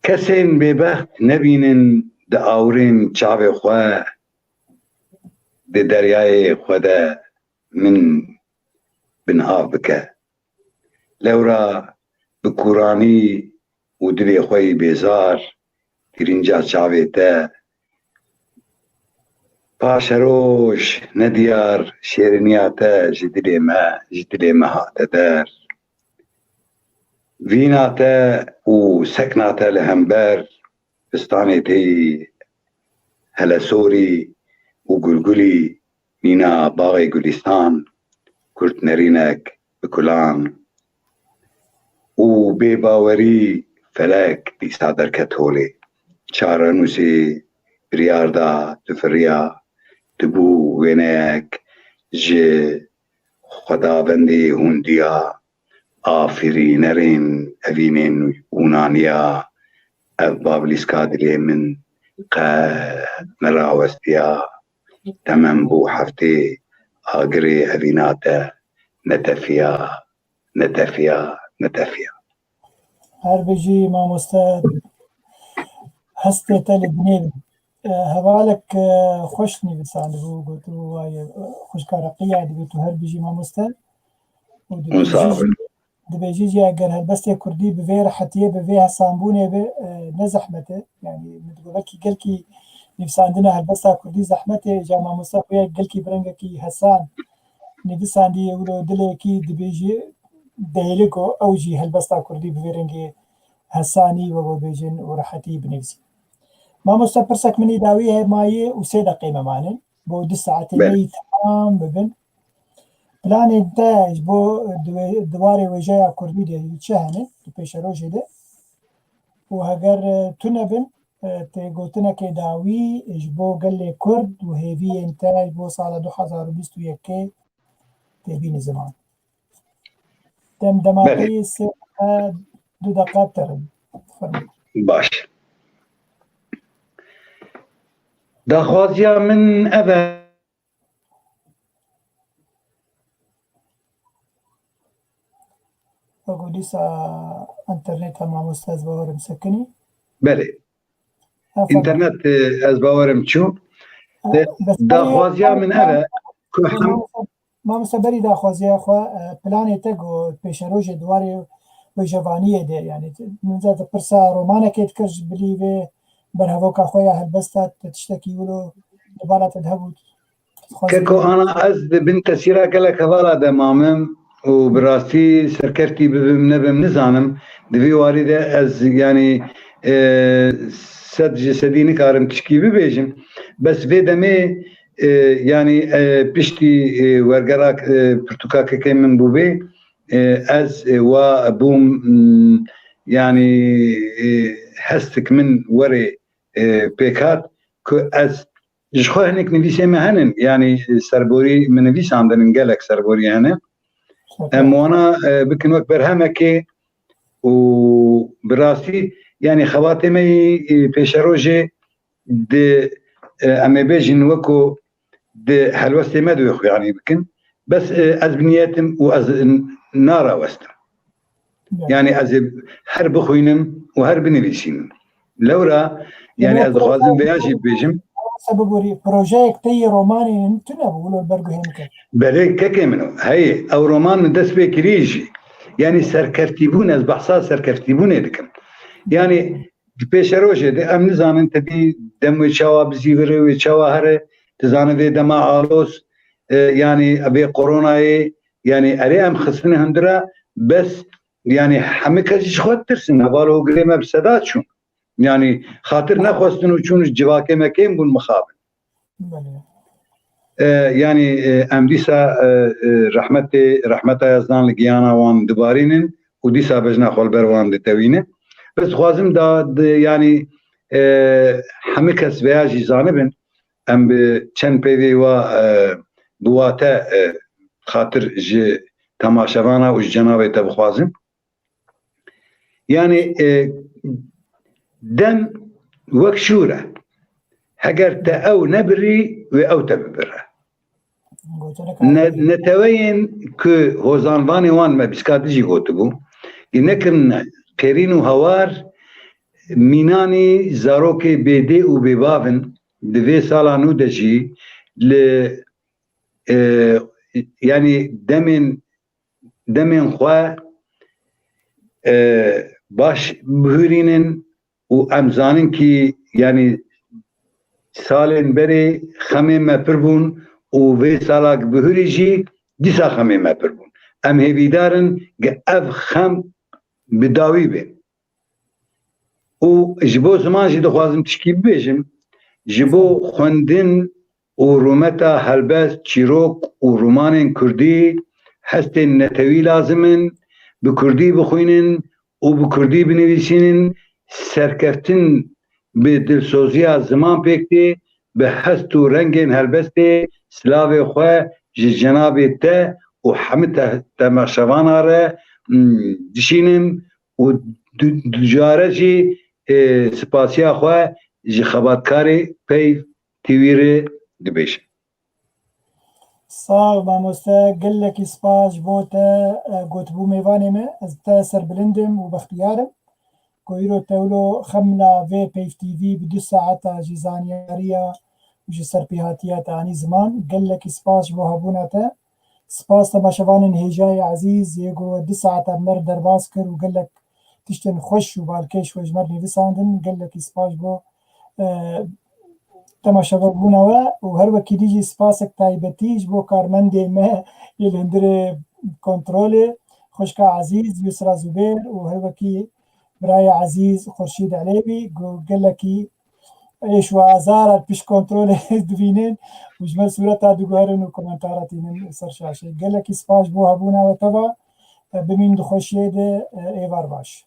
كسين ببخت نبينن دا آورين تشعفي خوا دي دريعي خدا من بن آبك لورا بكوراني ودلي خوي بيزار ترينجا تشعفيتا باشروش نديار شيرينياتا جدلي ما تدار فيناتا وسكناتا لهمبر بستانيتي هلا سوري وقلقلي مينا باغي قليستان كرت نرينك بكلان وبيباوري فلاك دي صادر كتولي شارنوسي برياردا تفريا تبو وينك جي خداوندي هونديا آفري نرين أفينين ونانيا أبابليس كادلي من مراوستيا تمام بو حفتي آقري أفيناتا نتفيا هر بجي ما مستاد هستي تالي بنيل هبالك خوشني بسان بو قلتو واي خوش كارقية دبيتو هر بجي ما مستاد دبيجي اگر هالبستي كردي بفير حتيه بفيها سامبوني بنزحمته يعني متقولكي قلكي نفس عندنا هالبستا كردي زحمته جامع مستقوية قلكي برنجكي هسان نفس عندي يقولوا دلكي دبيجي دهيلكو أوجي هالبستا كردي بفيرنجي هساني وبيجن ورحتي بنفسي ما مستبرسك مني داويه ماي وسيدة قيمة معنى بو 10 ساعتين تمام ببن بلان انتاج بو دواري وجايا كردي دي يتشهنه بيش روجي ده وهاگر تنبن تقولتنا كداوي اجبو قل كرد وهيفي انتاج بو سالة 2021 تبين زمان دمدماقي 2 دقائق ترد باش داخوازيا من أبا أقول لسا انترنت مع أستاذ باور مسكني بله انترنت از باورم شو داخوازيا من أبا ما مستبري داخوازيا خوا بلاني تقو بيشروج دواري وجوانية ده يعني من ذات برسا رومانا كيت كرج بليفي برهوكا خويا هالبستا تشتكي ولو دبارة تذهبوا كيكو أنا أز بنت سيرا كلا كفالا دمامم وبراستي سركرتي بنبم نزانم دفي واردة أز يعني سد جسديني كارم تشكي ببيجم بس في دمي يعني بشتي ورقراك برتوكا كي من بوبي از وبوم يعني هستك من وري بيكات از جخو هنك نفيسي مهنن يعني سربوري من نفيس عندنا نقلك سربوري هنا وانا بكن وقت برهمكي وبراسي يعني خواتمي بيشروجي دي اما بيجن وكو دي حلوستي ما دوخ يعني بكن بس از بنياتم واز نارا وستم يعني از هر بخوينم وهر بنفيسينم لورا يعني از خوازم بياجي بيجم سبب بروجيكت تي روماني انتنا بقولوا البرغو هنك بلي كاكي منو هي او رومان من دس بكريجي يعني سركرتيبون از بحصا سركرتيبون دكم يعني بيشروجي دي ام نظام انت دي دم شوا بزيوري وشوا هره تزانه في دما عالوس يعني ابي كورونا يعني اري ام خصني هندرا بس yani همه کسی خود ترسن هوالو گریم بسداد شون yani خاطر نخواستن و چون جواکه مکیم بون مخابن yani em dîsa rehmeta yazdan li giyana wan dibarînin û dîsa bejna xwalber wan ditewînin. Ez dixwazim da yani hemû kes veya jî zanibin em bi çend peyvê wa bi wate xatir ji temaşevana û ji cenabê te bixwazim. Yani dem wek şûr e. Heger te ew nebirî wê ew te bibire. Neteweyên ku hozanvanê wan me biskatî jî gotibû nekirin qêrîn û hewar mînanî zarokê bêdê û bêbavin di vê sala nû de jî li yani demên xwe baş bihûrînin û em zanin kî yani salên berê xemên me pir bûn û vê salak bihûrî jî dîsa xemên me pir bûn. Em hêvîdarin ge ev xem bi dawî bê. û ji bo ziman jî dixwazim tişkî bibêjim ji bo xwendin û rûmeta helbest, çîrok û romanên Kurdî hestên netewî lazim in bi Kurdî bixwînin û bi Kurdî binivîsînin serkeftin bi dilsoziya ziman pêk tê bi hest û rengên helbestê silavê xwe ji cenabê te û hemû temaşevana re dişînin û dijare jî spasiya xwe ji xebatkarê peyv tîwîrê dibêjim. Sağ ol mamoste, gelekî spas ji bo te gotbû mêvanê me. Ez te serbilind im û bextiyarim ku îro tewlo xemna vê peyv TV bi 2 saeta jî zanyariya û ji serpêhatiya te anî ziman. Gelekî spas ji bo hebûna te. Spas temaşevanên hêjayê ezîz yê got 2 saeta mer derbas kir û gelek tiştên xweş û balkêş we ji mer nivîsandin. Gelekî spas ji bo temaşebûna we û her wekî dî jî spasek taybetî ji bo karmendê me yê li hundirê kontrolê xweşka ezîz Yusra Zubêr û her wekî biraya ezîz Xurşîd Elêvî gelekî êş û azar pişt kontrolê dibînin û ji me sûreta diguherin û komentara tînin ser şaşê. Gelekî spas ji bo hebûna we teva bimîn di xweşiyê de êvar baş.